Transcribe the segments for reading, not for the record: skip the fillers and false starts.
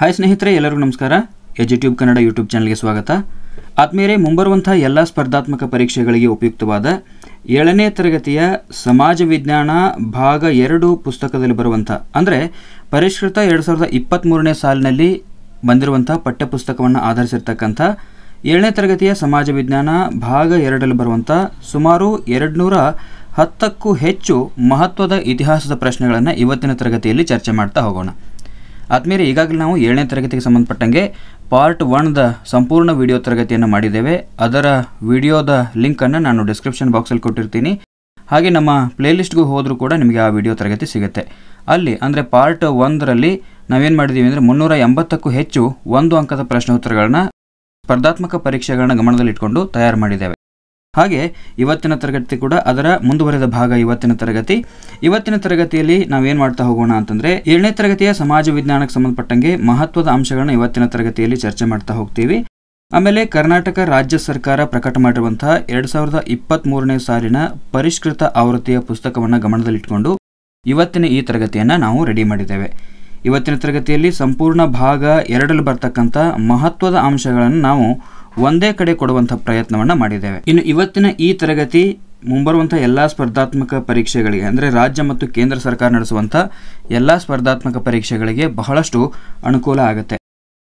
Hi ಸ್ನೇಹಿತರೆ, ಎಲ್ಲರಿಗೂ ನಮಸ್ಕಾರ. ಎಜುಟ್ಯೂಬ್ ಕನ್ನಡ ಯೂಟ್ಯೂಬ್ ಚಾನಲ್ಗೆ ಸ್ವಾಗತ. ಆತ್ಮೀಯರೇ, ಮುಂಬರುವಂಥ ಎಲ್ಲ ಸ್ಪರ್ಧಾತ್ಮಕ ಪರೀಕ್ಷೆಗಳಿಗೆ ಉಪಯುಕ್ತವಾದ 7ನೇ ತರಗತಿಯ ಸಮಾಜ ವಿಜ್ಞಾನ ಭಾಗ 2 ಪುಸ್ತಕದಲ್ಲಿ ಬರುವಂಥ ಅಂದರೆ ಪರಿಷ್ಕೃತ 2023ನೇ ಸಾಲಿನಲ್ಲಿ ಬಂದಿರುವಂಥ ಪಠ್ಯಪುಸ್ತಕವನ್ನು ಆಧರಿಸಿರ್ತಕ್ಕಂಥ 7ನೇ ತರಗತಿಯ ಸಮಾಜ ವಿಜ್ಞಾನ ಭಾಗ 2ರಲ್ಲಿ ಬರುವಂಥ ಸುಮಾರು 210ಕ್ಕೂ ಹೆಚ್ಚು ಮಹತ್ವದ ಇತಿಹಾಸದ ಪ್ರಶ್ನೆಗಳನ್ನು ಇವತ್ತಿನ ತರಗತಿಯಲ್ಲಿ ಚರ್ಚೆ ಮಾಡ್ತಾ ಹೋಗೋಣ. ಆದ್ಮೇಲೆ ಈಗಾಗಲೇ ನಾವು 7ನೇ ತರಗತಿಗೆ ಸಂಬಂಧಪಟ್ಟಂಗೆ ಪಾರ್ಟ್ 1ದ ಸಂಪೂರ್ಣ ವಿಡಿಯೋ ತರಗತಿಯನ್ನು ಮಾಡಿದ್ದೇವೆ. ಅದರ ವಿಡಿಯೋದ ಲಿಂಕನ್ನು ನಾನು ಡಿಸ್ಕ್ರಿಪ್ಷನ್ ಬಾಕ್ಸಲ್ಲಿ ಕೊಟ್ಟಿರ್ತೀನಿ. ಹಾಗೆ ನಮ್ಮ ಪ್ಲೇಲಿಸ್ಟ್ಗೂ ಹೋದರೂ ಕೂಡ ನಿಮಗೆ ಆ ವಿಡಿಯೋ ತರಗತಿ ಸಿಗುತ್ತೆ. ಅಲ್ಲಿ ಅಂದರೆ ಪಾರ್ಟ್ 1ರಲ್ಲಿ ನಾವೇನು ಮಾಡಿದ್ದೀವಿ ಅಂದರೆ 380ಕ್ಕೂ ಹೆಚ್ಚು 1 ಅಂಕದ ಪ್ರಶ್ನೋತ್ತರಗಳನ್ನ ಸ್ಪರ್ಧಾತ್ಮಕ ಪರೀಕ್ಷೆಗಳನ್ನ ಗಮನದಲ್ಲಿಟ್ಕೊಂಡು ತಯಾರು ಮಾಡಿದ್ದೇವೆ. ಹಾಗೆ ಇವತ್ತಿನ ತರಗತಿ ಕೂಡ ಅದರ ಮುಂದುವರೆದ ಭಾಗ ಇವತ್ತಿನ ತರಗತಿಯಲ್ಲಿ ನಾವೇನು ಮಾಡ್ತಾ ಹೋಗೋಣ ಅಂತಂದರೆ 7ನೇ ತರಗತಿಯ ಸಮಾಜ ವಿಜ್ಞಾನಕ್ಕೆ ಸಂಬಂಧಪಟ್ಟಂಗೆ ಮಹತ್ವದ ಅಂಶಗಳನ್ನ ಇವತ್ತಿನ ತರಗತಿಯಲ್ಲಿ ಚರ್ಚೆ ಮಾಡ್ತಾ ಹೋಗ್ತೀವಿ. ಆಮೇಲೆ ಕರ್ನಾಟಕ ರಾಜ್ಯ ಸರ್ಕಾರ ಪ್ರಕಟ ಮಾಡಿರುವಂತಹ 2023ನೇ ಸಾಲಿನ ಪರಿಷ್ಕೃತ ಆವೃತ್ತಿಯ ಪುಸ್ತಕವನ್ನು ಗಮನದಲ್ಲಿಟ್ಕೊಂಡು ಇವತ್ತಿನ ಈ ತರಗತಿಯನ್ನು ನಾವು ರೆಡಿ ಮಾಡಿದ್ದೇವೆ. ಇವತ್ತಿನ ತರಗತಿಯಲ್ಲಿ ಸಂಪೂರ್ಣ ಭಾಗ 2ರಲ್ಲಿ ಬರ್ತಕ್ಕಂಥ ಮಹತ್ವದ ಅಂಶಗಳನ್ನು ನಾವು ಒಂದೇ ಕಡೆ ಕೊಡುವಂಥ ಪ್ರಯತ್ನವನ್ನು ಮಾಡಿದ್ದೇವೆ. ಇನ್ನು ಇವತ್ತಿನ ಈ ತರಗತಿ ಮುಂಬರುವಂಥ ಎಲ್ಲ ಸ್ಪರ್ಧಾತ್ಮಕ ಪರೀಕ್ಷೆಗಳಿಗೆ ಅಂದರೆ ರಾಜ್ಯ ಮತ್ತು ಕೇಂದ್ರ ಸರ್ಕಾರ ನಡೆಸುವಂಥ ಎಲ್ಲ ಸ್ಪರ್ಧಾತ್ಮಕ ಪರೀಕ್ಷೆಗಳಿಗೆ ಬಹಳಷ್ಟು ಅನುಕೂಲ ಆಗುತ್ತೆ.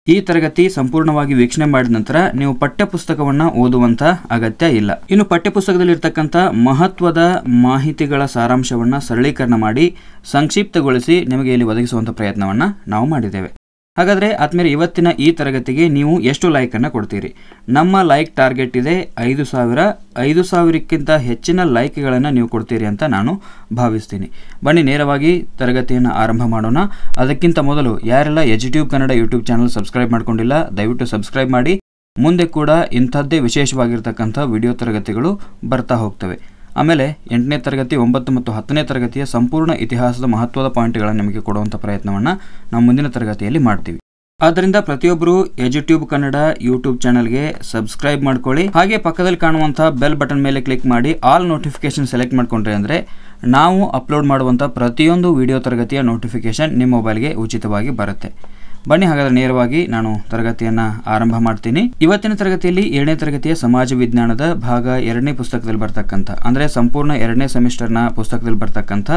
ಈ ತರಗತಿ ಸಂಪೂರ್ಣವಾಗಿ ವೀಕ್ಷಣೆ ಮಾಡಿದ ನಂತರ ನೀವು ಪಠ್ಯಪುಸ್ತಕವನ್ನು ಓದುವಂಥ ಅಗತ್ಯ ಇಲ್ಲ. ಇನ್ನು ಪಠ್ಯಪುಸ್ತಕದಲ್ಲಿರ್ತಕ್ಕಂಥ ಮಹತ್ವದ ಮಾಹಿತಿಗಳ ಸಾರಾಂಶವನ್ನು ಸರಳೀಕರಣ ಮಾಡಿ ಸಂಕ್ಷಿಪ್ತಗೊಳಿಸಿ ನಿಮಗೆ ಇಲ್ಲಿ ಒದಗಿಸುವಂಥ ಪ್ರಯತ್ನವನ್ನು ನಾವು ಮಾಡಿದ್ದೇವೆ. ಹಾಗಾದರೆ ಆದ್ಮೇಲೆ ಇವತ್ತಿನ ಈ ತರಗತಿಗೆ ನೀವು ಎಷ್ಟು ಲೈಕನ್ನು ಕೊಡ್ತೀರಿ? ನಮ್ಮ ಲೈಕ್ ಟಾರ್ಗೆಟ್ ಇದೆ 5,000ಕ್ಕಿಂತ ಹೆಚ್ಚಿನ ಲೈಕ್ಗಳನ್ನು ನೀವು ಕೊಡ್ತೀರಿ ಅಂತ ನಾನು ಭಾವಿಸ್ತೀನಿ. ಬನ್ನಿ ನೇರವಾಗಿ ತರಗತಿಯನ್ನು ಆರಂಭ ಮಾಡೋಣ. ಅದಕ್ಕಿಂತ ಮೊದಲು ಯಾರೆಲ್ಲ ಎಜುಟ್ಯೂಬ್ ಕನ್ನಡ ಯೂಟ್ಯೂಬ್ ಚಾನಲ್ ಸಬ್ಸ್ಕ್ರೈಬ್ ಮಾಡ್ಕೊಂಡಿಲ್ಲ, ದಯವಿಟ್ಟು ಸಬ್ಸ್ಕ್ರೈಬ್ ಮಾಡಿ. ಮುಂದೆ ಕೂಡ ಇಂಥದ್ದೇ ವಿಶೇಷವಾಗಿರ್ತಕ್ಕಂಥ ವಿಡಿಯೋ ತರಗತಿಗಳು ಬರ್ತಾ ಹೋಗ್ತವೆ. ಆಮೇಲೆ 8ನೇ ತರಗತಿ 9 ಮತ್ತು 10ನೇ ತರಗತಿಯ ಸಂಪೂರ್ಣ ಇತಿಹಾಸದ ಮಹತ್ವದ ಪಾಯಿಂಟ್ಗಳನ್ನು ನಿಮಗೆ ಕೊಡುವಂಥ ಪ್ರಯತ್ನವನ್ನು ನಾವು ಮುಂದಿನ ತರಗತಿಯಲ್ಲಿ ಮಾಡ್ತೀವಿ. ಆದ್ದರಿಂದ ಪ್ರತಿಯೊಬ್ಬರು ಎಜುಟ್ಯೂಬ್ ಕನ್ನಡ ಯೂಟ್ಯೂಬ್ ಚಾನಲ್ಗೆ ಸಬ್ಸ್ಕ್ರೈಬ್ ಮಾಡ್ಕೊಳ್ಳಿ. ಹಾಗೆ ಪಕ್ಕದಲ್ಲಿ ಕಾಣುವಂಥ ಬೆಲ್ ಬಟನ್ ಮೇಲೆ ಕ್ಲಿಕ್ ಮಾಡಿ ಆಲ್ ನೋಟಿಫಿಕೇಶನ್ ಸೆಲೆಕ್ಟ್ ಮಾಡ್ಕೊಂಡ್ರೆ ಅಂದರೆ ನಾವು ಅಪ್ಲೋಡ್ ಮಾಡುವಂಥ ಪ್ರತಿಯೊಂದು ವಿಡಿಯೋ ತರಗತಿಯ ನೋಟಿಫಿಕೇಶನ್ ನಿಮ್ಮ ಮೊಬೈಲ್ಗೆ ಉಚಿತವಾಗಿ ಬರುತ್ತೆ. ಬನ್ನಿ ಹಾಗಾದರೆ ನೇರವಾಗಿ ನಾನು ತರಗತಿಯನ್ನು ಆರಂಭ ಮಾಡ್ತೀನಿ. ಇವತ್ತಿನ ತರಗತಿಯಲ್ಲಿ 7ನೇ ತರಗತಿಯ ಸಮಾಜ ವಿಜ್ಞಾನದ ಭಾಗ 2ನೇ ಪುಸ್ತಕದಲ್ಲಿ ಬರ್ತಕ್ಕಂಥ ಅಂದರೆ ಸಂಪೂರ್ಣ 2ನೇ ಸೆಮಿಸ್ಟರ್ನ ಪುಸ್ತಕದಲ್ಲಿ ಬರ್ತಕ್ಕಂಥ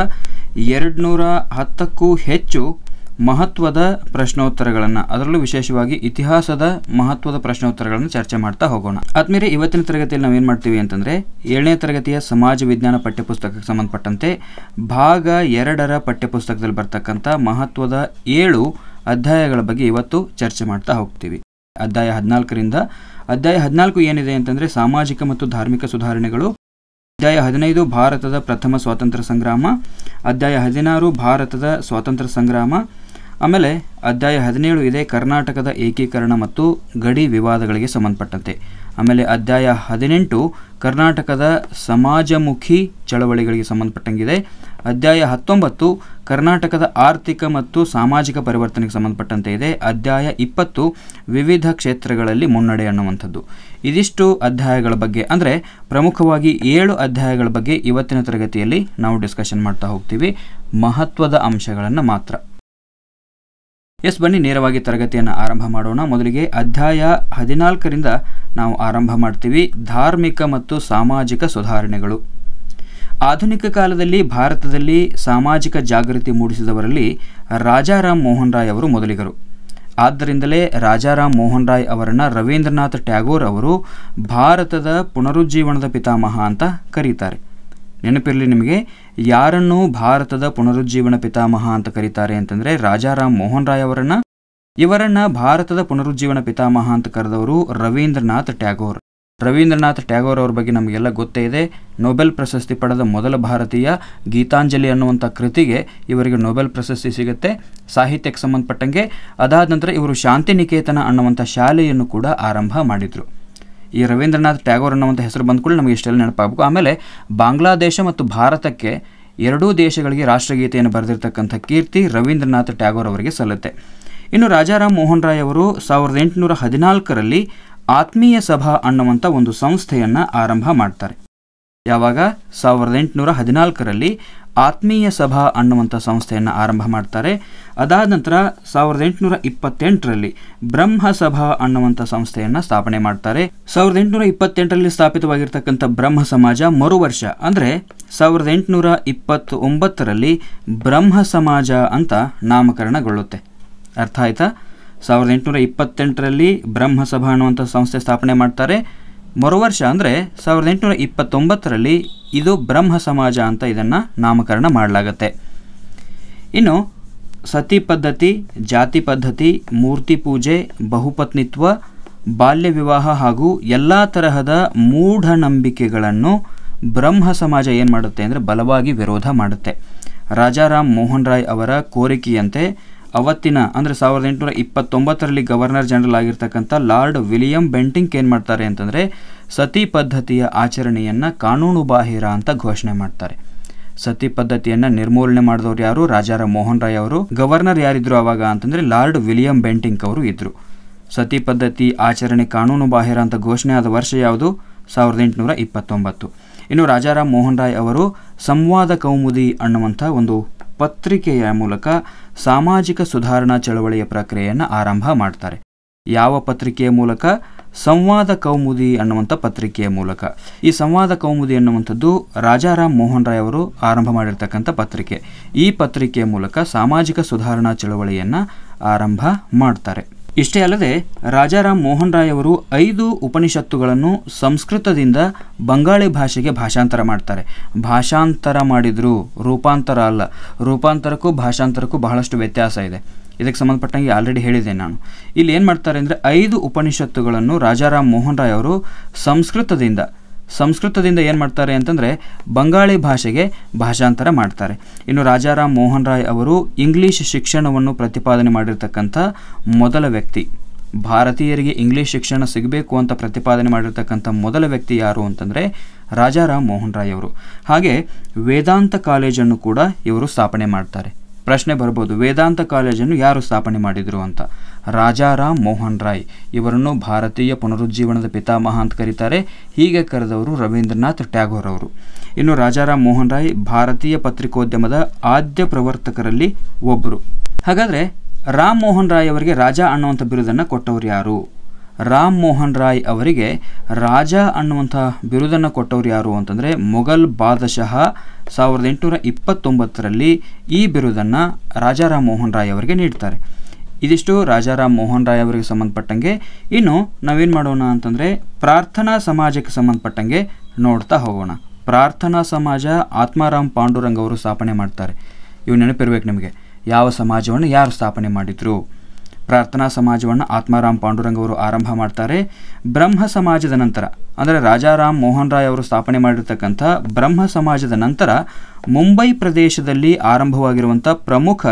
210ಕ್ಕೂ ಹೆಚ್ಚು ಮಹತ್ವದ ಪ್ರಶ್ನೋತ್ತರಗಳನ್ನು, ಅದರಲ್ಲೂ ವಿಶೇಷವಾಗಿ ಇತಿಹಾಸದ ಮಹತ್ವದ ಪ್ರಶ್ನೋತ್ತರಗಳನ್ನು ಚರ್ಚೆ ಮಾಡ್ತಾ ಹೋಗೋಣ. ಆದ್ಮೇಲೆ ಇವತ್ತಿನ ತರಗತಿಯಲ್ಲಿ ನಾವೇನು ಮಾಡ್ತೀವಿ ಅಂತಂದರೆ 7ನೇ ತರಗತಿಯ ಸಮಾಜ ವಿಜ್ಞಾನ ಪಠ್ಯಪುಸ್ತಕಕ್ಕೆ ಸಂಬಂಧಪಟ್ಟಂತೆ ಭಾಗ 2ರ ಪಠ್ಯಪುಸ್ತಕದಲ್ಲಿ ಬರ್ತಕ್ಕಂಥ ಮಹತ್ವದ 7 ಅಧ್ಯಾಯಗಳ ಬಗ್ಗೆ ಇವತ್ತು ಚರ್ಚೆ ಮಾಡ್ತಾ ಹೋಗ್ತೀವಿ. ಅಧ್ಯಾಯ 14ರಿಂದ ಅಧ್ಯಾಯ 14 ಏನಿದೆ ಅಂತಂದರೆ ಸಾಮಾಜಿಕ ಮತ್ತು ಧಾರ್ಮಿಕ ಸುಧಾರಣೆಗಳು, ಅಧ್ಯಾಯ 15 ಭಾರತದ ಪ್ರಥಮ ಸ್ವಾತಂತ್ರ್ಯ ಸಂಗ್ರಾಮ, ಅಧ್ಯಾಯ 16 ಭಾರತದ ಸ್ವಾತಂತ್ರ್ಯ ಸಂಗ್ರಾಮ, ಆಮೇಲೆ ಅಧ್ಯಾಯ 17 ಇದೆ ಕರ್ನಾಟಕದ ಏಕೀಕರಣ ಮತ್ತು ಗಡಿ ವಿವಾದಗಳಿಗೆ ಸಂಬಂಧಪಟ್ಟಂತೆ, ಆಮೇಲೆ ಅಧ್ಯಾಯ 18 ಕರ್ನಾಟಕದ ಸಮಾಜಮುಖಿ ಚಳವಳಿಗಳಿಗೆ ಸಂಬಂಧಪಟ್ಟಂಗಿದೆ, ಅಧ್ಯಾಯ 19 ಕರ್ನಾಟಕದ ಆರ್ಥಿಕ ಮತ್ತು ಸಾಮಾಜಿಕ ಪರಿವರ್ತನೆಗೆ ಸಂಬಂಧಪಟ್ಟಂತೆ ಇದೆ, ಅಧ್ಯಾಯ 20 ವಿವಿಧ ಕ್ಷೇತ್ರಗಳಲ್ಲಿ ಮುನ್ನಡೆ ಅನ್ನುವಂಥದ್ದು. ಇದಿಷ್ಟು ಅಧ್ಯಾಯಗಳ ಬಗ್ಗೆ ಅಂದರೆ ಪ್ರಮುಖವಾಗಿ 7 ಅಧ್ಯಾಯಗಳ ಬಗ್ಗೆ ಇವತ್ತಿನ ತರಗತಿಯಲ್ಲಿ ನಾವು ಡಿಸ್ಕಷನ್ ಮಾಡ್ತಾ ಹೋಗ್ತೀವಿ, ಮಹತ್ವದ ಅಂಶಗಳನ್ನು ಮಾತ್ರ. ಬನ್ನಿ ನೇರವಾಗಿ ತರಗತಿಯನ್ನು ಆರಂಭ ಮಾಡೋಣ. ಮೊದಲಿಗೆ ಅಧ್ಯಾಯ 14ರಿಂದ ನಾವು ಆರಂಭ ಮಾಡ್ತೀವಿ. ಧಾರ್ಮಿಕ ಮತ್ತು ಸಾಮಾಜಿಕ ಸುಧಾರಣೆಗಳು. ಆಧುನಿಕ ಕಾಲದಲ್ಲಿ ಭಾರತದಲ್ಲಿ ಸಾಮಾಜಿಕ ಜಾಗೃತಿ ಮೂಡಿಸಿದವರಲ್ಲಿ ರಾಜಾರಾಮ್ ಮೋಹನ್ ರಾಯ್ ಅವರು ಮೊದಲಿಗರು. ಆದ್ದರಿಂದಲೇ ರಾಜಾರಾಮ್ ಮೋಹನ್ ರಾಯ್ ಅವರನ್ನು ರವೀಂದ್ರನಾಥ್ ಟ್ಯಾಗೋರ್ ಅವರು ಭಾರತದ ಪುನರುಜ್ಜೀವನದ ಪಿತಾಮಹ ಅಂತ ಕರೀತಾರೆ. ನೆನಪಿರಲಿ ನಿಮಗೆ, ಯಾರನ್ನು ಭಾರತದ ಪುನರುಜ್ಜೀವನ ಪಿತಾಮಹ ಅಂತ ಕರೀತಾರೆ ಅಂತಂದರೆ ರಾಜಾರಾಮ್ ಮೋಹನ್ ರಾಯ್ ಇವರನ್ನು ಭಾರತದ ಪುನರುಜ್ಜೀವನ ಪಿತಾಮಹ ಅಂತ ಕರೆದವರು ರವೀಂದ್ರನಾಥ್ ಟ್ಯಾಗೋರ್. ರವೀಂದ್ರನಾಥ್ ಟ್ಯಾಗೋರ್ ಅವ್ರ ಬಗ್ಗೆ ನಮಗೆಲ್ಲ ಗೊತ್ತೇ ಇದೆ. ನೊಬೆಲ್ ಪ್ರಶಸ್ತಿ ಪಡೆದ ಮೊದಲ ಭಾರತೀಯ. ಗೀತಾಂಜಲಿ ಅನ್ನುವಂಥ ಕೃತಿಗೆ ಇವರಿಗೆ ನೊಬೆಲ್ ಪ್ರಶಸ್ತಿ ಸಿಗುತ್ತೆ ಸಾಹಿತ್ಯಕ್ಕೆ ಸಂಬಂಧಪಟ್ಟಂಗೆ. ಅದಾದ ನಂತರ ಇವರು ಶಾಂತಿನಿಕೇತನ ಅನ್ನುವಂಥ ಶಾಲೆಯನ್ನು ಕೂಡ ಆರಂಭ ಮಾಡಿದರು. ಈ ರವೀಂದ್ರನಾಥ್ ಟ್ಯಾಗೋರ್ ಅನ್ನುವಂಥ ಹೆಸರು ಬಂದ್ಕೊಳ್ಳಿ ನಮಗೆ ಇಷ್ಟೆಲ್ಲ ನೆನಪಾಗಬೇಕು. ಆಮೇಲೆ ಬಾಂಗ್ಲಾದೇಶ ಮತ್ತು ಭಾರತಕ್ಕೆ ಎರಡೂ ದೇಶಗಳಿಗೆ ರಾಷ್ಟ್ರಗೀತೆಯನ್ನು ಬರೆದಿರ್ತಕ್ಕಂಥ ಕೀರ್ತಿ ರವೀಂದ್ರನಾಥ್ ಟ್ಯಾಗೋರ್ ಅವರಿಗೆ ಸಲ್ಲುತ್ತೆ. ಇನ್ನು ರಾಜಾರಾಮ್ ಮೋಹನ್ ರಾಯ್ ಅವರು 1814ರಲ್ಲಿ ಆತ್ಮೀಯ ಸಭಾ ಅನ್ನುವಂಥ ಒಂದು ಸಂಸ್ಥೆಯನ್ನು ಆರಂಭ ಮಾಡ್ತಾರೆ. ಯಾವಾಗ 1814ರಲ್ಲಿ ಆತ್ಮೀಯ ಸಭಾ ಅನ್ನುವಂಥ ಸಂಸ್ಥೆಯನ್ನು ಆರಂಭ ಮಾಡ್ತಾರೆ. ಅದಾದ ನಂತರ 1828ರಲ್ಲಿ ಬ್ರಹ್ಮಸಭಾ ಅನ್ನುವಂಥ ಸಂಸ್ಥೆಯನ್ನು ಸ್ಥಾಪನೆ ಮಾಡ್ತಾರೆ. 1828ರಲ್ಲಿ ಸ್ಥಾಪಿತವಾಗಿರ್ತಕ್ಕಂಥ ಬ್ರಹ್ಮ ಸಮಾಜ ಮರು ವರ್ಷ ಅಂದರೆ 1829ರಲ್ಲಿ ಬ್ರಹ್ಮ ಸಮಾಜ ಅಂತ ನಾಮಕರಣಗೊಳ್ಳುತ್ತೆ. ಅರ್ಥ ಆಯ್ತಾ? 1828ರಲ್ಲಿ ಬ್ರಹ್ಮಸಭಾ ಅನ್ನುವಂಥ ಸಂಸ್ಥೆ ಸ್ಥಾಪನೆ ಮಾಡ್ತಾರೆ. ಮರು ವರ್ಷ ಅಂದರೆ 1829ರಲ್ಲಿ ಇದು ಬ್ರಹ್ಮ ಸಮಾಜ ಅಂತ ಇದನ್ನು ನಾಮಕರಣ ಮಾಡಲಾಗತ್ತೆ. ಇನ್ನು ಸತಿ ಪದ್ಧತಿ, ಜಾತಿ ಪದ್ಧತಿ, ಮೂರ್ತಿ ಪೂಜೆ, ಬಹುಪತ್ನಿತ್ವ, ಬಾಲ್ಯ ವಿವಾಹ ಹಾಗೂ ಎಲ್ಲ ತರಹದ ಮೂಢನಂಬಿಕೆಗಳನ್ನು ಬ್ರಹ್ಮ ಸಮಾಜ ಏನು ಮಾಡುತ್ತೆ ಅಂದರೆ ಬಲವಾಗಿ ವಿರೋಧ ಮಾಡುತ್ತೆ. ರಾಜಾರಾಮ್ ಮೋಹನ್ ರಾಯ್ ಅವರ ಕೋರಿಕೆಯಂತೆ ಅವತ್ತಿನ ಅಂದರೆ 1829ರಲ್ಲಿ ಗವರ್ನರ್ ಜನರಲ್ ಆಗಿರ್ತಕ್ಕಂಥ ಲಾರ್ಡ್ ವಿಲಿಯಂ ಬೆಂಟಿಂಕ್ ಏನು ಮಾಡ್ತಾರೆ ಅಂತಂದರೆ ಸತಿ ಪದ್ಧತಿಯ ಆಚರಣೆಯನ್ನು ಕಾನೂನು ಬಾಹಿರ ಅಂತ ಘೋಷಣೆ ಮಾಡ್ತಾರೆ. ಸತಿ ಪದ್ಧತಿಯನ್ನು ನಿರ್ಮೂಲನೆ ಮಾಡಿದವರು ಯಾರು? ರಾಜಾರಾಮ್ ಮೋಹನ್ ರಾಯ್ ಅವರು. ಗವರ್ನರ್ ಯಾರಿದ್ರು ಆವಾಗ ಅಂತಂದರೆ ಲಾರ್ಡ್ ವಿಲಿಯಂ ಬೆಂಟಿಂಕ್ ಅವರು ಇದ್ದರು. ಸತಿ ಪದ್ಧತಿ ಆಚರಣೆ ಕಾನೂನು ಬಾಹಿರ ಅಂತ ಘೋಷಣೆ ಆದ ವರ್ಷ ಯಾವುದು? 1829. ಇನ್ನು ರಾಜಾರಾಮ್ ಮೋಹನ್ ರಾಯ್ ಅವರು ಸಂವಾದ ಕೌಮುದಿ ಅನ್ನುವಂಥ ಒಂದು ಪತ್ರಿಕೆಯ ಮೂಲಕ ಸಾಮಾಜಿಕ ಸುಧಾರಣಾ ಚಳವಳಿಯ ಪ್ರಕ್ರಿಯೆಯನ್ನು ಆರಂಭ ಮಾಡ್ತಾರೆ. ಯಾವ ಪತ್ರಿಕೆಯ ಮೂಲಕ? ಸಂವಾದ ಕೌಮುದಿ ಅನ್ನುವಂಥ ಪತ್ರಿಕೆಯ ಮೂಲಕ. ಈ ಸಂವಾದ ಕೌಮುದಿ ಅನ್ನುವಂಥದ್ದು ರಾಜಾರಾಮ್ ಮೋಹನ್ ರಾಯ್ ಅವರು ಆರಂಭ ಮಾಡಿರ್ತಕ್ಕಂಥ ಪತ್ರಿಕೆ. ಈ ಪತ್ರಿಕೆಯ ಮೂಲಕ ಸಾಮಾಜಿಕ ಸುಧಾರಣಾ ಚಳವಳಿಯನ್ನು ಆರಂಭ ಮಾಡ್ತಾರೆ. ಇಷ್ಟೇ ಅಲ್ಲದೆ ರಾಜಾರಾಮ್ ಮೋಹನ್ ರಾಯ್ ಅವರು 5 ಉಪನಿಷತ್ತುಗಳನ್ನು ಸಂಸ್ಕೃತದಿಂದ ಬಂಗಾಳಿ ಭಾಷೆಗೆ ಭಾಷಾಂತರ ಮಾಡ್ತಾರೆ. ಭಾಷಾಂತರ ಮಾಡಿದ್ರು, ರೂಪಾಂತರ ಅಲ್ಲ. ರೂಪಾಂತರಕ್ಕೂ ಭಾಷಾಂತರಕ್ಕೂ ಬಹಳಷ್ಟು ವ್ಯತ್ಯಾಸ ಇದೆ. ಇದಕ್ಕೆ ಸಂಬಂಧಪಟ್ಟಂಗೆ ಆಲ್ರೆಡಿ ಹೇಳಿದೆ ನಾನು. ಇಲ್ಲಿ ಏನು ಮಾಡ್ತಾರೆ ಅಂದರೆ 5 ಉಪನಿಷತ್ತುಗಳನ್ನು ರಾಜಾರಾಮ್ ಮೋಹನ್ ರಾಯ್ ಅವರು ಸಂಸ್ಕೃತದಿಂದ ಏನು ಮಾಡ್ತಾರೆ ಅಂತಂದರೆ ಬಂಗಾಳಿ ಭಾಷೆಗೆ ಭಾಷಾಂತರ ಮಾಡ್ತಾರೆ. ಇನ್ನು ರಾಜಾರಾಮ್ ಮೋಹನ್ ರಾಯ್ ಅವರು ಇಂಗ್ಲೀಷ್ ಶಿಕ್ಷಣವನ್ನು ಪ್ರತಿಪಾದನೆ ಮಾಡಿರ್ತಕ್ಕಂಥ ಮೊದಲ ವ್ಯಕ್ತಿ. ಭಾರತೀಯರಿಗೆ ಇಂಗ್ಲೀಷ್ ಶಿಕ್ಷಣ ಸಿಗಬೇಕು ಅಂತ ಪ್ರತಿಪಾದನೆ ಮಾಡಿರ್ತಕ್ಕಂಥ ಮೊದಲ ವ್ಯಕ್ತಿ ಯಾರು ಅಂತಂದರೆ ರಾಜಾರಾಮ್ ಮೋಹನ್ ರಾಯ್ ಅವರು. ಹಾಗೆ ವೇದಾಂತ ಕಾಲೇಜನ್ನು ಕೂಡ ಇವರು ಸ್ಥಾಪನೆ ಮಾಡ್ತಾರೆ. ಪ್ರಶ್ನೆ ಬರ್ಬೋದು, ವೇದಾಂತ ಕಾಲೇಜನ್ನು ಯಾರು ಸ್ಥಾಪನೆ ಮಾಡಿದರು ಅಂತ? ರಾಜಾರಾಮ್ ಮೋಹನ್ ರಾಯ್. ಇವರನ್ನು ಭಾರತೀಯ ಪುನರುಜ್ಜೀವನದ ಪಿತಾಮಹ ಅಂತ ಕರೀತಾರೆ. ಹೀಗೆ ಕರೆದವರು ರವೀಂದ್ರನಾಥ್ ಟ್ಯಾಗೋರ್ ಅವರು. ಇನ್ನು ರಾಜಾರಾಮ್ ಮೋಹನ್ ರಾಯ್ ಭಾರತೀಯ ಪತ್ರಿಕೋದ್ಯಮದ ಆದ್ಯ ಪ್ರವರ್ತಕರಲ್ಲಿ ಒಬ್ಬರು. ಹಾಗಾದರೆ ರಾಮ್ ಮೋಹನ್ ರಾಯ್ ಅವರಿಗೆ ರಾಜ ಅನ್ನುವಂಥ ಬಿರುದನ್ನು ಕೊಟ್ಟವರು ಯಾರು? ರಾಮ್ ಮೋಹನ್ ರಾಯ್ ಅವರಿಗೆ ರಾಜ ಅನ್ನುವಂಥ ಬಿರುದನ್ನು ಕೊಟ್ಟವರು ಯಾರು ಅಂತಂದರೆ ಮೊಘಲ್ ಬಾದಶಾಹ 1829ರಲ್ಲಿ ಈ ಬಿರುದನ್ನು ರಾಜಾರಾಮ್ ಮೋಹನ್ ರಾಯ್ ಅವರಿಗೆ ನೀಡ್ತಾರೆ. ಇದಿಷ್ಟು ರಾಜಾರಾಮ್ ಮೋಹನ್ ರಾಯ್ ಅವರಿಗೆ ಸಂಬಂಧಪಟ್ಟಂಗೆ. ಇನ್ನು ನಾವೇನು ಮಾಡೋಣ ಅಂತಂದರೆ ಪ್ರಾರ್ಥನಾ ಸಮಾಜಕ್ಕೆ ಸಂಬಂಧಪಟ್ಟಂಗೆ ನೋಡ್ತಾ ಹೋಗೋಣ. ಪ್ರಾರ್ಥನಾ ಸಮಾಜ ಆತ್ಮಾರಾಮ್ ಪಾಂಡುರಂಗ್ ಅವರು ಸ್ಥಾಪನೆ ಮಾಡ್ತಾರೆ. ಇವು ನೆನಪಿರ್ಬೇಕು ನಿಮಗೆ. ಯಾವ ಸಮಾಜವನ್ನು ಯಾರು ಸ್ಥಾಪನೆ ಮಾಡಿದ್ರು? ಪ್ರಾರ್ಥನಾ ಸಮಾಜವನ್ನು ಆತ್ಮಾರಾಮ್ ಪಾಂಡುರಂಗ್ ಅವರು ಆರಂಭ ಮಾಡ್ತಾರೆ. ಬ್ರಹ್ಮ ಸಮಾಜದ ನಂತರ ಅಂದರೆ ರಾಜಾರಾಮ್ ಮೋಹನ್ ರಾಯ್ ಅವರು ಸ್ಥಾಪನೆ ಮಾಡಿರ್ತಕ್ಕಂಥ ಬ್ರಹ್ಮ ಸಮಾಜದ ನಂತರ ಮುಂಬೈ ಪ್ರದೇಶದಲ್ಲಿ ಆರಂಭವಾಗಿರುವಂಥ ಪ್ರಮುಖ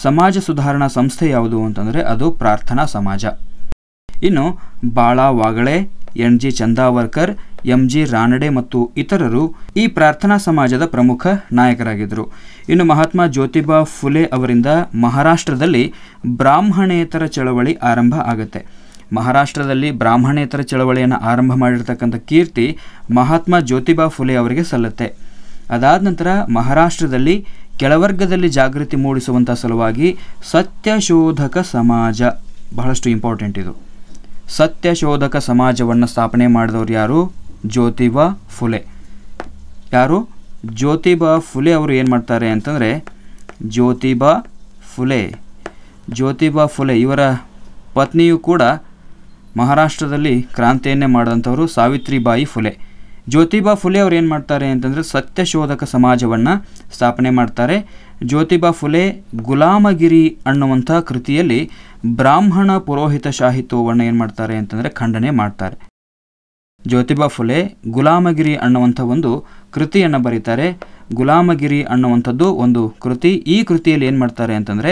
ಸಮಾಜ ಸುಧಾರಣಾ ಸಂಸ್ಥೆ ಯಾವುದು ಅಂತಂದರೆ ಅದು ಪ್ರಾರ್ಥನಾ ಸಮಾಜ. ಇನ್ನು ಬಾಳಾ ವಾಗಳೆ, ಎನ್.ಜಿ. ಚಂದಾವರ್ಕರ್, ಎಂ.ಜಿ. ರಾನಡೆ ಮತ್ತು ಇತರರು ಈ ಪ್ರಾರ್ಥನಾ ಸಮಾಜದ ಪ್ರಮುಖ ನಾಯಕರಾಗಿದ್ದರು. ಇನ್ನು ಮಹಾತ್ಮ ಜ್ಯೋತಿಬಾ ಫುಲೆ ಅವರಿಂದ ಮಹಾರಾಷ್ಟ್ರದಲ್ಲಿ ಬ್ರಾಹ್ಮಣೇತರ ಚಳವಳಿ ಆರಂಭ ಆಗುತ್ತೆ. ಮಹಾರಾಷ್ಟ್ರದಲ್ಲಿ ಬ್ರಾಹ್ಮಣೇತರ ಚಳವಳಿಯನ್ನು ಆರಂಭ ಮಾಡಿರ್ತಕ್ಕಂಥ ಕೀರ್ತಿ ಮಹಾತ್ಮ ಜ್ಯೋತಿಬಾ ಫುಲೆ ಅವರಿಗೆ ಸಲ್ಲುತ್ತೆ. ಅದಾದ ನಂತರ ಮಹಾರಾಷ್ಟ್ರದಲ್ಲಿ ಕೆಳವರ್ಗದಲ್ಲಿ ಜಾಗೃತಿ ಮೂಡಿಸುವಂಥ ಸಲುವಾಗಿ ಸತ್ಯಶೋಧಕ ಸಮಾಜ, ಬಹಳಷ್ಟು ಇಂಪಾರ್ಟೆಂಟ್ ಇದು. ಸತ್ಯಶೋಧಕ ಸಮಾಜವನ್ನು ಸ್ಥಾಪನೆ ಮಾಡಿದವರು ಯಾರು? ಜ್ಯೋತಿಬಾ ಫುಲೆ. ಯಾರು? ಜ್ಯೋತಿಬಾ ಫುಲೆ ಅವರು ಏನು ಮಾಡ್ತಾರೆ ಅಂತಂದರೆ ಜ್ಯೋತಿಬಾ ಫುಲೆ ಇವರ ಪತ್ನಿಯು ಕೂಡ ಮಹಾರಾಷ್ಟ್ರದಲ್ಲಿ ಕ್ರಾಂತಿಯನ್ನೇ ಮಾಡಿದಂಥವರು ಸಾವಿತ್ರಿಬಾಯಿ ಫುಲೆ. ಜ್ಯೋತಿಬಾ ಫುಲೆ ಅವರು ಏನು ಮಾಡ್ತಾರೆ ಅಂತಂದರೆ ಸತ್ಯಶೋಧಕ ಸಮಾಜವನ್ನು ಸ್ಥಾಪನೆ ಮಾಡ್ತಾರೆ. ಜ್ಯೋತಿಬಾ ಫುಲೆ ಗುಲಾಮಗಿರಿ ಅನ್ನುವಂಥ ಕೃತಿಯಲ್ಲಿ ಬ್ರಾಹ್ಮಣ ಪುರೋಹಿತ ಶಾಹಿತ್ವವನ್ನು ಏನು ಮಾಡ್ತಾರೆ ಅಂತಂದರೆ ಖಂಡನೆ ಮಾಡ್ತಾರೆ. ಜ್ಯೋತಿಬಾ ಫುಲೆ ಗುಲಾಮಗಿರಿ ಅನ್ನುವಂಥ ಒಂದು ಕೃತಿಯನ್ನು ಬರೀತಾರೆ. ಗುಲಾಮಗಿರಿ ಅನ್ನುವಂಥದ್ದು ಒಂದು ಕೃತಿ. ಈ ಕೃತಿಯಲ್ಲಿ ಏನು ಮಾಡ್ತಾರೆ ಅಂತಂದರೆ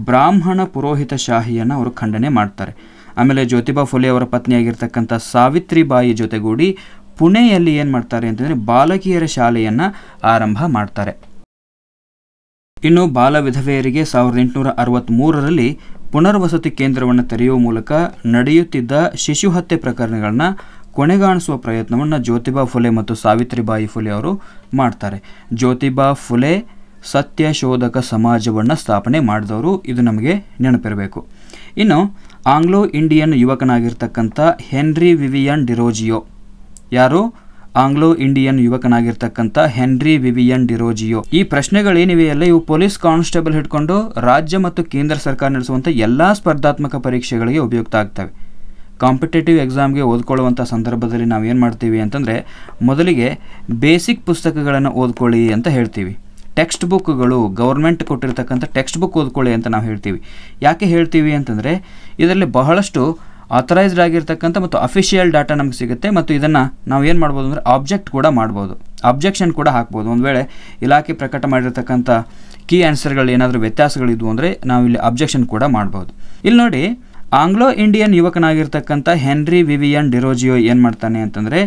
ಬ್ರಾಹ್ಮಣ ಪುರೋಹಿತ ಶಾಹಿಯನ್ನು ಅವರು ಖಂಡನೆ ಮಾಡ್ತಾರೆ. ಆಮೇಲೆ ಜ್ಯೋತಿಬಾ ಫುಲೆ ಅವರ ಪತ್ನಿಯಾಗಿರ್ತಕ್ಕಂಥ ಸಾವಿತ್ರಿಬಾಯಿ ಜೊತೆಗೂಡಿ ಪುಣೆಯಲ್ಲಿ ಏನು ಮಾಡ್ತಾರೆ ಅಂತಂದರೆ ಬಾಲಕಿಯರ ಶಾಲೆಯನ್ನು ಆರಂಭ ಮಾಡ್ತಾರೆ. ಇನ್ನು ಬಾಲ ವಿಧವೆಯರಿಗೆ 1863ರಲ್ಲಿ ಪುನರ್ವಸತಿ ಕೇಂದ್ರವನ್ನು ತೆರೆಯುವ ಮೂಲಕ ನಡೆಯುತ್ತಿದ್ದ ಶಿಶು ಹತ್ಯೆ ಪ್ರಕರಣಗಳನ್ನು ಕೊನೆಗಾಣಿಸುವ ಪ್ರಯತ್ನವನ್ನು ಜ್ಯೋತಿಬಾ ಫುಲೆ ಮತ್ತು ಸಾವಿತ್ರಿಬಾಯಿ ಫುಲೆ ಅವರು ಮಾಡ್ತಾರೆ. ಜ್ಯೋತಿಬಾ ಫುಲೆ ಸತ್ಯಶೋಧಕ ಸಮಾಜವನ್ನು ಸ್ಥಾಪನೆ ಮಾಡಿದವರು. ಇದು ನಮಗೆ ನೆನಪಿರಬೇಕು. ಇನ್ನು ಆಂಗ್ಲೋ ಇಂಡಿಯನ್ ಯುವಕನಾಗಿರ್ತಕ್ಕಂಥ ಹೆನ್ರಿ ವಿವಿಯನ್ ಡಿರೋಜಿಯೋ. ಯಾರು? ಆಂಗ್ಲೋ ಇಂಡಿಯನ್ ಯುವಕನಾಗಿರ್ತಕ್ಕಂಥ ಹೆನ್ರಿ ವಿವಿಯನ್ ಡಿರೋಜಿಯೋ. ಈ ಪ್ರಶ್ನೆಗಳೇನಿವೆಯಲ್ಲ, ಇವು ಪೊಲೀಸ್ ಕಾನ್ಸ್ಟೇಬಲ್ ಹಿಡ್ಕೊಂಡು ರಾಜ್ಯ ಮತ್ತು ಕೇಂದ್ರ ಸರ್ಕಾರ ನಡೆಸುವಂಥ ಎಲ್ಲ ಸ್ಪರ್ಧಾತ್ಮಕ ಪರೀಕ್ಷೆಗಳಿಗೆ ಉಪಯುಕ್ತ ಆಗ್ತವೆ. ಕಾಂಪಿಟೇಟಿವ್ ಎಕ್ಸಾಮ್ಗೆ ಓದ್ಕೊಳ್ಳುವಂಥ ಸಂದರ್ಭದಲ್ಲಿ ನಾವು ಏನು ಮಾಡ್ತೀವಿ ಅಂತಂದರೆ, ಮೊದಲಿಗೆ ಬೇಸಿಕ್ ಪುಸ್ತಕಗಳನ್ನು ಓದ್ಕೊಳ್ಳಿ ಅಂತ ಹೇಳ್ತೀವಿ. ಟೆಕ್ಸ್ಟ್ ಬುಕ್ಗಳು, ಗೌರ್ಮೆಂಟ್ ಕೊಟ್ಟಿರ್ತಕ್ಕಂಥ ಟೆಕ್ಸ್ಟ್ ಬುಕ್ ಓದ್ಕೊಳ್ಳಿ ಅಂತ ನಾವು ಹೇಳ್ತೀವಿ. ಯಾಕೆ ಹೇಳ್ತೀವಿ ಅಂತಂದರೆ, ಇದರಲ್ಲಿ ಬಹಳಷ್ಟು ಆಥರೈಸ್ಡ್ ಆಗಿರ್ತಕ್ಕಂಥ ಮತ್ತು ಅಫಿಷಿಯಲ್ ಡಾಟಾ ನಮಗೆ ಸಿಗುತ್ತೆ. ಮತ್ತು ಇದನ್ನು ನಾವು ಏನು ಮಾಡ್ಬೋದು ಅಂದರೆ ಆಬ್ಜೆಕ್ಟ್ ಕೂಡ ಮಾಡ್ಬೋದು, ಅಬ್ಜೆಕ್ಷನ್ ಕೂಡ ಹಾಕ್ಬೋದು. ಒಂದು ವೇಳೆ ಇಲಾಖೆ ಪ್ರಕಟ ಮಾಡಿರ್ತಕ್ಕಂಥ ಕೀ ಆನ್ಸರ್ಗಳು ಏನಾದರೂ ವ್ಯತ್ಯಾಸಗಳಿದ್ವು ಅಂದರೆ ನಾವು ಇಲ್ಲಿ ಅಬ್ಜೆಕ್ಷನ್ ಕೂಡ ಮಾಡ್ಬೋದು. ಇಲ್ಲಿ ನೋಡಿ, ಆಂಗ್ಲೋ ಇಂಡಿಯನ್ ಯುವಕನಾಗಿರ್ತಕ್ಕಂಥ ಹೆನ್ರಿ ವಿವಿಯನ್ ಡಿರೋಜಿಯೋ ಏನು ಮಾಡ್ತಾನೆ ಅಂತಂದರೆ,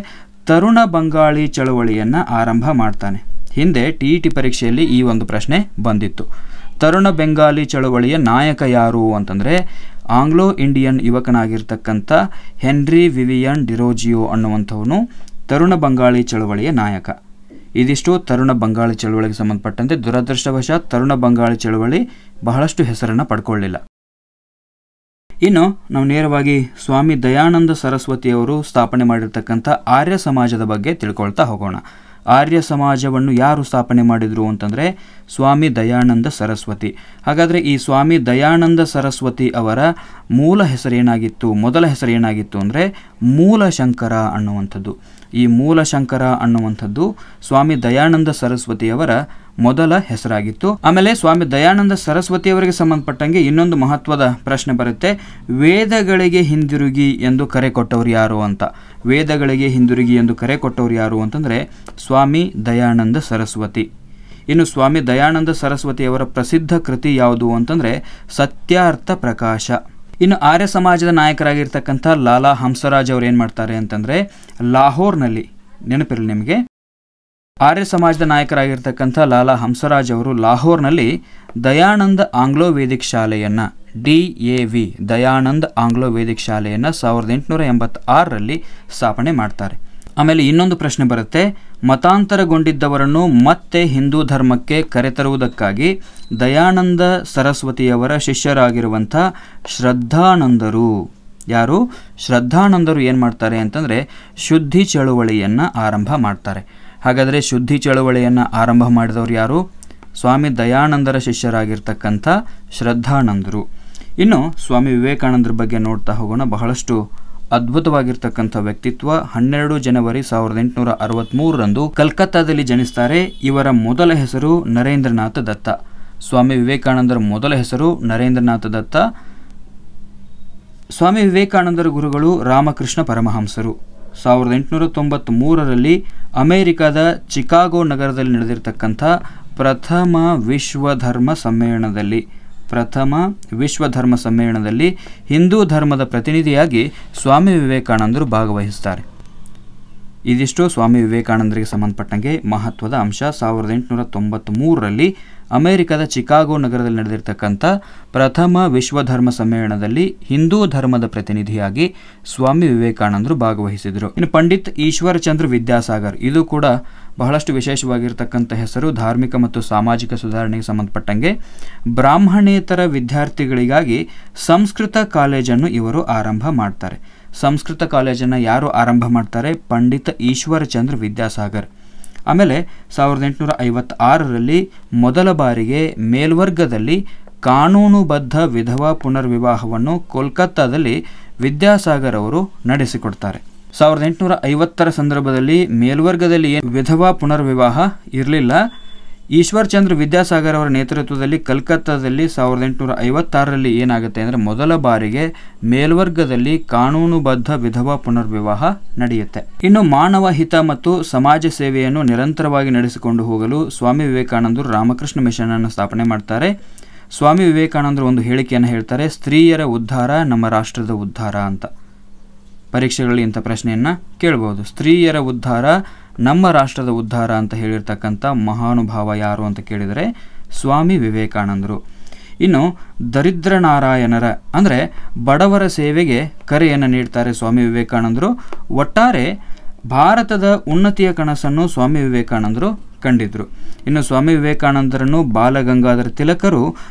ತರುಣ ಬಂಗಾಳಿ ಚಳವಳಿಯನ್ನು ಆರಂಭ ಮಾಡ್ತಾನೆ. ಹಿಂದೆ TET ಪರೀಕ್ಷೆಯಲ್ಲಿ ಈ ಒಂದು ಪ್ರಶ್ನೆ ಬಂದಿತ್ತು. ತರುಣ ಬೆಂಗಾಲಿ ಚಳವಳಿಯ ನಾಯಕ ಯಾರು ಅಂತಂದರೆ, ಆಂಗ್ಲೋ ಇಂಡಿಯನ್ ಯುವಕನಾಗಿರ್ತಕ್ಕಂಥ ಹೆನ್ರಿ ವಿವಿಯನ್ ಡಿರೋಜಿಯೋ ಅನ್ನುವಂಥವನು ತರುಣ ಬಂಗಾಳಿ ಚಳವಳಿಯ ನಾಯಕ. ಇದಿಷ್ಟು ತರುಣ ಬಂಗಾಳಿ ಚಳವಳಿಗೆ ಸಂಬಂಧಪಟ್ಟಂತೆ. ದುರದೃಷ್ಟವಶಾತ್ ತರುಣ ಬಂಗಾಳಿ ಚಳವಳಿ ಬಹಳಷ್ಟು ಹೆಸರನ್ನು ಪಡ್ಕೊಳ್ಳಿಲ್ಲ. ಇನ್ನು ನಾವು ನೇರವಾಗಿ ಸ್ವಾಮಿ ದಯಾನಂದ ಸರಸ್ವತಿಯವರು ಸ್ಥಾಪನೆ ಮಾಡಿರ್ತಕ್ಕಂಥ ಆರ್ಯ ಸಮಾಜದ ಬಗ್ಗೆ ತಿಳ್ಕೊಳ್ತಾ ಹೋಗೋಣ. ಆರ್ಯ ಸಮಾಜವನ್ನು ಯಾರು ಸ್ಥಾಪನೆ ಮಾಡಿದರು ಅಂತಂದರೆ ಸ್ವಾಮಿ ದಯಾನಂದ ಸರಸ್ವತಿ. ಹಾಗಾದರೆ ಈ ಸ್ವಾಮಿ ದಯಾನಂದ ಸರಸ್ವತಿ ಅವರ ಮೂಲ ಹೆಸರೇನಾಗಿತ್ತು? ಮೊದಲ ಹೆಸರೇನಾಗಿತ್ತು ಅಂದರೆ ಮೂಲಶಂಕರ ಅನ್ನುವಂಥದ್ದು. ಈ ಮೂಲಶಂಕರ ಅನ್ನುವಂಥದ್ದು ಸ್ವಾಮಿ ದಯಾನಂದ ಸರಸ್ವತಿಯವರ ಮೊದಲ ಹೆಸರಾಗಿತ್ತು. ಆಮೇಲೆ ಸ್ವಾಮಿ ದಯಾನಂದ ಸರಸ್ವತಿಯವರಿಗೆ ಸಂಬಂಧಪಟ್ಟಂಗೆ ಇನ್ನೊಂದು ಮಹತ್ವದ ಪ್ರಶ್ನೆ ಬರುತ್ತೆ. ವೇದಗಳಿಗೆ ಹಿಂದಿರುಗಿ ಎಂದು ಕರೆ ಕೊಟ್ಟವರು ಯಾರು ಅಂತ. ವೇದಗಳಿಗೆ ಹಿಂದಿರುಗಿ ಎಂದು ಕರೆ ಕೊಟ್ಟವರು ಯಾರು ಅಂತಂದರೆ ಸ್ವಾಮಿ ದಯಾನಂದ ಸರಸ್ವತಿ. ಇನ್ನು ಸ್ವಾಮಿ ದಯಾನಂದ ಸರಸ್ವತಿಯವರ ಪ್ರಸಿದ್ಧ ಕೃತಿ ಯಾವುದು ಅಂತಂದರೆ ಸತ್ಯಾರ್ಥ ಪ್ರಕಾಶ. ಇನ್ನು ಆರ್ಯ ಸಮಾಜದ ನಾಯಕರಾಗಿರ್ತಕ್ಕಂಥ ಲಾಲಾ ಹಂಸರಾಜ್ ಅವರು ಏನು ಮಾಡ್ತಾರೆ ಅಂತಂದರೆ, ಲಾಹೋರ್ನಲ್ಲಿ, ನೆನಪಿರಲಿ ನಿಮಗೆ, ಆರ್ಯ ಸಮಾಜದ ನಾಯಕರಾಗಿರ್ತಕ್ಕಂಥ ಲಾಲಾ ಹಂಸರಾಜ್ ಅವರು ಲಾಹೋರ್ನಲ್ಲಿ ದಯಾನಂದ ಆಂಗ್ಲೋ ವೇದಿಕ್ ಶಾಲೆಯನ್ನು, DAV ದಯಾನಂದ್ ಆಂಗ್ಲೋ ವೇದಿಕ್ ಶಾಲೆಯನ್ನು 1886ರಲ್ಲಿ ಸ್ಥಾಪನೆ ಮಾಡ್ತಾರೆ. ಆಮೇಲೆ ಇನ್ನೊಂದು ಪ್ರಶ್ನೆ ಬರುತ್ತೆ. ಮತಾಂತರಗೊಂಡಿದ್ದವರನ್ನು ಮತ್ತೆ ಹಿಂದೂ ಧರ್ಮಕ್ಕೆ ಕರೆತರುವುದಕ್ಕಾಗಿ ದಯಾನಂದ ಸರಸ್ವತಿಯವರ ಶಿಷ್ಯರಾಗಿರುವಂಥ ಶ್ರದ್ಧಾನಂದರು, ಯಾರು? ಶ್ರದ್ಧಾನಂದರು ಏನು ಮಾಡ್ತಾರೆ ಅಂತಂದರೆ ಶುದ್ಧಿ ಚಳುವಳಿಯನ್ನು ಆರಂಭ ಮಾಡ್ತಾರೆ. ಹಾಗಾದರೆ ಶುದ್ಧಿ ಚಳುವಳಿಯನ್ನು ಆರಂಭ ಮಾಡಿದವರು ಯಾರು? ಸ್ವಾಮಿ ದಯಾನಂದರ ಶಿಷ್ಯರಾಗಿರ್ತಕ್ಕಂಥ ಶ್ರದ್ಧಾನಂದರು. ಇನ್ನು ಸ್ವಾಮಿ ವಿವೇಕಾನಂದರ ಬಗ್ಗೆ ನೋಡ್ತಾ ಹೋಗೋಣ. ಬಹಳಷ್ಟು ಅದ್ಭುತವಾಗಿರ್ತಕ್ಕಂಥ ವ್ಯಕ್ತಿತ್ವ. 12 ಜನವರಿ 1863ರಂದು ಕಲ್ಕತ್ತಾದಲ್ಲಿ ಜನಿಸ್ತಾರೆ. ಇವರ ಮೊದಲ ಹೆಸರು ನರೇಂದ್ರನಾಥ ದತ್ತ. ಸ್ವಾಮಿ ವಿವೇಕಾನಂದರ ಮೊದಲ ಹೆಸರು ನರೇಂದ್ರನಾಥ ದತ್ತ. ಸ್ವಾಮಿ ವಿವೇಕಾನಂದರ ಗುರುಗಳು ರಾಮಕೃಷ್ಣ ಪರಮಹಂಸರು. 1893ರಲ್ಲಿ ಅಮೆರಿಕದ ಚಿಕಾಗೋ ನಗರದಲ್ಲಿ ನಡೆದಿರ್ತಕ್ಕಂಥ ಪ್ರಥಮ ವಿಶ್ವ ಧರ್ಮ ಸಮ್ಮೇಳನದಲ್ಲಿ ಹಿಂದೂ ಧರ್ಮದ ಪ್ರತಿನಿಧಿಯಾಗಿ ಸ್ವಾಮಿ ವಿವೇಕಾನಂದರು ಭಾಗವಹಿಸ್ತಾರೆ. ಇದಿಷ್ಟು ಸ್ವಾಮಿ ವಿವೇಕಾನಂದರಿಗೆ ಸಂಬಂಧಪಟ್ಟಂಗೆ ಮಹತ್ವದ ಅಂಶ. 1893ರಲ್ಲಿ ಅಮೆರಿಕದ ಚಿಕಾಗೋ ನಗರದಲ್ಲಿ ನಡೆದಿರ್ತಕ್ಕಂಥ ಪ್ರಥಮ ವಿಶ್ವ ಧರ್ಮ ಸಮ್ಮೇಳನದಲ್ಲಿ ಹಿಂದೂ ಧರ್ಮದ ಪ್ರತಿನಿಧಿಯಾಗಿ ಸ್ವಾಮಿ ವಿವೇಕಾನಂದರು ಭಾಗವಹಿಸಿದರು. ಇನ್ನು ಪಂಡಿತ್ ಈಶ್ವರಚಂದ್ರ ವಿದ್ಯಾಸಾಗರ್, ಇದು ಕೂಡ ಬಹಳಷ್ಟು ವಿಶೇಷವಾಗಿರ್ತಕ್ಕಂಥ ಹೆಸರು. ಧಾರ್ಮಿಕ ಮತ್ತು ಸಾಮಾಜಿಕ ಸುಧಾರಣೆಗೆ ಸಂಬಂಧಪಟ್ಟಂಗೆ ಬ್ರಾಹ್ಮಣೇತರ ವಿದ್ಯಾರ್ಥಿಗಳಿಗಾಗಿ ಸಂಸ್ಕೃತ ಕಾಲೇಜನ್ನು ಇವರು ಆರಂಭ ಮಾಡ್ತಾರೆ. ಸಂಸ್ಕೃತ ಕಾಲೇಜನ್ನು ಯಾರು ಆರಂಭ ಮಾಡ್ತಾರೆ? ಪಂಡಿತ ಈಶ್ವರಚಂದ್ರ ವಿದ್ಯಾಸಾಗರ್. ಆಮೇಲೆ 1856ರಲ್ಲಿ ಮೊದಲ ಬಾರಿಗೆ ಮೇಲ್ವರ್ಗದಲ್ಲಿ ಕಾನೂನುಬದ್ಧ ವಿಧವಾ ಪುನರ್ವಿವಾಹವನ್ನು ಕೋಲ್ಕತ್ತಾದಲ್ಲಿ ವಿದ್ಯಾಸಾಗರ್ ಅವರು ನಡೆಸಿಕೊಡ್ತಾರೆ. 1850ರ ಸಂದರ್ಭದಲ್ಲಿ ಮೇಲ್ವರ್ಗದಲ್ಲಿ ವಿಧವಾ ಪುನರ್ವಿವಾಹ ಇರಲಿಲ್ಲ. ಈಶ್ವರಚಂದ್ರ ವಿದ್ಯಾಸಾಗರ್ ಅವರ ನೇತೃತ್ವದಲ್ಲಿ ಕಲ್ಕತ್ತಾದಲ್ಲಿ 1856ರಲ್ಲಿ ಏನಾಗುತ್ತೆ ಅಂದರೆ ಮೊದಲ ಬಾರಿಗೆ ಮೇಲ್ವರ್ಗದಲ್ಲಿ ಕಾನೂನುಬದ್ಧ ವಿಧವಾ ಪುನರ್ವಿವಾಹ ನಡೆಯುತ್ತೆ. ಇನ್ನು ಮಾನವ ಹಿತ ಮತ್ತು ಸಮಾಜ ಸೇವೆಯನ್ನು ನಿರಂತರವಾಗಿ ನಡೆಸಿಕೊಂಡು ಹೋಗಲು ಸ್ವಾಮಿ ವಿವೇಕಾನಂದರು ರಾಮಕೃಷ್ಣ ಮಿಷನ್ ಅನ್ನು ಸ್ಥಾಪನೆ ಮಾಡ್ತಾರೆ. ಸ್ವಾಮಿ ವಿವೇಕಾನಂದರು ಒಂದು ಹೇಳಿಕೆಯನ್ನು ಹೇಳ್ತಾರೆ, ಸ್ತ್ರೀಯರ ಉದ್ಧಾರ ನಮ್ಮ ರಾಷ್ಟ್ರದ ಉದ್ಧಾರ ಅಂತ. ಪರೀಕ್ಷೆಗಳಲ್ಲಿ ಇಂಥ ಪ್ರಶ್ನೆಯನ್ನು ಕೇಳಬಹುದು. ಸ್ತ್ರೀಯರ ಉದ್ಧಾರ ನಮ್ಮ ರಾಷ್ಟ್ರದ ಉದ್ಧಾರ ಅಂತ ಹೇಳಿರ್ತಕ್ಕಂಥ ಮಹಾನುಭಾವ ಯಾರು ಅಂತ ಕೇಳಿದರೆ ಸ್ವಾಮಿ ವಿವೇಕಾನಂದರು. ಇನ್ನು ದರಿದ್ರ ನಾರಾಯಣರ ಅಂದರೆ ಬಡವರ ಸೇವೆಗೆ ಕರೆಯನ್ನು ನೀಡ್ತಾರೆ ಸ್ವಾಮಿ ವಿವೇಕಾನಂದರು. ಒಟ್ಟಾರೆ ಭಾರತದ ಉನ್ನತಿಯ ಕನಸನ್ನು ಸ್ವಾಮಿ ವಿವೇಕಾನಂದರು ಕಂಡಿದ್ರು. ಇನ್ನು ಸ್ವಾಮಿ ವಿವೇಕಾನಂದರನ್ನು ಬಾಲಗಂಗಾಧರ ತಿಲಕರು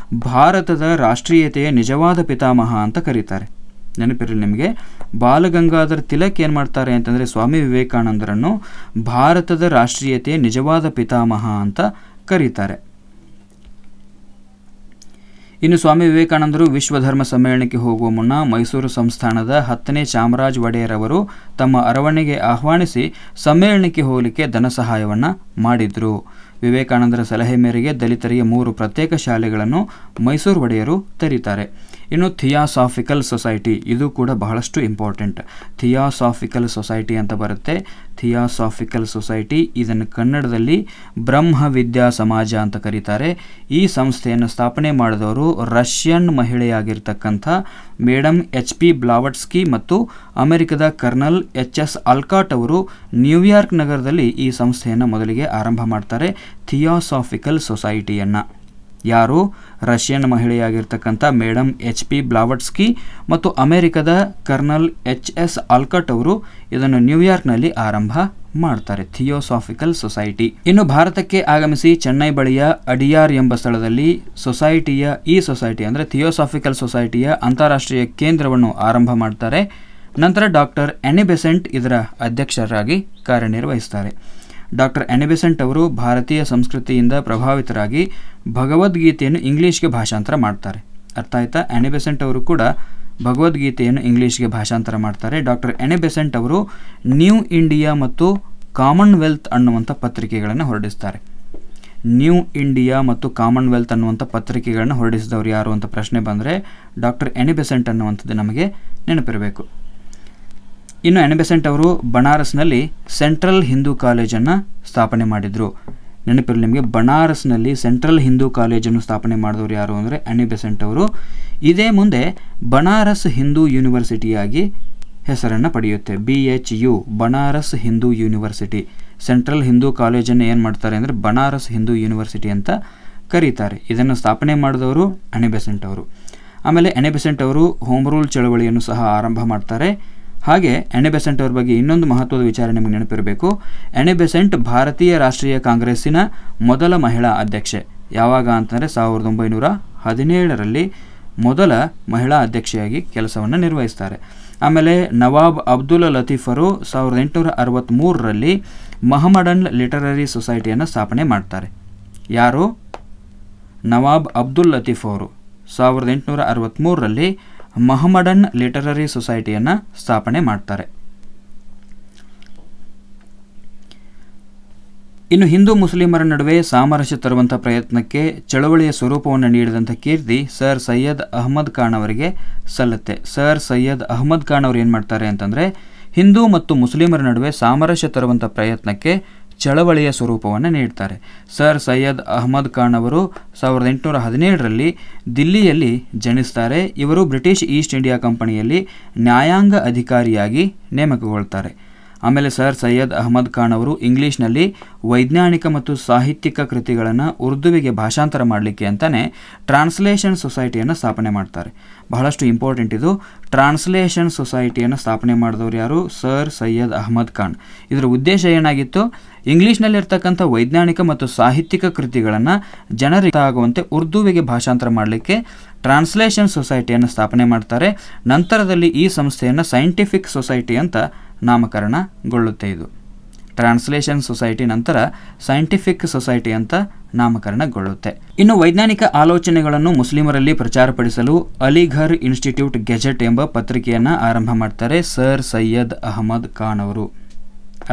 ಭಾರತದ ರಾಷ್ಟ್ರೀಯತೆಯ ನಿಜವಾದ ಪಿತಾಮಹ ಅಂತ ಕರೀತಾರೆ. ನೆನಪಿರಲಿ ನಿಮಗೆ, ಬಾಲಗಂಗಾಧರ ತಿಲಕ್ ಏನು ಮಾಡ್ತಾರೆ ಅಂತಂದರೆ ಸ್ವಾಮಿ ವಿವೇಕಾನಂದರನ್ನು ಭಾರತದ ರಾಷ್ಟ್ರೀಯತೆಯ ನಿಜವಾದ ಪಿತಾಮಹ ಅಂತ ಕರೀತಾರೆ. ಇನ್ನು ಸ್ವಾಮಿ ವಿವೇಕಾನಂದರು ವಿಶ್ವಧರ್ಮ ಸಮ್ಮೇಳನಕ್ಕೆ ಹೋಗುವ ಮುನ್ನ ಮೈಸೂರು ಸಂಸ್ಥಾನದ 10ನೇ ಚಾಮರಾಜ ಒಡೆಯರ್ ಅವರು ತಮ್ಮ ಅರಮನೆಗೆ ಆಹ್ವಾನಿಸಿ ಸಮ್ಮೇಳನಕ್ಕೆ ಹೋಗಲಿಕ್ಕೆ ಧನ ಸಹಾಯವನ್ನು ಮಾಡಿದ್ರು. ವಿವೇಕಾನಂದರ ಸಲಹೆ ಮೇರೆಗೆ ದಲಿತರಿಗೆ 3 ಪ್ರತ್ಯೇಕ ಶಾಲೆಗಳನ್ನು ಮೈಸೂರು ಒಡೆಯರು ತೆರೀತಾರೆ. ಇನ್ನು ಥಿಯಾಸಾಫಿಕಲ್ ಸೊಸೈಟಿ, ಇದು ಕೂಡ ಬಹಳಷ್ಟು ಇಂಪಾರ್ಟೆಂಟ್. ಥಿಯಾಸಾಫಿಕಲ್ ಸೊಸೈಟಿ ಅಂತ ಬರುತ್ತೆ. ಥಿಯಾಸಾಫಿಕಲ್ ಸೊಸೈಟಿ, ಇದನ್ನು ಕನ್ನಡದಲ್ಲಿ ಬ್ರಹ್ಮ ವಿದ್ಯಾ ಸಮಾಜ ಅಂತ ಕರೀತಾರೆ. ಈ ಸಂಸ್ಥೆಯನ್ನು ಸ್ಥಾಪನೆ ಮಾಡಿದವರು ರಷ್ಯನ್ ಮಹಿಳೆಯಾಗಿರ್ತಕ್ಕಂಥ ಮೇಡಮ್ HP ಬ್ಲಾವಟ್ಸ್ಕಿ ಮತ್ತು ಅಮೆರಿಕದ ಕರ್ನಲ್ HS ಅಲ್ಕಾಟ್ ಅವರು ನ್ಯೂಯಾರ್ಕ್ ನಗರದಲ್ಲಿ ಈ ಸಂಸ್ಥೆಯನ್ನು ಮೊದಲಿಗೆ ಆರಂಭ ಮಾಡ್ತಾರೆ, ಥಿಯಾಸಾಫಿಕಲ್ ಸೊಸೈಟಿಯನ್ನು. ಯಾರು? ರಷ್ಯನ್ ಮಹಿಳೆಯಾಗಿರ್ತಕ್ಕಂಥ ಮೇಡಮ್ HP ಬ್ಲಾವಟ್ಸ್ಕಿ ಮತ್ತು ಅಮೆರಿಕದ ಕರ್ನಲ್ HS ಅಲ್ಕಟ್ ಅವರು ಇದನ್ನು ನ್ಯೂಯಾರ್ಕ್ನಲ್ಲಿ ಆರಂಭ ಮಾಡ್ತಾರೆ, ಥಿಯೋಸಾಫಿಕಲ್ ಸೊಸೈಟಿ. ಇನ್ನು ಭಾರತಕ್ಕೆ ಆಗಮಿಸಿ ಚೆನ್ನೈ ಬಳಿಯ ಅಡಿಯಾರ್ ಎಂಬ ಸ್ಥಳದಲ್ಲಿ ಈ ಸೊಸೈಟಿ ಅಂದರೆ ಥಿಯೋಸಾಫಿಕಲ್ ಸೊಸೈಟಿಯ ಅಂತಾರಾಷ್ಟ್ರೀಯ ಕೇಂದ್ರವನ್ನು ಆರಂಭ ಮಾಡ್ತಾರೆ. ನಂತರ ಡಾಕ್ಟರ್ ಎನಿ ಬೆಸೆಂಟ್ ಇದರ ಅಧ್ಯಕ್ಷರಾಗಿ ಕಾರ್ಯನಿರ್ವಹಿಸ್ತಾರೆ. ಡಾಕ್ಟರ್ ಎನಿ ಬೆಸೆಂಟ್ ಅವರು ಭಾರತೀಯ ಸಂಸ್ಕೃತಿಯಿಂದ ಪ್ರಭಾವಿತರಾಗಿ ಭಗವದ್ಗೀತೆಯನ್ನು ಇಂಗ್ಲೀಷ್ಗೆ ಭಾಷಾಂತರ ಮಾಡ್ತಾರೆ. ಅರ್ಥ ಆಯ್ತಾ? ಎನಿ ಬೆಸೆಂಟ್ ಅವರು ಕೂಡ ಭಗವದ್ಗೀತೆಯನ್ನು ಇಂಗ್ಲೀಷ್ಗೆ ಭಾಷಾಂತರ ಮಾಡ್ತಾರೆ. ಡಾಕ್ಟರ್ ಎನಿ ಬೆಸೆಂಟ್ ಅವರು ನ್ಯೂ ಇಂಡಿಯಾ ಮತ್ತು ಕಾಮನ್ವೆಲ್ತ್ ಅನ್ನುವಂಥ ಪತ್ರಿಕೆಗಳನ್ನು ಹೊರಡಿಸ್ತಾರೆ. ನ್ಯೂ ಇಂಡಿಯಾ ಮತ್ತು ಕಾಮನ್ವೆಲ್ತ್ ಅನ್ನುವಂಥ ಪತ್ರಿಕೆಗಳನ್ನು ಹೊರಡಿಸಿದವರು ಯಾರು ಅಂತ ಪ್ರಶ್ನೆ ಬಂದರೆ ಡಾಕ್ಟರ್ ಎನಿ ಬೆಸೆಂಟ್ ಅನ್ನುವಂಥದ್ದು ನಮಗೆ ನೆನಪಿರಬೇಕು. ಇನ್ನು ಎನಿ ಬೆಸೆಂಟ್ ಅವರು ಬನಾರಸ್ನಲ್ಲಿ ಸೆಂಟ್ರಲ್ ಹಿಂದೂ ಕಾಲೇಜನ್ನು ಸ್ಥಾಪನೆ ಮಾಡಿದರು. ನೆನಪಿರಲಿ ನಿಮಗೆ, ಬನಾರಸ್ನಲ್ಲಿ ಸೆಂಟ್ರಲ್ ಹಿಂದೂ ಕಾಲೇಜನ್ನು ಸ್ಥಾಪನೆ ಮಾಡಿದವರು ಯಾರು ಅಂದರೆ ಎನಿ ಬೆಸೆಂಟ್ ಅವರು. ಇದೇ ಮುಂದೆ ಬನಾರಸ್ ಹಿಂದೂ ಯೂನಿವರ್ಸಿಟಿಯಾಗಿ ಹೆಸರನ್ನು ಪಡೆಯುತ್ತೆ. BHU, Banaras Hindu university. Central Hindu ಕಾಲೇಜನ್ನು ಏನು ಮಾಡ್ತಾರೆ ಅಂದರೆ ಬನಾರಸ್ ಹಿಂದೂ ಯೂನಿವರ್ಸಿಟಿ ಅಂತ ಕರೀತಾರೆ. ಇದನ್ನು ಸ್ಥಾಪನೆ ಮಾಡಿದವರು ಎನಿ ಬೆಸೆಂಟ್ ಅವರು. ಆಮೇಲೆ ಎನಿ ಬೆಸೆಂಟ್ ಅವರು ಹೋಮ್ ರೂಲ್ ಚಳವಳಿಯನ್ನು ಸಹ ಆರಂಭ ಮಾಡ್ತಾರೆ. ಹಾಗೆ ಎನಿ ಬೆಸೆಂಟ್ ಅವ್ರ ಬಗ್ಗೆ ಇನ್ನೊಂದು ಮಹತ್ವದ ವಿಚಾರ ನಿಮಗೆ ನೆನಪಿರಬೇಕು. ಎನಿ ಬೆಸೆಂಟ್ ಭಾರತೀಯ ರಾಷ್ಟ್ರೀಯ ಕಾಂಗ್ರೆಸ್ಸಿನ ಮೊದಲ ಮಹಿಳಾ ಅಧ್ಯಕ್ಷೆ. ಯಾವಾಗ ಅಂತಂದರೆ 1917ರಲ್ಲಿ ಮೊದಲ ಮಹಿಳಾ ಅಧ್ಯಕ್ಷೆಯಾಗಿ ಕೆಲಸವನ್ನು ನಿರ್ವಹಿಸ್ತಾರೆ. ಆಮೇಲೆ ನವಾಬ್ ಅಬ್ದುಲ್ ಲತೀಫರು 1863ರಲ್ಲಿ ಮಹಮ್ಮಡನ್ ಲಿಟರರಿ ಸೊಸೈಟಿಯನ್ನು ಸ್ಥಾಪನೆ ಮಾಡ್ತಾರೆ. ಯಾರು? ನವಾಬ್ ಅಬ್ದುಲ್ ಲತೀಫ್ ಅವರು 1863ರಲ್ಲಿ ಮಹಮ್ಮಡನ್ ಲಿಟರರಿ ಸೊಸೈಟಿಯನ್ನು ಸ್ಥಾಪನೆ ಮಾಡ್ತಾರೆ. ಇನ್ನು ಹಿಂದೂ ಮುಸ್ಲಿಮರ ನಡುವೆ ಸಾಮರಸ್ಯ ತರುವಂಥ ಪ್ರಯತ್ನಕ್ಕೆ ಚಳವಳಿಯ ಸ್ವರೂಪವನ್ನು ನೀಡಿದಂಥ ಕೀರ್ತಿ ಸರ್ ಸೈಯದ್ ಅಹಮದ್ ಖಾನ್ ಅವರಿಗೆ ಸಲ್ಲುತ್ತೆ. ಸರ್ ಸೈಯದ್ ಅಹಮದ್ ಖಾನ್ ಅವರು ಏನು ಮಾಡ್ತಾರೆ ಅಂತಂದರೆ ಹಿಂದೂ ಮತ್ತು ಮುಸ್ಲಿಮರ ನಡುವೆ ಸಾಮರಸ್ಯ ತರುವಂಥ ಪ್ರಯತ್ನಕ್ಕೆ ಚಳವಳಿಯ ಸ್ವರೂಪವನ್ನು ನೀಡ್ತಾರೆ. ಸರ್ ಸೈಯದ್ ಅಹಮದ್ ಖಾನ್ ಅವರು 1817ರಲ್ಲಿ ದಿಲ್ಲಿಯಲ್ಲಿ ಜನಿಸ್ತಾರೆ. ಇವರು ಬ್ರಿಟಿಷ್ ಈಸ್ಟ್ ಇಂಡಿಯಾ ಕಂಪನಿಯಲ್ಲಿ ನ್ಯಾಯಾಂಗ ಅಧಿಕಾರಿಯಾಗಿ ನೇಮಕಗೊಳ್ತಾರೆ. ಆಮೇಲೆ ಸರ್ ಸೈಯದ್ ಅಹಮದ್ ಖಾನ್ ಅವರು ಇಂಗ್ಲೀಷ್ನಲ್ಲಿ ವೈಜ್ಞಾನಿಕ ಮತ್ತು ಸಾಹಿತ್ಯಿಕ ಕೃತಿಗಳನ್ನು ಉರ್ದುವಿಗೆ ಭಾಷಾಂತರ ಮಾಡಲಿಕ್ಕೆ ಅಂತಲೇ ಟ್ರಾನ್ಸ್ಲೇಷನ್ ಸೊಸೈಟಿಯನ್ನು ಸ್ಥಾಪನೆ ಮಾಡ್ತಾರೆ. ಬಹಳಷ್ಟು ಇಂಪಾರ್ಟೆಂಟ್ ಇದು. ಟ್ರಾನ್ಸ್ಲೇಷನ್ ಸೊಸೈಟಿಯನ್ನು ಸ್ಥಾಪನೆ ಮಾಡಿದವರು ಯಾರು? ಸರ್ ಸೈಯದ್ ಅಹಮದ್ ಖಾನ್. ಇದರ ಉದ್ದೇಶ ಏನಾಗಿತ್ತು? ಇಂಗ್ಲೀಷ್ನಲ್ಲಿರ್ತಕ್ಕಂಥ ವೈಜ್ಞಾನಿಕ ಮತ್ತು ಸಾಹಿತ್ಯಿಕ ಕೃತಿಗಳನ್ನು ಜನರಿಗೆ ಆಗುವಂತೆ ಉರ್ದುವಿಗೆ ಭಾಷಾಂತರ ಮಾಡಲಿಕ್ಕೆ ಟ್ರಾನ್ಸ್ಲೇಷನ್ ಸೊಸೈಟಿಯನ್ನು ಸ್ಥಾಪನೆ ಮಾಡ್ತಾರೆ. ನಂತರದಲ್ಲಿ ಈ ಸಂಸ್ಥೆಯನ್ನು ಸೈಂಟಿಫಿಕ್ ಸೊಸೈಟಿ ಅಂತ ನಾಮಕರಣಗೊಳ್ಳುತ್ತೆ. ಇದು ಟ್ರಾನ್ಸ್ಲೇಷನ್ ಸೊಸೈಟಿ ನಂತರ ಸೈಂಟಿಫಿಕ್ ಸೊಸೈಟಿ ಅಂತ ನಾಮಕರಣಗೊಳ್ಳುತ್ತೆ. ಇನ್ನು ವೈಜ್ಞಾನಿಕ ಆಲೋಚನೆಗಳನ್ನು ಮುಸ್ಲಿಮರಲ್ಲಿ ಪ್ರಚಾರಪಡಿಸಲು ಅಲಿಘರ್ ಇನ್ಸ್ಟಿಟ್ಯೂಟ್ ಗೆಜೆಟ್ ಎಂಬ ಪತ್ರಿಕೆಯನ್ನು ಆರಂಭ ಮಾಡ್ತಾರೆ ಸರ್ ಸೈಯದ್ ಅಹಮದ್ ಖಾನ್ ಅವರು.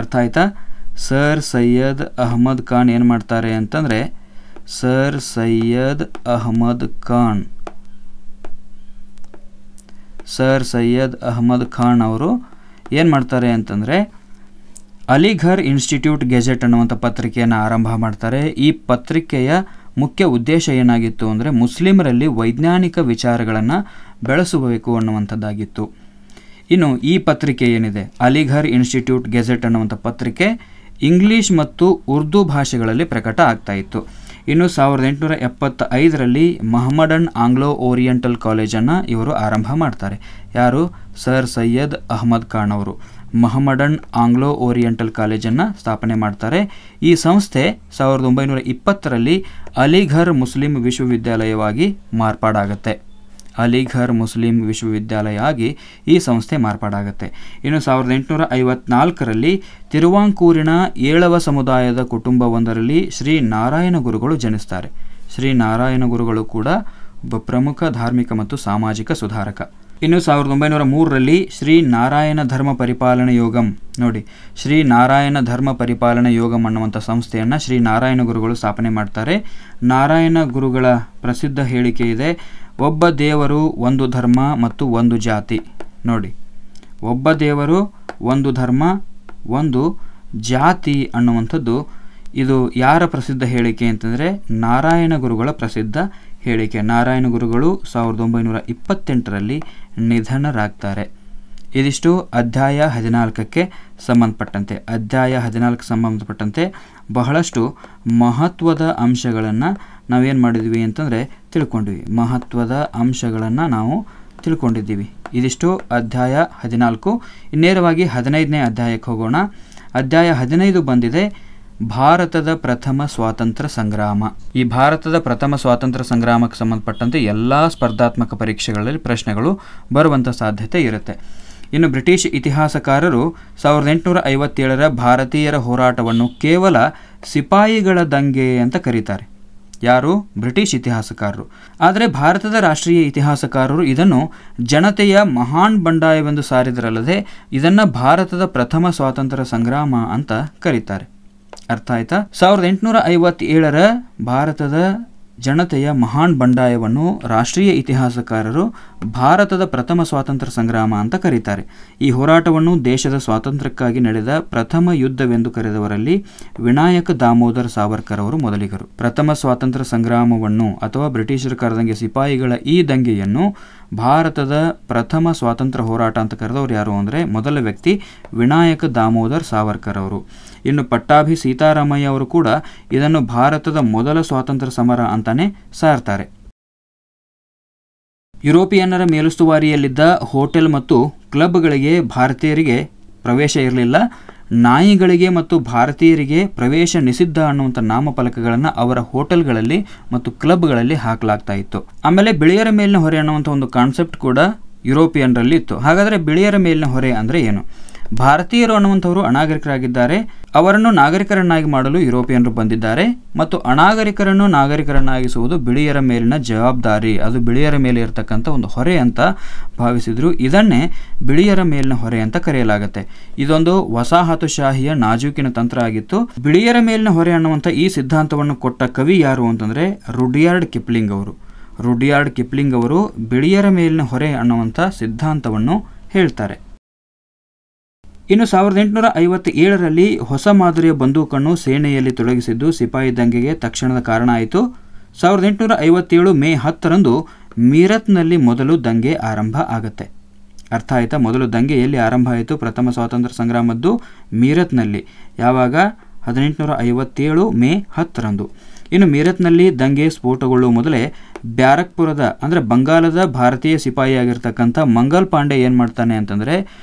ಅರ್ಥ ಆಯ್ತಾ? ಸರ್ ಸೈಯದ್ ಅಹಮದ್ ಖಾನ್ ಏನು ಮಾಡ್ತಾರೆ ಅಂತಂದರೆ ಸರ್ ಸೈಯದ್ ಅಹಮದ್ ಖಾನ್ ಅವರು ಏನು ಮಾಡ್ತಾರೆ ಅಂತಂದರೆ ಅಲಿಘರ್ ಇನ್ಸ್ಟಿಟ್ಯೂಟ್ ಗೆಜೆಟ್ ಅನ್ನುವಂಥ ಪತ್ರಿಕೆಯನ್ನು ಆರಂಭ ಮಾಡ್ತಾರೆ. ಈ ಪತ್ರಿಕೆಯ ಮುಖ್ಯ ಉದ್ದೇಶ ಏನಾಗಿತ್ತು ಅಂದರೆ ಮುಸ್ಲಿಮರಲ್ಲಿ ವೈಜ್ಞಾನಿಕ ವಿಚಾರಗಳನ್ನು ಬೆಳೆಸಬೇಕು ಅನ್ನುವಂಥದ್ದಾಗಿತ್ತು. ಇನ್ನು ಈ ಪತ್ರಿಕೆ ಏನಿದೆ ಅಲಿಘರ್ ಇನ್ಸ್ಟಿಟ್ಯೂಟ್ ಗೆಜೆಟ್ ಅನ್ನುವಂಥ ಪತ್ರಿಕೆ ಇಂಗ್ಲೀಷ್ ಮತ್ತು ಉರ್ದು ಭಾಷೆಗಳಲ್ಲಿ ಪ್ರಕಟ ಆಗ್ತಾ ಇತ್ತು. ಇನ್ನು 1875ರಲ್ಲಿ ಮಹಮ್ಮಡನ್ ಆಂಗ್ಲೋ ಓರಿಯೆಂಟಲ್ ಕಾಲೇಜನ್ನು ಇವರು ಆರಂಭ ಮಾಡ್ತಾರೆ. ಯಾರು? ಸರ್ ಸೈಯದ್ ಅಹಮದ್ ಖಾನ್ ಅವರು. ಮಹಮ್ಮಡನ್ ಆಂಗ್ಲೋ ಓರಿಯೆಂಟಲ್ ಕಾಲೇಜನ್ನು ಸ್ಥಾಪನೆ ಮಾಡ್ತಾರೆ. ಈ ಸಂಸ್ಥೆ 1920ರಲ್ಲಿ ಅಲಿಘರ್ ಮುಸ್ಲಿಂ ವಿಶ್ವವಿದ್ಯಾಲಯವಾಗಿ ಮಾರ್ಪಾಡಾಗುತ್ತೆ. ಅಲಿಘರ್ ಮುಸ್ಲಿಂ ವಿಶ್ವವಿದ್ಯಾಲಯ ಆಗಿ ಈ ಸಂಸ್ಥೆ ಮಾರ್ಪಾಡಾಗುತ್ತೆ. ಇನ್ನು 1854ರಲ್ಲಿ ತಿರುವಾಂಕೂರಿನ ಏಳವ ಸಮುದಾಯದ ಕುಟುಂಬವೊಂದರಲ್ಲಿ ಶ್ರೀ ನಾರಾಯಣ ಗುರುಗಳು ಜನಿಸ್ತಾರೆ. ಶ್ರೀ ನಾರಾಯಣ ಗುರುಗಳು ಕೂಡ ಒಬ್ಬ ಪ್ರಮುಖ ಧಾರ್ಮಿಕ ಮತ್ತು ಸಾಮಾಜಿಕ ಸುಧಾರಕ. ಇನ್ನು 1903ರಲ್ಲಿ ಶ್ರೀ ನಾರಾಯಣ ಧರ್ಮ ಪರಿಪಾಲನಾ ಯೋಗಂ, ನೋಡಿ ಶ್ರೀ ನಾರಾಯಣ ಧರ್ಮ ಪರಿಪಾಲನಾ ಯೋಗಂ ಅನ್ನುವಂಥ ಸಂಸ್ಥೆಯನ್ನು ಶ್ರೀ ನಾರಾಯಣ ಗುರುಗಳು ಸ್ಥಾಪನೆ ಮಾಡ್ತಾರೆ. ನಾರಾಯಣ ಗುರುಗಳ ಪ್ರಸಿದ್ಧ ಹೇಳಿಕೆ ಇದೆ, ಒಬ್ಬ ದೇವರು ಒಂದು ಧರ್ಮ ಮತ್ತು ಒಂದು ಜಾತಿ. ನೋಡಿ, ಒಬ್ಬ ದೇವರು ಒಂದು ಧರ್ಮ ಒಂದು ಜಾತಿ ಅನ್ನುವಂಥದ್ದು ಇದು ಯಾರ ಪ್ರಸಿದ್ಧ ಹೇಳಿಕೆ ಅಂತಂದರೆ ನಾರಾಯಣ ಗುರುಗಳ ಪ್ರಸಿದ್ಧ ಹೇಳಿಕೆ. ನಾರಾಯಣ ಗುರುಗಳು 1928ರಲ್ಲಿ ನಿಧನರಾಗ್ತಾರೆ. ಇದಿಷ್ಟು ಅಧ್ಯಾಯ 14ಕ್ಕೆ ಸಂಬಂಧಪಟ್ಟಂತೆ. ಅಧ್ಯಾಯ 14ಕ್ಕೆ ಸಂಬಂಧಪಟ್ಟಂತೆ ಬಹಳಷ್ಟು ಮಹತ್ವದ ಅಂಶಗಳನ್ನು ನಾವೇನು ಮಾಡಿದ್ವಿ ಅಂತಂದರೆ ತಿಳ್ಕೊಂಡ್ವಿ. ಮಹತ್ವದ ಅಂಶಗಳನ್ನು ನಾವು ತಿಳ್ಕೊಂಡಿದ್ದೀವಿ. ಇದಿಷ್ಟು ಅಧ್ಯಾಯ 14. ನೇರವಾಗಿ 15ನೇ ಅಧ್ಯಾಯಕ್ಕೆ ಹೋಗೋಣ. ಅಧ್ಯಾಯ 15 ಬಂದಿದೆ ಭಾರತದ ಪ್ರಥಮ ಸ್ವಾತಂತ್ರ್ಯ ಸಂಗ್ರಾಮ. ಈ ಭಾರತದ ಪ್ರಥಮ ಸ್ವಾತಂತ್ರ್ಯ ಸಂಗ್ರಾಮಕ್ಕೆ ಸಂಬಂಧಪಟ್ಟಂತೆ ಎಲ್ಲ ಸ್ಪರ್ಧಾತ್ಮಕ ಪರೀಕ್ಷೆಗಳಲ್ಲಿ ಪ್ರಶ್ನೆಗಳು ಬರುವಂಥ ಸಾಧ್ಯತೆ ಇರುತ್ತೆ. ಇನ್ನು ಬ್ರಿಟಿಷ್ ಇತಿಹಾಸಕಾರರು 1857ರ ಭಾರತೀಯರ ಹೋರಾಟವನ್ನು ಕೇವಲ ಸಿಪಾಯಿಗಳ ದಂಗೆ ಅಂತ ಕರೀತಾರೆ. ಯಾರು? ಬ್ರಿಟಿಷ್ ಇತಿಹಾಸಕಾರರು. ಆದರೆ ಭಾರತದ ರಾಷ್ಟ್ರೀಯ ಇತಿಹಾಸಕಾರರು ಇದನ್ನು ಜನತೆಯ ಮಹಾನ್ ಬಂಡಾಯವೆಂದು ಸಾರಿದರಲ್ಲದೆ ಇದನ್ನು ಭಾರತದ ಪ್ರಥಮ ಸ್ವಾತಂತ್ರ್ಯ ಸಂಗ್ರಾಮ ಅಂತ ಕರೀತಾರೆ. ಅರ್ಥ ಆಯ್ತಾ? 1857ರ ಭಾರತದ ಜನತೆಯ ಮಹಾನ್ ಬಂಡಾಯವನ್ನು ರಾಷ್ಟ್ರೀಯ ಇತಿಹಾಸಕಾರರು ಭಾರತದ ಪ್ರಥಮ ಸ್ವಾತಂತ್ರ್ಯ ಸಂಗ್ರಾಮ ಅಂತ ಕರೀತಾರೆ. ಈ ಹೋರಾಟವನ್ನು ದೇಶದ ಸ್ವಾತಂತ್ರ್ಯಕ್ಕಾಗಿ ನಡೆದ ಪ್ರಥಮ ಯುದ್ಧವೆಂದು ಕರೆದವರಲ್ಲಿ ವಿನಾಯಕ ದಾಮೋದರ್ ಸಾವರ್ಕರ್ ಅವರು ಮೊದಲಿಗರು. ಪ್ರಥಮ ಸ್ವಾತಂತ್ರ್ಯ ಸಂಗ್ರಾಮವನ್ನು ಅಥವಾ ಬ್ರಿಟಿಷರು ಕರೆದಂಗೆ ಸಿಪಾಯಿಗಳ ಈ ದಂಗೆಯನ್ನು ಭಾರತದ ಪ್ರಥಮ ಸ್ವಾತಂತ್ರ್ಯ ಹೋರಾಟ ಅಂತ ಕರೆದವರು ಯಾರು ಅಂದರೆ ಮೊದಲ ವ್ಯಕ್ತಿ ವಿನಾಯಕ ದಾಮೋದರ್ ಸಾವರ್ಕರ್ ಅವರು. ಇನ್ನು ಪಟ್ಟಾಭಿ ಸೀತಾರಾಮಯ್ಯ ಅವರು ಕೂಡ ಇದನ್ನು ಭಾರತದ ಮೊದಲ ಸ್ವಾತಂತ್ರ್ಯ ಸಮರ ಅಂತಾನೆ ಸಾರ್ತಾರೆ. ಯುರೋಪಿಯನ್ನರ ಮೇಲುಸ್ತುವಾರಿಯಲ್ಲಿದ್ದ ಹೋಟೆಲ್ ಮತ್ತು ಕ್ಲಬ್ಗಳಿಗೆ ಭಾರತೀಯರಿಗೆ ಪ್ರವೇಶ ಇರಲಿಲ್ಲ. ನಾಯಿಗಳಿಗೆ ಮತ್ತು ಭಾರತೀಯರಿಗೆ ಪ್ರವೇಶ ನಿಷಿದ್ಧ ಅನ್ನುವಂಥ ನಾಮಫಲಕಗಳನ್ನು ಅವರ ಹೋಟೆಲ್ಗಳಲ್ಲಿ ಮತ್ತು ಕ್ಲಬ್ಗಳಲ್ಲಿ ಹಾಕಲಾಗ್ತಾ ಇತ್ತು. ಆಮೇಲೆ ಬಿಳಿಯರ ಮೇಲಿನ ಹೊರೆ ಅನ್ನುವಂಥ ಒಂದು ಕಾನ್ಸೆಪ್ಟ್ ಕೂಡ ಯುರೋಪಿಯನ್ರಲ್ಲಿ ಇತ್ತು. ಹಾಗಾದರೆ ಬಿಳಿಯರ ಮೇಲಿನ ಹೊರೆ ಅಂದರೆ ಏನು? ಭಾರತೀಯರು ಅನ್ನುವಂಥವರು ಅನಾಗರಿಕರಾಗಿದ್ದಾರೆ. ಅವರನ್ನು ನಾಗರಿಕರನ್ನಾಗಿ ಮಾಡಲು ಯುರೋಪಿಯನ್ರು ಬಂದಿದ್ದಾರೆ ಮತ್ತು ಅನಾಗರಿಕರನ್ನು ನಾಗರಿಕರನ್ನಾಗಿಸುವುದು ಬಿಳಿಯರ ಮೇಲಿನ ಜವಾಬ್ದಾರಿ, ಅದು ಬಿಳಿಯರ ಮೇಲೆ ಇರತಕ್ಕಂಥ ಒಂದು ಹೊರೆ ಅಂತ ಭಾವಿಸಿದ್ರು. ಇದನ್ನೇ ಬಿಳಿಯರ ಮೇಲಿನ ಹೊರೆ ಅಂತ ಕರೆಯಲಾಗುತ್ತೆ. ಇದೊಂದು ವಸಾಹತುಶಾಹಿಯ ನಾಜೂಕಿನ ತಂತ್ರ ಆಗಿತ್ತು. ಬಿಳಿಯರ ಮೇಲಿನ ಹೊರೆ ಅನ್ನುವಂಥ ಈ ಸಿದ್ಧಾಂತವನ್ನು ಕೊಟ್ಟ ಕವಿ ಯಾರು ಅಂತಂದರೆ ರುಡ್ಯಾರ್ಡ್ ಕಿಪ್ಲಿಂಗ್ ಅವರು. ರುಡ್ಯಾರ್ಡ್ ಕಿಪ್ಲಿಂಗ್ ಅವರು ಬಿಳಿಯರ ಮೇಲಿನ ಹೊರೆ ಅನ್ನುವಂಥ ಸಿದ್ಧಾಂತವನ್ನು ಹೇಳ್ತಾರೆ. ಇನ್ನು 1857ರಲ್ಲಿ ಹೊಸ ಮಾದರಿಯ ಬಂದೂಕನ್ನು ಸೇನೆಯಲ್ಲಿ ತೊಡಗಿಸಿದ್ದು ಸಿಪಾಯಿ ದಂಗೆಗೆ ತಕ್ಷಣದ ಕಾರಣ ಆಯಿತು. 1857 ಮೇ 10ರಂದು ಮೀರತ್ನಲ್ಲಿ ಮೊದಲು ದಂಗೆ ಆರಂಭ ಆಗುತ್ತೆ. ಅರ್ಥ ಆಯ್ತಾ? ಮೊದಲು ದಂಗೆ ಎಲ್ಲಿ ಆರಂಭ ಆಯಿತು? ಪ್ರಥಮ ಸ್ವಾತಂತ್ರ್ಯ ಸಂಗ್ರಾಮದ್ದು ಮೀರತ್ನಲ್ಲಿ. ಯಾವಾಗ? 1857 ಮೇ 10ರಂದು. ಇನ್ನು ಮೀರತ್ನಲ್ಲಿ ದಂಗೆ ಸ್ಫೋಟಗೊಳ್ಳುವ ಮೊದಲೇ ಬ್ಯಾರಕ್ಪುರದ ಅಂದರೆ ಬಂಗಾಲದ ಭಾರತೀಯ ಸಿಪಾಯಿಯಾಗಿರ್ತಕ್ಕಂಥ ಮಂಗಲ್ ಪಾಂಡೆ ಏನು ಮಾಡ್ತಾನೆ ಅಂತಂದರೆ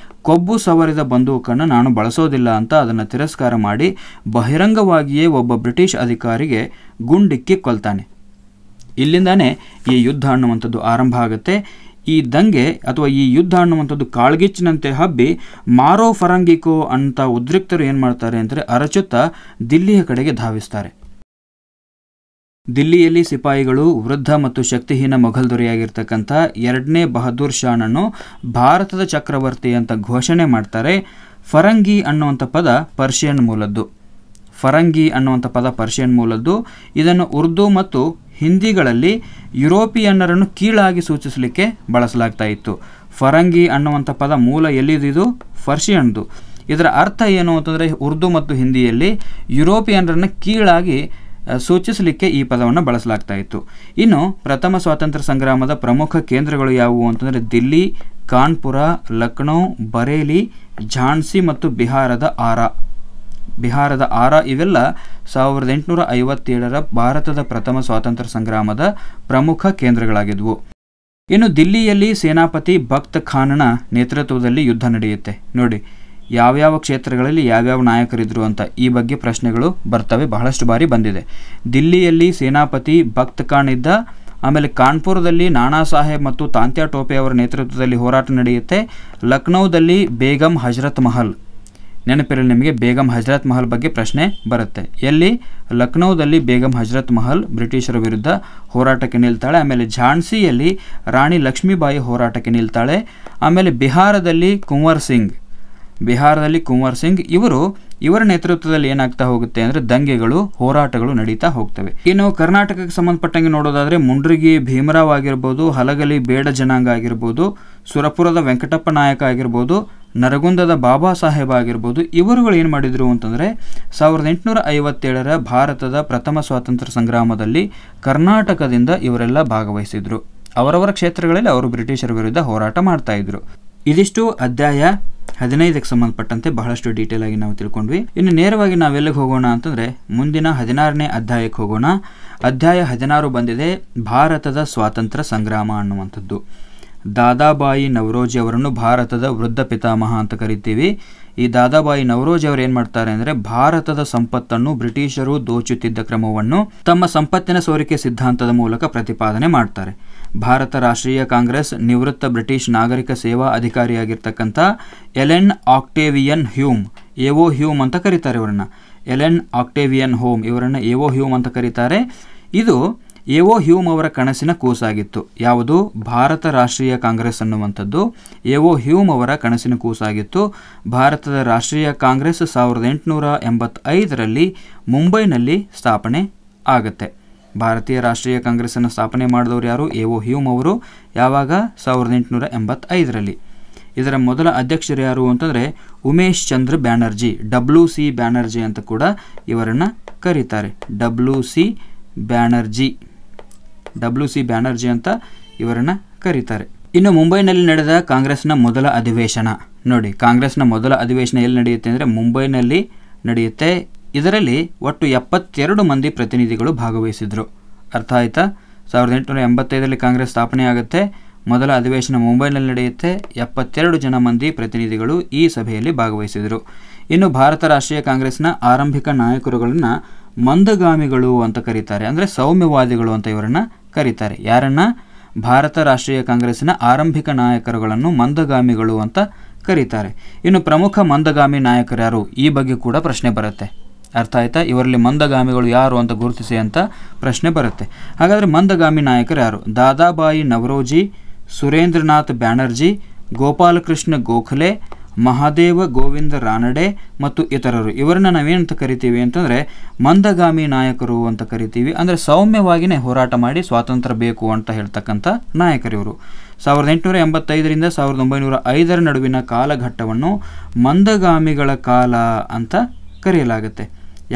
ಕೊಬ್ಬು ಸವರಿದ ಬಂದೂಕನ್ನು ನಾನು ಬಳಸೋದಿಲ್ಲ ಅಂತ ಅದನ್ನು ತಿರಸ್ಕಾರ ಮಾಡಿ ಬಹಿರಂಗವಾಗಿಯೇ ಒಬ್ಬ ಬ್ರಿಟಿಷ್ ಅಧಿಕಾರಿಗೆ ಗುಂಡಿಕ್ಕಿ ಕೊಲ್ತಾನೆ. ಇಲ್ಲಿಂದಾನೇ ಈ ಯುದ್ಧ ಅನ್ನುವಂಥದ್ದು ಆರಂಭ ಆಗುತ್ತೆ. ಈ ದಂಗೆ ಅಥವಾ ಈ ಯುದ್ಧ ಅನ್ನುವಂಥದ್ದು ಕಾಳ್ಗಿಚ್ಚಿನಂತೆ ಹಬ್ಬಿ ಮಾರೋ ಫರಂಗಿಕೋ ಅಂತ ಉದ್ರಿಕ್ತರು ಏನು ಮಾಡ್ತಾರೆ ಅಂದರೆ ಅರಚುತ್ತಾ ದಿಲ್ಲಿಯ ಕಡೆಗೆ ಧಾವಿಸ್ತಾರೆ. ದಿಲ್ಲಿಯಲ್ಲಿ ಸಿಪಾಯಿಗಳು ವೃದ್ಧ ಮತ್ತು ಶಕ್ತಿಹೀನ ಮೊಘಲ್ ದೊರೆಯಾಗಿರ್ತಕ್ಕಂಥ 2ನೇ ಬಹದ್ದೂರ್ ಶಾನನ್ನು ಭಾರತದ ಚಕ್ರವರ್ತಿ ಅಂತ ಘೋಷಣೆ ಮಾಡ್ತಾರೆ. ಫರಂಗಿ ಅನ್ನುವಂಥ ಪದ ಪರ್ಷಿಯನ್ ಮೂಲದ್ದು. ಫರಂಗಿ ಅನ್ನುವಂಥ ಪದ ಪರ್ಷಿಯನ್ ಮೂಲದ್ದು. ಇದನ್ನು ಉರ್ದು ಮತ್ತು ಹಿಂದಿಗಳಲ್ಲಿ ಯುರೋಪಿಯನ್ನರನ್ನು ಕೀಳಾಗಿ ಸೂಚಿಸಲಿಕ್ಕೆ ಬಳಸಲಾಗ್ತಾ ಇತ್ತು. ಫರಂಗಿ ಅನ್ನುವಂಥ ಪದ ಮೂಲ ಎಲ್ಲಿದ್ದು? ಪರ್ಷಿಯನ್ದು. ಇದರ ಅರ್ಥ ಏನು ಅಂತಂದರೆ ಉರ್ದು ಮತ್ತು ಹಿಂದಿಯಲ್ಲಿ ಯುರೋಪಿಯನ್ನರನ್ನು ಕೀಳಾಗಿ ಸೂಚಿಸಲಿಕ್ಕೆ ಈ ಪದವನ್ನು ಬಳಸಲಾಗ್ತಾ ಇತ್ತು. ಇನ್ನು ಪ್ರಥಮ ಸ್ವಾತಂತ್ರ್ಯ ಸಂಗ್ರಾಮದ ಪ್ರಮುಖ ಕೇಂದ್ರಗಳು ಯಾವುವು ಅಂತಂದರೆ ದಿಲ್ಲಿ, ಕಾನ್ಪುರ, ಲಕ್ನೋ, ಬರೇಲಿ, ಝಾನ್ಸಿ ಮತ್ತು ಬಿಹಾರದ ಆರಾ ಇವೆಲ್ಲ 1857ರ ಭಾರತದ ಪ್ರಥಮ ಸ್ವಾತಂತ್ರ್ಯ ಸಂಗ್ರಾಮದ ಪ್ರಮುಖ ಕೇಂದ್ರಗಳಾಗಿದ್ವು. ಇನ್ನು ದಿಲ್ಲಿಯಲ್ಲಿ ಸೇನಾಪತಿ ಬಖ್ತ್ ಖಾನನ ನೇತೃತ್ವದಲ್ಲಿ ಯುದ್ಧ ನಡೆಯುತ್ತೆ. ನೋಡಿ, ಯಾವ್ಯಾವ ಕ್ಷೇತ್ರಗಳಲ್ಲಿ ಯಾವ್ಯಾವ ನಾಯಕರಿದ್ದರು ಅಂತ ಈ ಬಗ್ಗೆ ಪ್ರಶ್ನೆಗಳು ಬರ್ತವೆ, ಬಹಳಷ್ಟು ಬಾರಿ ಬಂದಿದೆ. ದಿಲ್ಲಿಯಲ್ಲಿ ಸೇನಾಪತಿ ಬಖ್ತ್ ಖಾನ್ ಇದ್ದ. ಆಮೇಲೆ ಕಾನ್ಪುರದಲ್ಲಿ ನಾನಾ ಸಾಹೇಬ್ ಮತ್ತು ತಾಂತ್ಯಾ ಟೋಪೆ ಅವರ ನೇತೃತ್ವದಲ್ಲಿ ಹೋರಾಟ ನಡೆಯುತ್ತೆ. ಲಕ್ನೌದಲ್ಲಿ ಬೇಗಂ ಹಜರತ್ ಮಹಲ್, ನೆನಪಿರಲಿ ನಿಮಗೆ, ಬೇಗಂ ಹಜರತ್ ಮಹಲ್ ಬಗ್ಗೆ ಪ್ರಶ್ನೆ ಬರುತ್ತೆ. ಎಲ್ಲಿ? ಲಕ್ನೌದಲ್ಲಿ ಬೇಗಂ ಹಜರತ್ ಮಹಲ್ ಬ್ರಿಟಿಷರ ವಿರುದ್ಧ ಹೋರಾಟಕ್ಕೆ ನಿಲ್ತಾಳೆ. ಆಮೇಲೆ ಝಾನ್ಸಿಯಲ್ಲಿ ರಾಣಿ ಲಕ್ಷ್ಮೀಬಾಯಿ ಹೋರಾಟಕ್ಕೆ ನಿಲ್ತಾಳೆ. ಆಮೇಲೆ ಬಿಹಾರದಲ್ಲಿ ಕುಂವರ್ ಸಿಂಗ್ ಇವರ ನೇತೃತ್ವದಲ್ಲಿ ಏನಾಗ್ತಾ ಹೋಗುತ್ತೆ ಅಂದರೆ ದಂಗೆಗಳು, ಹೋರಾಟಗಳು ನಡೀತಾ ಹೋಗ್ತವೆ. ಇನ್ನು ಕರ್ನಾಟಕಕ್ಕೆ ಸಂಬಂಧಪಟ್ಟಂಗೆ ನೋಡೋದಾದರೆ ಮುಂಡ್ರಿಗಿ ಭೀಮರಾವ್ ಆಗಿರ್ಬೋದು, ಹಲಗಲಿ ಬೇಡ ಜನಾಂಗ ಆಗಿರ್ಬೋದು, ಸುರಪುರದ ವೆಂಕಟಪ್ಪ ನಾಯಕ ಆಗಿರ್ಬೋದು, ನರಗುಂದದ ಬಾಬಾ ಸಾಹೇಬ್ ಆಗಿರ್ಬೋದು, ಇವರುಗಳು ಏನು ಮಾಡಿದರು ಅಂತಂದರೆ 1857ರ ಭಾರತದ ಪ್ರಥಮ ಸ್ವಾತಂತ್ರ್ಯ ಸಂಗ್ರಾಮದಲ್ಲಿ ಕರ್ನಾಟಕದಿಂದ ಇವರೆಲ್ಲ ಭಾಗವಹಿಸಿದ್ರು. ಅವರವರ ಕ್ಷೇತ್ರಗಳಲ್ಲಿ ಅವರು ಬ್ರಿಟಿಷರ ವಿರುದ್ಧ ಹೋರಾಟ ಮಾಡ್ತಾ ಇದ್ರು. ಇದಿಷ್ಟು ಅಧ್ಯಾಯ 15ಕ್ಕೆ ಸಂಬಂಧಪಟ್ಟಂತೆ ಬಹಳಷ್ಟು ಡೀಟೇಲ್ ಆಗಿ ನಾವು ತಿಳ್ಕೊಂಡ್ವಿ. ಇನ್ನು ನೇರವಾಗಿ ನಾವೆಲ್ಲಿಗೆ ಹೋಗೋಣ ಅಂತಂದರೆ ಮುಂದಿನ 16ನೇ ಅಧ್ಯಾಯಕ್ಕೆ ಹೋಗೋಣ. ಅಧ್ಯಾಯ 16 ಬಂದಿದೆ ಭಾರತದ ಸ್ವಾತಂತ್ರ್ಯ ಸಂಗ್ರಾಮ ಅನ್ನುವಂಥದ್ದು. ದಾದಾಬಾಯಿ ನವರೋಜಿ ಅವರನ್ನು ಭಾರತದ ವೃದ್ಧ ಪಿತಾಮಹ ಅಂತ ಕರಿತೀವಿ. ಈ ದಾದಾಬಾಯಿ ನವರೋಜಿ ಅವರು ಏನು ಮಾಡ್ತಾರೆ ಅಂದರೆ ಭಾರತದ ಸಂಪತ್ತನ್ನು ಬ್ರಿಟಿಷರು ದೋಚುತ್ತಿದ್ದ ಕ್ರಮವನ್ನು ತಮ್ಮ ಸಂಪತ್ತಿನ ಸೋರಿಕೆ ಸಿದ್ಧಾಂತದ ಮೂಲಕ ಪ್ರತಿಪಾದನೆ ಮಾಡ್ತಾರೆ. ಭಾರತ ರಾಷ್ಟ್ರೀಯ ಕಾಂಗ್ರೆಸ್ ನಿವೃತ್ತ ಬ್ರಿಟಿಷ್ ನಾಗರಿಕ ಸೇವಾ ಅಧಿಕಾರಿಯಾಗಿರ್ತಕ್ಕಂಥ ಎಲೆನ್ ಆಕ್ಟೇವಿಯನ್ ಹ್ಯೂಮ್, ಎವೋ ಹ್ಯೂಮ್ ಅಂತ ಕರೀತಾರೆ ಇವರನ್ನ. ಎಲೆನ್ ಆಕ್ಟೇವಿಯನ್ ಹೋಮ್ ಇವರನ್ನು ಎವೋ ಹ್ಯೂಮ್ ಅಂತ ಕರೀತಾರೆ. ಇದು ಎವೋ ಹ್ಯೂಮ್ ಅವರ ಕನಸಿನ ಕೂಸಾಗಿತ್ತು. ಯಾವುದು? ಭಾರತ ರಾಷ್ಟ್ರೀಯ ಕಾಂಗ್ರೆಸ್ ಅನ್ನುವಂಥದ್ದು ಎವೋ ಹ್ಯೂಮ್ ಅವರ ಕನಸಿನ ಕೂಸಾಗಿತ್ತು. ಭಾರತದ ರಾಷ್ಟ್ರೀಯ ಕಾಂಗ್ರೆಸ್ 1885ರಲ್ಲಿ ಮುಂಬೈನಲ್ಲಿ ಸ್ಥಾಪನೆ ಆಗುತ್ತೆ. ಭಾರತೀಯ ರಾಷ್ಟ್ರೀಯ ಕಾಂಗ್ರೆಸ್ಸನ್ನು ಸ್ಥಾಪನೆ ಮಾಡಿದವರು ಯಾರು? ಎವೋ ಹ್ಯೂಮ್ ಅವರು. ಯಾವಾಗ? 1885ರಲ್ಲಿ. ಇದರ ಮೊದಲ ಅಧ್ಯಕ್ಷರು ಯಾರು ಅಂತಂದರೆ ಉಮೇಶ್ ಚಂದ್ರ ಬ್ಯಾನರ್ಜಿ, WC ಬ್ಯಾನರ್ಜಿ ಅಂತ ಕೂಡ ಇವರನ್ನು ಕರೀತಾರೆ. WC ಬ್ಯಾನರ್ಜಿ ಅಂತ ಇವರನ್ನು ಕರೀತಾರೆ. ಇನ್ನು ಮುಂಬೈನಲ್ಲಿ ನಡೆದ ಕಾಂಗ್ರೆಸ್ನ ಮೊದಲ ಅಧಿವೇಶನ ನೋಡಿ. ಕಾಂಗ್ರೆಸ್ನ ಮೊದಲ ಅಧಿವೇಶನ ಎಲ್ಲಿ ನಡೆಯುತ್ತೆ ಅಂದರೆ ಮುಂಬೈನಲ್ಲಿ ನಡೆಯುತ್ತೆ. ಇದರಲ್ಲಿ ಒಟ್ಟು 72 ಮಂದಿ ಪ್ರತಿನಿಧಿಗಳು ಭಾಗವಹಿಸಿದರು. ಅರ್ಥ ಆಯ್ತಾ? 1885ರಲ್ಲಿ ಕಾಂಗ್ರೆಸ್ ಸ್ಥಾಪನೆ ಆಗುತ್ತೆ. ಮೊದಲ ಅಧಿವೇಶನ ಮುಂಬೈನಲ್ಲಿ ನಡೆಯುತ್ತೆ. 72 ಮಂದಿ ಪ್ರತಿನಿಧಿಗಳು ಈ ಸಭೆಯಲ್ಲಿ ಭಾಗವಹಿಸಿದರು. ಇನ್ನು ಭಾರತ ರಾಷ್ಟ್ರೀಯ ಕಾಂಗ್ರೆಸ್ನ ಆರಂಭಿಕ ನಾಯಕರುಗಳನ್ನು ಮಂದಗಾಮಿಗಳು ಅಂತ ಕರೀತಾರೆ, ಅಂದರೆ ಸೌಮ್ಯವಾದಿಗಳು ಅಂತ ಇವರನ್ನು ಕರೀತಾರೆ. ಯಾರನ್ನ? ಭಾರತ ರಾಷ್ಟ್ರೀಯ ಕಾಂಗ್ರೆಸ್ಸಿನ ಆರಂಭಿಕ ನಾಯಕರುಗಳನ್ನು ಮಂದಗಾಮಿಗಳು ಅಂತ ಕರೀತಾರೆ. ಇನ್ನು ಪ್ರಮುಖ ಮಂದಗಾಮಿ ನಾಯಕರು ಯಾರು? ಈ ಬಗ್ಗೆ ಕೂಡ ಪ್ರಶ್ನೆ ಬರುತ್ತೆ. ಅರ್ಥ ಆಯ್ತಾ? ಇವರಲ್ಲಿ ಮಂದಗಾಮಿಗಳು ಯಾರು ಅಂತ ಗುರುತಿಸಿ ಅಂತ ಪ್ರಶ್ನೆ ಬರುತ್ತೆ. ಹಾಗಾದರೆ ಮಂದಗಾಮಿ ನಾಯಕರು ಯಾರು? ದಾದಾಬಾಯಿ ನವರೋಜಿ, ಸುರೇಂದ್ರನಾಥ್ ಬ್ಯಾನರ್ಜಿ, ಗೋಪಾಲಕೃಷ್ಣ ಗೋಖಲೆ, ಮಹಾದೇವ ಗೋವಿಂದ ರಾನಡೆ ಮತ್ತು ಇತರರು. ಇವರನ್ನ ನಾವೇನಂತ ಕರಿತೀವಿ ಅಂತಂದರೆ ಮಂದಗಾಮಿ ನಾಯಕರು ಅಂತ ಕರಿತೀವಿ. ಅಂದರೆ ಸೌಮ್ಯವಾಗಿಯೇ ಹೋರಾಟ ಮಾಡಿ ಸ್ವಾತಂತ್ರ್ಯ ಬೇಕು ಅಂತ ಹೇಳ್ತಕ್ಕಂಥ ನಾಯಕರಿವರು. 1885ರಿಂದ 1905ರ ನಡುವಿನ ಕಾಲಘಟ್ಟವನ್ನು ಮಂದಗಾಮಿಗಳ ಕಾಲ ಅಂತ ಕರೆಯಲಾಗುತ್ತೆ.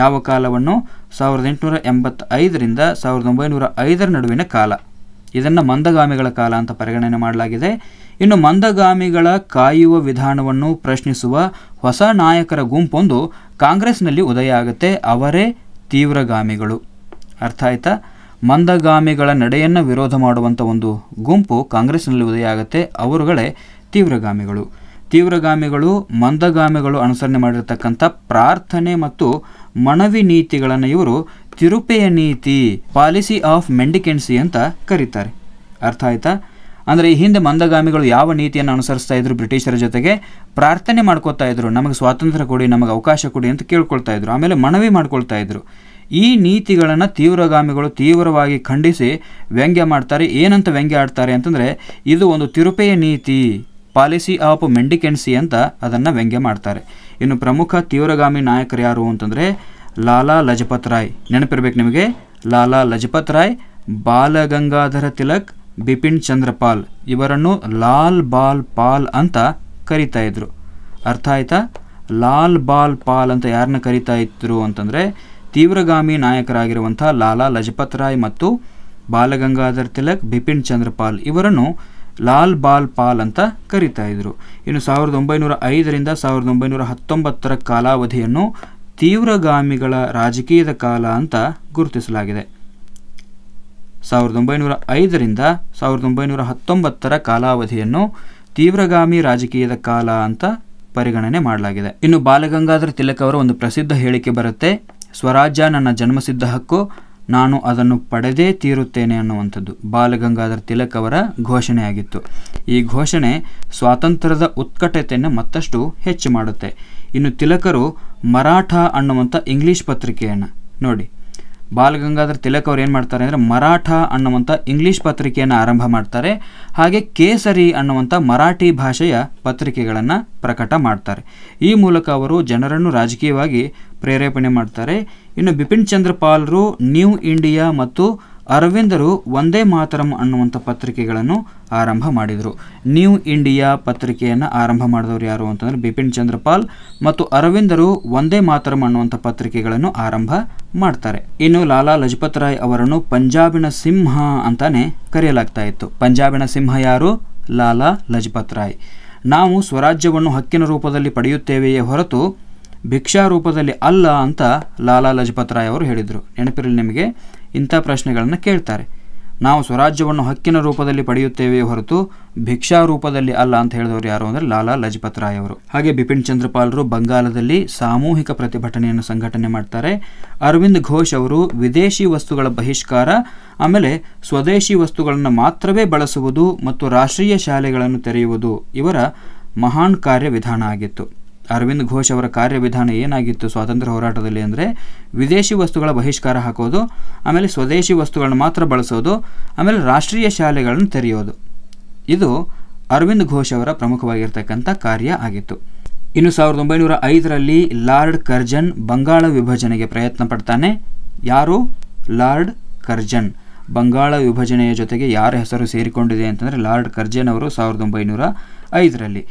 ಯಾವ ಕಾಲವನ್ನು? 1885ರಿಂದ 1905ರ ನಡುವಿನ ಕಾಲ. ಇದನ್ನು ಮಂದಗಾಮಿಗಳ ಕಾಲ ಅಂತ ಪರಿಗಣನೆ ಮಾಡಲಾಗಿದೆ. ಇನ್ನು ಮಂದಗಾಮಿಗಳ ಕಾಯುವ ವಿಧಾನವನ್ನು ಪ್ರಶ್ನಿಸುವ ಹೊಸ ನಾಯಕರ ಗುಂಪೊಂದು ಕಾಂಗ್ರೆಸ್ನಲ್ಲಿ ಉದಯ ಆಗುತ್ತೆ. ಅವರೇ ತೀವ್ರಗಾಮಿಗಳು. ಅರ್ಥ ಆಯ್ತಾ? ಮಂದಗಾಮಿಗಳ ನಡೆಯನ್ನು ವಿರೋಧ ಮಾಡುವಂಥ ಒಂದು ಗುಂಪು ಕಾಂಗ್ರೆಸ್ನಲ್ಲಿ ಉದಯ ಆಗುತ್ತೆ. ಅವರುಗಳೇ ತೀವ್ರಗಾಮಿಗಳು. ತೀವ್ರಗಾಮಿಗಳು ಮಂದಗಾಮಿಗಳು ಅನುಸರಣೆ ಮಾಡಿರ್ತಕ್ಕಂಥ ಪ್ರಾರ್ಥನೆ ಮತ್ತು ಮನವಿ ನೀತಿಗಳನ್ನು ಇವರು ತಿರುಪೆಯ ನೀತಿ, ಪಾಲಿಸಿ ಆಫ್ ಮೆಂಡಿಕೆನ್ಸಿ ಅಂತ ಕರೀತಾರೆ. ಅರ್ಥ ಆಯ್ತಾ? ಅಂದರೆ ಈ ಹಿಂದೆ ಮಂದಗಾಮಿಗಳು ಯಾವ ನೀತಿಯನ್ನು ಅನುಸರಿಸ್ತಾ ಇದ್ರು? ಬ್ರಿಟಿಷರ ಜೊತೆಗೆ ಪ್ರಾರ್ಥನೆ ಮಾಡ್ಕೊತಾ ಇದ್ರು, ನಮಗೆ ಸ್ವಾತಂತ್ರ್ಯ ಕೊಡಿ, ನಮಗೆ ಅವಕಾಶ ಕೊಡಿ ಅಂತ ಕೇಳ್ಕೊಳ್ತಾ ಇದ್ರು. ಆಮೇಲೆ ಮನವಿ ಮಾಡ್ಕೊಳ್ತಾ ಇದ್ರು. ಈ ನೀತಿಗಳನ್ನು ತೀವ್ರಗಾಮಿಗಳು ತೀವ್ರವಾಗಿ ಖಂಡಿಸಿ ವ್ಯಂಗ್ಯ ಮಾಡ್ತಾರೆ. ಏನಂತ ವ್ಯಂಗ್ಯ ಆಡ್ತಾರೆ ಅಂತಂದರೆ ಇದು ಒಂದು ತಿರುಪೆಯ ನೀತಿ, ಪಾಲಿಸಿ ಆಫ್ ಮೆಂಡಿಕೆನ್ಸಿ ಅಂತ ಅದನ್ನು ವ್ಯಂಗ್ಯ ಮಾಡ್ತಾರೆ. ಇನ್ನು ಪ್ರಮುಖ ತೀವ್ರಗಾಮಿ ನಾಯಕರು ಯಾರು ಅಂತಂದರೆ ಲಾಲಾ ಲಜಪತ್ ರಾಯ್. ನೆನಪಿರ್ಬೇಕು ನಿಮಗೆ, ಲಾಲಾ ಲಜಪತ್ ರಾಯ್, ಬಾಲಗಂಗಾಧರ ತಿಲಕ್, ಬಿಪಿನ್ ಚಂದ್ರಪಾಲ್. ಇವರನ್ನು ಲಾಲ್ ಬಾಲ್ ಪಾಲ್ ಅಂತ ಕರಿತಾ ಇದ್ರು. ಅರ್ಥ ಆಯ್ತಾ? ಲಾಲ್ ಬಾಲ್ ಪಾಲ್ ಅಂತ ಯಾರನ್ನ ಕರಿತಾ ಇದ್ರು ಅಂತಂದರೆ ತೀವ್ರಗಾಮಿ ನಾಯಕರಾಗಿರುವಂಥ ಲಾಲಾ ಲಜಪತ್ ರಾಯ್ ಮತ್ತು ಬಾಲಗಂಗಾಧರ್ ತಿಲಕ್, ಬಿಪಿನ್ ಚಂದ್ರಪಾಲ್ ಇವರನ್ನು ಲಾಲ್ ಬಾಲ್ ಪಾಲ್ ಅಂತ ಕರಿತಾ ಇದ್ರು. ಇನ್ನು 1905ರಿಂದ 1919ರ ಕಾಲಾವಧಿಯನ್ನು ತೀವ್ರಗಾಮಿಗಳ ರಾಜಕೀಯದ ಕಾಲ ಅಂತ ಗುರುತಿಸಲಾಗಿದೆ. 1905ರಿಂದ 1919ರ ಕಾಲಾವಧಿಯನ್ನು ತೀವ್ರಗಾಮಿ ರಾಜಕೀಯದ ಕಾಲ ಅಂತ ಪರಿಗಣನೆ ಮಾಡಲಾಗಿದೆ. ಇನ್ನು ಬಾಲಗಂಗಾಧರ ತಿಲಕ್ ಅವರ ಒಂದು ಪ್ರಸಿದ್ಧ ಹೇಳಿಕೆ ಬರುತ್ತೆ, ಸ್ವರಾಜ್ಯ ನನ್ನ ಜನ್ಮಸಿದ್ಧ ಹಕ್ಕು, ನಾನು ಅದನ್ನು ಪಡೆದೇ ತೀರುತ್ತೇನೆ ಅನ್ನುವಂಥದ್ದು ಬಾಲಗಂಗಾಧರ ತಿಲಕ್ ಅವರ ಘೋಷಣೆಯಾಗಿತ್ತು. ಈ ಘೋಷಣೆ ಸ್ವಾತಂತ್ರ್ಯದ ಉತ್ಕಟತೆಯನ್ನು ಮತ್ತಷ್ಟು ಹೆಚ್ಚು ಮಾಡುತ್ತೆ. ಇನ್ನು ತಿಲಕರು ಮರಾಠ ಅನ್ನುವಂಥ ಇಂಗ್ಲಿಷ್ ಪತ್ರಿಕೆಯನ್ನು ನೋಡಿ, ಬಾಲಗಂಗಾಧರ ತಿಲಕ್ ಅವರು ಏನು ಮಾಡ್ತಾರೆ ಅಂದರೆ ಮರಾಠ ಅನ್ನುವಂಥ ಇಂಗ್ಲಿಷ್ ಪತ್ರಿಕೆಯನ್ನು ಆರಂಭ ಮಾಡ್ತಾರೆ. ಹಾಗೆ ಕೇಸರಿ ಅನ್ನುವಂಥ ಮರಾಠಿ ಭಾಷೆಯ ಪತ್ರಿಕೆಗಳನ್ನು ಪ್ರಕಟ ಮಾಡ್ತಾರೆ. ಈ ಮೂಲಕ ಅವರು ಜನರನ್ನು ರಾಜಕೀಯವಾಗಿ ಪ್ರೇರೇಪಣೆ ಮಾಡ್ತಾರೆ. ಇನ್ನು ಬಿಪಿನ್ ಚಂದ್ರ ಪಾಲ್ರು ನ್ಯೂ ಇಂಡಿಯಾ ಮತ್ತು ಅರವಿಂದರು ವಂದೇ ಮಾತರಂ ಅನ್ನುವಂಥ ಪತ್ರಿಕೆಗಳನ್ನು ಆರಂಭ ಮಾಡಿದರು. ನ್ಯೂ ಇಂಡಿಯಾ ಪತ್ರಿಕೆಯನ್ನು ಆರಂಭ ಮಾಡಿದವರು ಯಾರು ಅಂತಂದರೆ ಬಿಪಿನ್ ಚಂದ್ರ ಪಾಲ್, ಮತ್ತು ಅರವಿಂದರು ವಂದೇ ಮಾತರಂ ಅನ್ನುವಂಥ ಪತ್ರಿಕೆಗಳನ್ನು ಆರಂಭ ಮಾಡ್ತಾರೆ. ಇನ್ನು ಲಾಲಾ ಲಜಪತ್ ರಾಯ್ ಅವರನ್ನು ಪಂಜಾಬಿನ ಸಿಂಹ ಅಂತಾನೆ ಕರೆಯಲಾಗ್ತಾ ಇತ್ತು. ಪಂಜಾಬಿನ ಸಿಂಹ ಯಾರು? ಲಾಲಾ ಲಜಪತ್ ರಾಯ್. ನಾವು ಸ್ವರಾಜ್ಯವನ್ನು ಹಕ್ಕಿನ ರೂಪದಲ್ಲಿ ಪಡೆಯುತ್ತೇವೆಯೇ ಹೊರತು ಭಿಕ್ಷಾ ರೂಪದಲ್ಲಿ ಅಲ್ಲ ಅಂತ ಲಾಲಾ ಲಜಪತ್ ರಾಯ್ ಅವರು ಹೇಳಿದರು. ನೆನಪಿರಲಿ ನಿಮಗೆ, ಇಂಥ ಪ್ರಶ್ನೆಗಳನ್ನು ಕೇಳ್ತಾರೆ. ನಾವು ಸ್ವರಾಜ್ಯವನ್ನು ಹಕ್ಕಿನ ರೂಪದಲ್ಲಿ ಪಡೆಯುತ್ತೇವೆಯೇ ಹೊರತು ಭಿಕ್ಷಾ ರೂಪದಲ್ಲಿ ಅಲ್ಲ ಅಂತ ಹೇಳಿದವರು ಯಾರು ಅಂದರೆ ಲಾಲಾ ಲಜಪತ್ ರಾಯ್ ಅವರು. ಹಾಗೆ ಬಿಪಿನ್ ಚಂದ್ರ ಪಾಲ್ರು ಬಂಗಾಲದಲ್ಲಿ ಸಾಮೂಹಿಕ ಪ್ರತಿಭಟನೆಯನ್ನು ಸಂಘಟನೆ ಮಾಡ್ತಾರೆ. ಅರವಿಂದ್ ಘೋಷ್ ಅವರು ವಿದೇಶಿ ವಸ್ತುಗಳ ಬಹಿಷ್ಕಾರ, ಆಮೇಲೆ ಸ್ವದೇಶಿ ವಸ್ತುಗಳನ್ನು ಮಾತ್ರವೇ ಬಳಸುವುದು ಮತ್ತು ರಾಷ್ಟ್ರೀಯ ಶಾಲೆಗಳನ್ನು ತೆರೆಯುವುದು ಇವರ ಮಹಾನ್ ಕಾರ್ಯವಿಧಾನ ಆಗಿತ್ತು. ಅರವಿಂದ್ ಘೋಷ್ ಅವರ ಕಾರ್ಯವಿಧಾನ ಏನಾಗಿತ್ತು ಸ್ವಾತಂತ್ರ್ಯ ಹೋರಾಟದಲ್ಲಿ ಅಂದರೆ ವಿದೇಶಿ ವಸ್ತುಗಳ ಬಹಿಷ್ಕಾರ ಹಾಕೋದು, ಆಮೇಲೆ ಸ್ವದೇಶಿ ವಸ್ತುಗಳನ್ನು ಮಾತ್ರ ಬಳಸೋದು, ಆಮೇಲೆ ರಾಷ್ಟ್ರೀಯ ಶಾಲೆಗಳನ್ನು ತೆರೆಯೋದು. ಇದು ಅರವಿಂದ್ ಘೋಷ್ ಅವರ ಪ್ರಮುಖವಾಗಿರ್ತಕ್ಕಂಥ ಕಾರ್ಯ ಆಗಿತ್ತು. ಇನ್ನು 1905ರಲ್ಲಿ ಲಾರ್ಡ್ ಕರ್ಜನ್ ಬಂಗಾಳ ವಿಭಜನೆಗೆ ಪ್ರಯತ್ನ ಪಡ್ತಾನೆ. ಯಾರು? Lord Curzon. ಬಂಗಾಳ ವಿಭಜನೆಯ ಜೊತೆಗೆ ಯಾರ ಹೆಸರು ಸೇರಿಕೊಂಡಿದೆ ಅಂತಂದರೆ ಲಾರ್ಡ್ ಕರ್ಜನ್ ಅವರು 1905ರಲ್ಲಿ.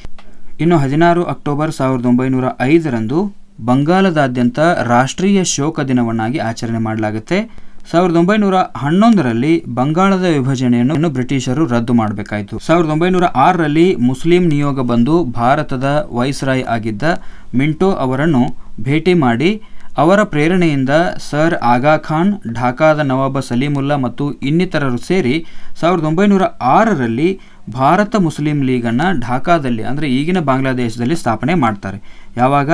ಇನ್ನು 16 ಅಕ್ಟೋಬರ್ 1905ರಂದು ಬಂಗಾಲದಾದ್ಯಂತ ರಾಷ್ಟ್ರೀಯ ಶೋಕ ದಿನವನ್ನಾಗಿ ಆಚರಣೆ ಮಾಡಲಾಗುತ್ತೆ. 1911ರಲ್ಲಿ ಬಂಗಾಳದ ವಿಭಜನೆಯನ್ನು ಬ್ರಿಟಿಷರು ರದ್ದು ಮಾಡಬೇಕಾಯಿತು. 1906ರಲ್ಲಿ ಮುಸ್ಲಿಂ ನಿಯೋಗ ಬಂದು ಭಾರತದ ವೈಸ್ರಾಯ್ ಆಗಿದ್ದ ಮಿಂಟೋ ಅವರನ್ನು ಭೇಟಿ ಮಾಡಿ ಅವರ ಪ್ರೇರಣೆಯಿಂದ ಸರ್ ಆಗಾ ಖಾನ್, ಢಾಕಾದ ನವಾಬ ಸಲೀಮುಲ್ಲಾ ಮತ್ತು ಇನ್ನಿತರರು ಸೇರಿ 1906ರಲ್ಲಿ ಭಾರತ ಮುಸ್ಲಿಂ ಲೀಗನ್ನು ಢಾಕಾದಲ್ಲಿ ಅಂದರೆ ಈಗಿನ ಬಾಂಗ್ಲಾದೇಶದಲ್ಲಿ ಸ್ಥಾಪನೆ ಮಾಡ್ತಾರೆ. ಯಾವಾಗ?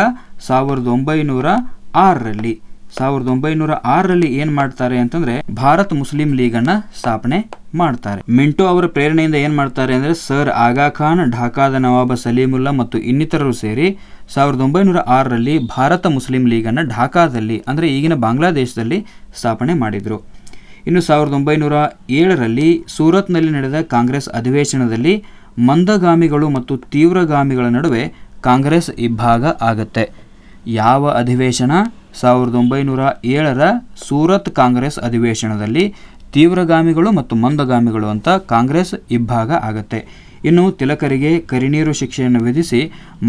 1906ರಲ್ಲಿ. 1906ರಲ್ಲಿ ಏನು ಮಾಡ್ತಾರೆ ಅಂತಂದರೆ ಭಾರತ್ ಮುಸ್ಲಿಂ ಲೀಗನ್ನು ಸ್ಥಾಪನೆ ಮಾಡ್ತಾರೆ. ಮಿಂಟೋ ಅವರ ಪ್ರೇರಣೆಯಿಂದ ಏನು ಮಾಡ್ತಾರೆ ಅಂದರೆ ಸರ್ ಆಗಾ ಖಾನ್, ಢಾಕಾದ ನವಾಬ ಸಲೀಮುಲ್ಲಾ ಮತ್ತು ಇನ್ನಿತರರು ಸೇರಿ 1906ರಲ್ಲಿ ಭಾರತ ಮುಸ್ಲಿಂ ಲೀಗನ್ನು ಢಾಕಾದಲ್ಲಿ ಅಂದರೆ ಈಗಿನ ಬಾಂಗ್ಲಾದೇಶದಲ್ಲಿ ಸ್ಥಾಪನೆ ಮಾಡಿದರು. ಇನ್ನು 1907ರಲ್ಲಿ ಸೂರತ್ನಲ್ಲಿ ನಡೆದ ಕಾಂಗ್ರೆಸ್ ಅಧಿವೇಶನದಲ್ಲಿ ಮಂದಗಾಮಿಗಳು ಮತ್ತು ತೀವ್ರಗಾಮಿಗಳ ನಡುವೆ ಕಾಂಗ್ರೆಸ್ ಇಬ್ಬಾಗ ಆಗುತ್ತೆ. ಯಾವ ಅಧಿವೇಶನ? 1907ರ ಸೂರತ್ ಕಾಂಗ್ರೆಸ್ ಅಧಿವೇಶನದಲ್ಲಿ ತೀವ್ರಗಾಮಿಗಳು ಮತ್ತು ಮಂದಗಾಮಿಗಳು ಅಂತ ಕಾಂಗ್ರೆಸ್ ಇಬ್ಬಾಗ ಆಗುತ್ತೆ. ಇನ್ನು ತಿಲಕರಿಗೆ ಕರಿನೀರು ಶಿಕ್ಷೆಯನ್ನು ವಿಧಿಸಿ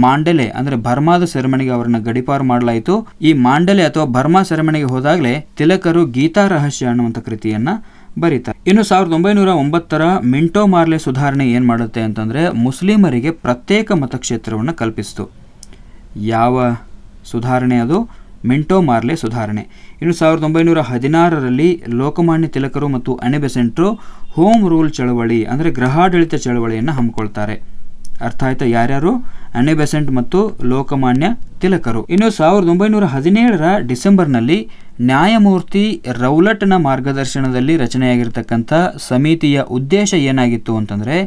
ಮಾಂಡೆಲೆ ಅಂದರೆ ಬರ್ಮಾದ ಸೆರೆಮನೆಗೆ ಅವರನ್ನು ಗಡಿಪಾರು ಮಾಡಲಾಯಿತು. ಈ ಮಾಂಡೆಲೆ ಅಥವಾ ಬರ್ಮಾ ಸೆರೆಮನೆಗೆ ಹೋದಾಗಲೇ ತಿಲಕರು ಗೀತಾ ರಹಸ್ಯ ಅನ್ನುವಂಥ ಕೃತಿಯನ್ನು ಬರೀತಾರೆ. ಇನ್ನು 1909ರ ಮಿಂಟೋ ಮಾರ್ಲೆ ಸುಧಾರಣೆ ಏನು ಮಾಡುತ್ತೆ ಅಂತಂದರೆ ಮುಸ್ಲಿಮರಿಗೆ ಪ್ರತ್ಯೇಕ ಮತಕ್ಷೇತ್ರವನ್ನು ಕಲ್ಪಿಸಿತು. ಯಾವ ಸುಧಾರಣೆ ಅದು? ಮಿಂಟೋ ಮಾರ್ಲೆ ಸುಧಾರಣೆ. ಇನ್ನು 1916ರಲ್ಲಿ ಲೋಕಮಾನ್ಯ ತಿಲಕರು ಮತ್ತು ಅನಿ ಬೆಸೆಂಟ್ರು ಹೋಮ್ ರೂಲ್ ಚಳವಳಿ ಅಂದರೆ ಗೃಹಾಡಳಿತ ಚಳವಳಿಯನ್ನು ಹಮ್ಮಿಕೊಳ್ತಾರೆ. ಅರ್ಥ ಆಯ್ತಾ? ಯಾರ್ಯಾರು? ಅನಿ ಬೆಸೆಂಟ್ ಮತ್ತು ಲೋಕಮಾನ್ಯ ತಿಲಕರು. ಇನ್ನು 1917ರ ಡಿಸೆಂಬರ್ನಲ್ಲಿ ನ್ಯಾಯಮೂರ್ತಿ ರೌಲಟ್ನ ಮಾರ್ಗದರ್ಶನದಲ್ಲಿ ರಚನೆಯಾಗಿರ್ತಕ್ಕಂಥ ಸಮಿತಿಯ ಉದ್ದೇಶ ಏನಾಗಿತ್ತು ಅಂತಂದರೆ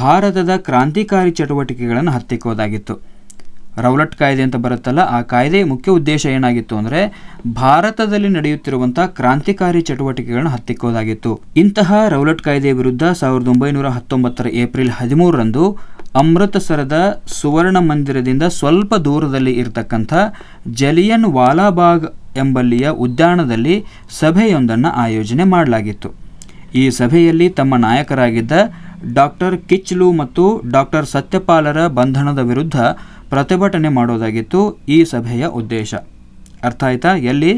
ಭಾರತದ ಕ್ರಾಂತಿಕಾರಿ ಚಟುವಟಿಕೆಗಳನ್ನು ಹತ್ತಿಕ್ಕೋದಾಗಿತ್ತು. ರೌಲಟ್ ಕಾಯ್ದೆ ಅಂತ ಬರುತ್ತಲ್ಲ, ಆ ಕಾಯ್ದೆ ಮುಖ್ಯ ಉದ್ದೇಶ ಏನಾಗಿತ್ತು ಅಂದರೆ ಭಾರತದಲ್ಲಿ ನಡೆಯುತ್ತಿರುವಂಥ ಕ್ರಾಂತಿಕಾರಿ ಚಟುವಟಿಕೆಗಳನ್ನು ಹತ್ತಿಕ್ಕೋದಾಗಿತ್ತು. ಇಂತಹ ರೌಲಟ್ ಕಾಯ್ದೆಯ ವಿರುದ್ಧ 1919ರ ಏಪ್ರಿಲ್ 13ರಂದು ಅಮೃತಸರದ ಸುವರ್ಣ ಮಂದಿರದಿಂದ ಸ್ವಲ್ಪ ದೂರದಲ್ಲಿ ಇರತಕ್ಕಂಥ ಜಲಿಯನ್ ವಾಲಾಬಾಗ್ ಎಂಬಲ್ಲಿಯ ಉದ್ಯಾನದಲ್ಲಿ ಸಭೆಯೊಂದನ್ನು ಆಯೋಜನೆ ಮಾಡಲಾಗಿತ್ತು. ಈ ಸಭೆಯಲ್ಲಿ ತಮ್ಮ ನಾಯಕರಾಗಿದ್ದ ಡಾಕ್ಟರ್ ಕಿಚ್ಲು ಮತ್ತು ಡಾಕ್ಟರ್ ಸತ್ಯಪಾಲರ ಬಂಧನದ ವಿರುದ್ಧ ಪ್ರತಿಭಟನೆ ಮಾಡೋದಾಗಿತ್ತು ಈ ಸಭೆಯ ಉದ್ದೇಶ. ಅರ್ಥ ಆಯ್ತಾ? ಎಲ್ಲಿ?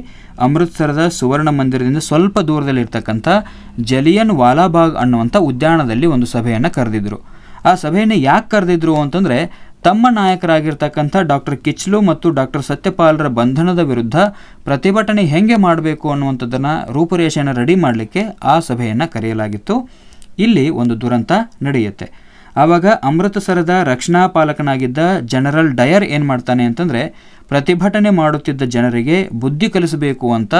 ಅಮೃತಸರದ ಸುವರ್ಣ ಮಂದಿರದಿಂದ ಸ್ವಲ್ಪ ದೂರದಲ್ಲಿರ್ತಕ್ಕಂಥ ಜಲಿಯನ್ ವಾಲಾಬಾಗ್ ಅನ್ನುವಂಥ ಉದ್ಯಾನದಲ್ಲಿ ಒಂದು ಸಭೆಯನ್ನು ಕರೆದಿದ್ರು. ಆ ಸಭೆಯನ್ನು ಯಾಕೆ ಕರೆದಿದ್ರು ಅಂತಂದರೆ ತಮ್ಮ ನಾಯಕರಾಗಿರ್ತಕ್ಕಂಥ ಡಾಕ್ಟರ್ ಕಿಚ್ಲು ಮತ್ತು ಡಾಕ್ಟರ್ ಸತ್ಯಪಾಲರ ಬಂಧನದ ವಿರುದ್ಧ ಪ್ರತಿಭಟನೆ ಹೇಗೆ ಮಾಡಬೇಕು ಅನ್ನುವಂಥದ್ದನ್ನು ರೂಪುರೇಷೆಯನ್ನು ರೆಡಿ ಮಾಡಲಿಕ್ಕೆ ಆ ಸಭೆಯನ್ನು ಕರೆಯಲಾಗಿತ್ತು. ಇಲ್ಲಿ ಒಂದು ದುರಂತ ನಡೆಯುತ್ತೆ. ಆವಾಗ ಅಮೃತಸರದ ರಕ್ಷಣಾ ಪಾಲಕನಾಗಿದ್ದ ಜನರಲ್ ಡಯರ್ ಏನು ಮಾಡ್ತಾನೆ ಅಂತಂದರೆ, ಪ್ರತಿಭಟನೆ ಮಾಡುತ್ತಿದ್ದ ಜನರಿಗೆ ಬುದ್ಧಿ ಕಲಿಸಬೇಕು ಅಂತ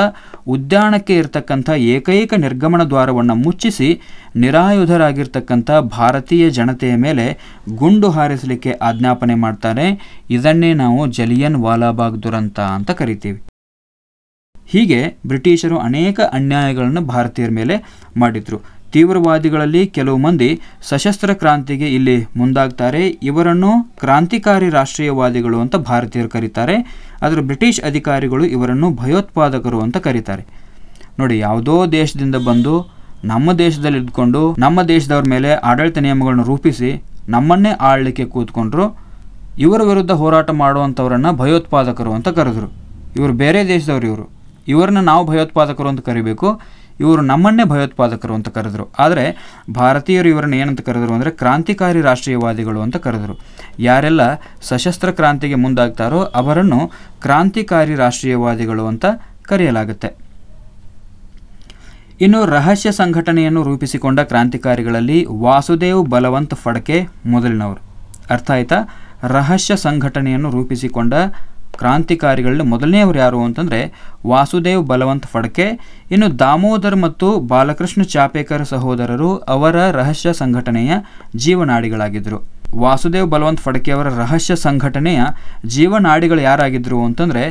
ಉದ್ಯಾನಕ್ಕೆ ಇರತಕ್ಕಂಥ ಏಕೈಕ ನಿರ್ಗಮನ ದ್ವಾರವನ್ನು ಮುಚ್ಚಿಸಿ ನಿರಾಯುಧರಾಗಿರ್ತಕ್ಕಂಥ ಭಾರತೀಯ ಜನತೆಯ ಮೇಲೆ ಗುಂಡು ಹಾರಿಸಲಿಕ್ಕೆ ಆಜ್ಞಾಪನೆ ಮಾಡ್ತಾರೆ. ಇದನ್ನೇ ನಾವು ಜಲಿಯನ್ ವಾಲಾಬಾಗ್ ದುರಂತ ಅಂತ ಕರಿತೀವಿ. ಹೀಗೆ ಬ್ರಿಟಿಷರು ಅನೇಕ ಅನ್ಯಾಯಗಳನ್ನು ಭಾರತೀಯರ ಮೇಲೆ ಮಾಡಿದ್ರು. ತೀವ್ರವಾದಿಗಳಲ್ಲಿ ಕೆಲವು ಮಂದಿ ಸಶಸ್ತ್ರ ಕ್ರಾಂತಿಗೆ ಇಲ್ಲಿ ಮುಂದಾಗ್ತಾರೆ. ಇವರನ್ನು ಕ್ರಾಂತಿಕಾರಿ ರಾಷ್ಟ್ರೀಯವಾದಿಗಳು ಅಂತ ಭಾರತೀಯರು ಕರೀತಾರೆ. ಆದರೆ ಬ್ರಿಟಿಷ್ ಅಧಿಕಾರಿಗಳು ಇವರನ್ನು ಭಯೋತ್ಪಾದಕರು ಅಂತ ಕರೀತಾರೆ. ನೋಡಿ, ಯಾವುದೋ ದೇಶದಿಂದ ಬಂದು ನಮ್ಮ ದೇಶದಲ್ಲಿ ಇದ್ಕೊಂಡು ನಮ್ಮ ದೇಶದವ್ರ ಮೇಲೆ ಆಡಳಿತ ನಿಯಮಗಳನ್ನು ರೂಪಿಸಿ ನಮ್ಮನ್ನೇ ಆಳಲಿಕ್ಕೆ ಕೂತ್ಕೊಂಡ್ರು. ಇವರ ವಿರುದ್ಧ ಹೋರಾಟ ಮಾಡುವಂಥವ್ರನ್ನ ಭಯೋತ್ಪಾದಕರು ಅಂತ ಕರೆದ್ರು. ಇವರು ಬೇರೆ ದೇಶದವರು, ಇವರನ್ನ ನಾವು ಭಯೋತ್ಪಾದಕರು ಅಂತ ಕರಿಬೇಕು, ಇವರು ನಮ್ಮನ್ನೇ ಭಯೋತ್ಪಾದಕರು ಅಂತ ಕರೆದ್ರು. ಆದರೆ ಭಾರತೀಯರು ಇವರನ್ನು ಏನಂತ ಕರೆದ್ರು ಅಂದರೆ ಕ್ರಾಂತಿಕಾರಿ ರಾಷ್ಟ್ರೀಯವಾದಿಗಳು ಅಂತ ಕರೆದ್ರು. ಯಾರೆಲ್ಲ ಸಶಸ್ತ್ರ ಕ್ರಾಂತಿಗೆ ಮುಂದಾಗ್ತಾರೋ ಅವರನ್ನು ಕ್ರಾಂತಿಕಾರಿ ರಾಷ್ಟ್ರೀಯವಾದಿಗಳು ಅಂತ ಕರೆಯಲಾಗುತ್ತೆ. ಇನ್ನು ರಹಸ್ಯ ಸಂಘಟನೆಯನ್ನು ರೂಪಿಸಿಕೊಂಡ ಕ್ರಾಂತಿಕಾರಿಗಳಲ್ಲಿ ವಾಸುದೇವ್ ಬಲವಂತ್ ಫಡ್ಕೆ ಮೊದಲಿನವರು. ಅರ್ಥ ಆಯ್ತಾ? ರಹಸ್ಯ ಸಂಘಟನೆಯನ್ನು ರೂಪಿಸಿಕೊಂಡ ಕ್ರಾಂತಿಕಾರಿಗಳಲ್ಲಿ ಮೊದಲನೆಯವರು ಯಾರು ಅಂತಂದರೆ ವಾಸುದೇವ್ ಬಲವಂತ್ ಫಡ್ಕೆ. ಇನ್ನು ದಾಮೋದರ್ ಮತ್ತು ಬಾಲಕೃಷ್ಣ ಚಾಪೇಕರ್ ಸಹೋದರರು ಅವರ ರಹಸ್ಯ ಸಂಘಟನೆಯ ಜೀವನಾಡಿಗಳಾಗಿದ್ದರು. ವಾಸುದೇವ್ ಬಲವಂತ್ ಫಡ್ಕೆ ಅವರ ರಹಸ್ಯ ಸಂಘಟನೆಯ ಜೀವನಾಡಿಗಳು ಯಾರಾಗಿದ್ದರು ಅಂತಂದರೆ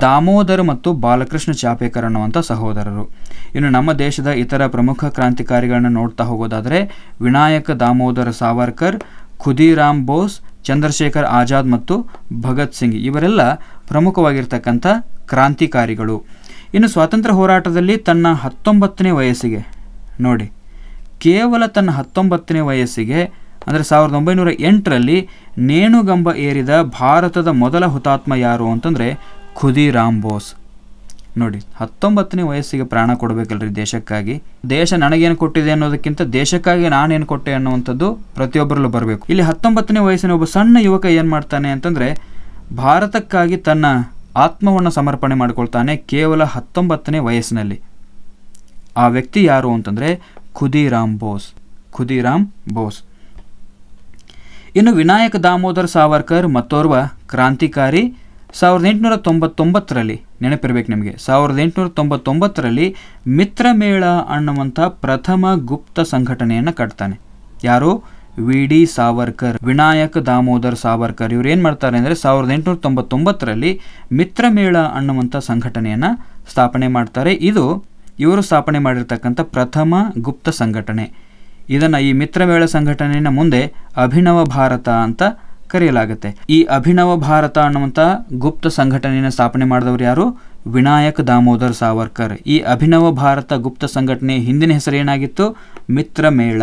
ದಾಮೋದರ್ ಮತ್ತು ಬಾಲಕೃಷ್ಣ ಚಾಪೇಕರ್ ಅನ್ನುವಂಥ ಸಹೋದರರು. ಇನ್ನು ನಮ್ಮ ದೇಶದ ಇತರ ಪ್ರಮುಖ ಕ್ರಾಂತಿಕಾರಿಗಳನ್ನ ನೋಡ್ತಾ ಹೋಗೋದಾದರೆ ವಿನಾಯಕ ದಾಮೋದರ ಸಾವರ್ಕರ್, ಖುದೀರಾಮ್ ಬೋಸ್, ಚಂದ್ರಶೇಖರ್ ಆಜಾದ್ ಮತ್ತು ಭಗತ್ ಸಿಂಗ್ ಇವರೆಲ್ಲ ಪ್ರಮುಖವಾಗಿರ್ತಕ್ಕಂಥ ಕ್ರಾಂತಿಕಾರಿಗಳು. ಇನ್ನು ಸ್ವಾತಂತ್ರ್ಯ ಹೋರಾಟದಲ್ಲಿ ತನ್ನ 19ನೇ ವಯಸ್ಸಿಗೆ ನೋಡಿ, ಕೇವಲ ತನ್ನ 19ನೇ ವಯಸ್ಸಿಗೆ ಅಂದರೆ 1908ರಲ್ಲಿ ನೇಣುಗಂಬ ಏರಿದ ಭಾರತದ ಮೊದಲ ಹುತಾತ್ಮ ಯಾರು ಅಂತಂದರೆ ಖುದೀರಾಮ್ ಬೋಸ್. ನೋಡಿ, 19ನೇ ವಯಸ್ಸಿಗೆ ಪ್ರಾಣ ಕೊಡಬೇಕಲ್ರಿ ದೇಶಕ್ಕಾಗಿ. ದೇಶ ನನಗೇನು ಕೊಟ್ಟಿದೆ ಅನ್ನೋದಕ್ಕಿಂತ ದೇಶಕ್ಕಾಗಿ ನಾನೇನು ಕೊಟ್ಟೆ ಅನ್ನುವಂಥದ್ದು ಪ್ರತಿಯೊಬ್ಬರಲ್ಲೂ ಬರಬೇಕು. ಇಲ್ಲಿ 19ನೇ ವಯಸ್ಸಿನ ಒಬ್ಬ ಸಣ್ಣ ಯುವಕ ಏನು ಮಾಡ್ತಾನೆ ಅಂತಂದರೆ ಭಾರತಕ್ಕಾಗಿ ತನ್ನ ಆತ್ಮವನ್ನು ಸಮರ್ಪಣೆ ಮಾಡಿಕೊಳ್ತಾನೆ ಕೇವಲ 19ನೇ ವಯಸ್ಸಿನಲ್ಲಿ. ಆ ವ್ಯಕ್ತಿ ಯಾರು ಅಂತಂದರೆ ಖುದೀರಾಮ್ ಬೋಸ್. ಇನ್ನು ವಿನಾಯಕ ದಾಮೋದರ್ ಸಾವರ್ಕರ್ ಮತ್ತೋರ್ವ ಕ್ರಾಂತಿಕಾರಿ. 1899ರಲ್ಲಿ ನೆನಪಿರ್ಬೇಕು ನಿಮಗೆ, 1899ರಲ್ಲಿ ಮಿತ್ರಮೇಳ ಅನ್ನುವಂಥ ಪ್ರಥಮ ಗುಪ್ತ ಸಂಘಟನೆಯನ್ನು ಕಟ್ತಾನೆ. ಯಾರು? V D Savarkar, Vinayak Damodar Savarkar. ಇವ್ರು ಏನು ಮಾಡ್ತಾರೆ ಅಂದರೆ 1899ರಲ್ಲಿ ಮಿತ್ರಮೇಳ ಅನ್ನುವಂಥ ಸಂಘಟನೆಯನ್ನು ಸ್ಥಾಪನೆ ಮಾಡ್ತಾರೆ. ಇದು ಇವರು ಸ್ಥಾಪನೆ ಮಾಡಿರ್ತಕ್ಕಂಥ ಪ್ರಥಮ ಗುಪ್ತ ಸಂಘಟನೆ. ಇದನ್ನು ಈ ಮಿತ್ರಮೇಳ ಸಂಘಟನೆಯನ್ನು ಮುಂದೆ ಅಭಿನವ ಭಾರತ ಅಂತ ಕರೆಯಲಾಗುತ್ತೆ. ಈ ಅಭಿನವ ಭಾರತ ಅನ್ನುವಂಥ ಗುಪ್ತ ಸಂಘಟನೆಯನ್ನು ಸ್ಥಾಪನೆ ಮಾಡಿದವರು ಯಾರು? ವಿನಾಯಕ ದಾಮೋದರ್ ಸಾವರ್ಕರ್. ಈ ಅಭಿನವ ಭಾರತ ಗುಪ್ತ ಸಂಘಟನೆ ಹಿಂದಿನ ಹೆಸರು ಏನಾಗಿತ್ತು? ಮಿತ್ರಮೇಳ.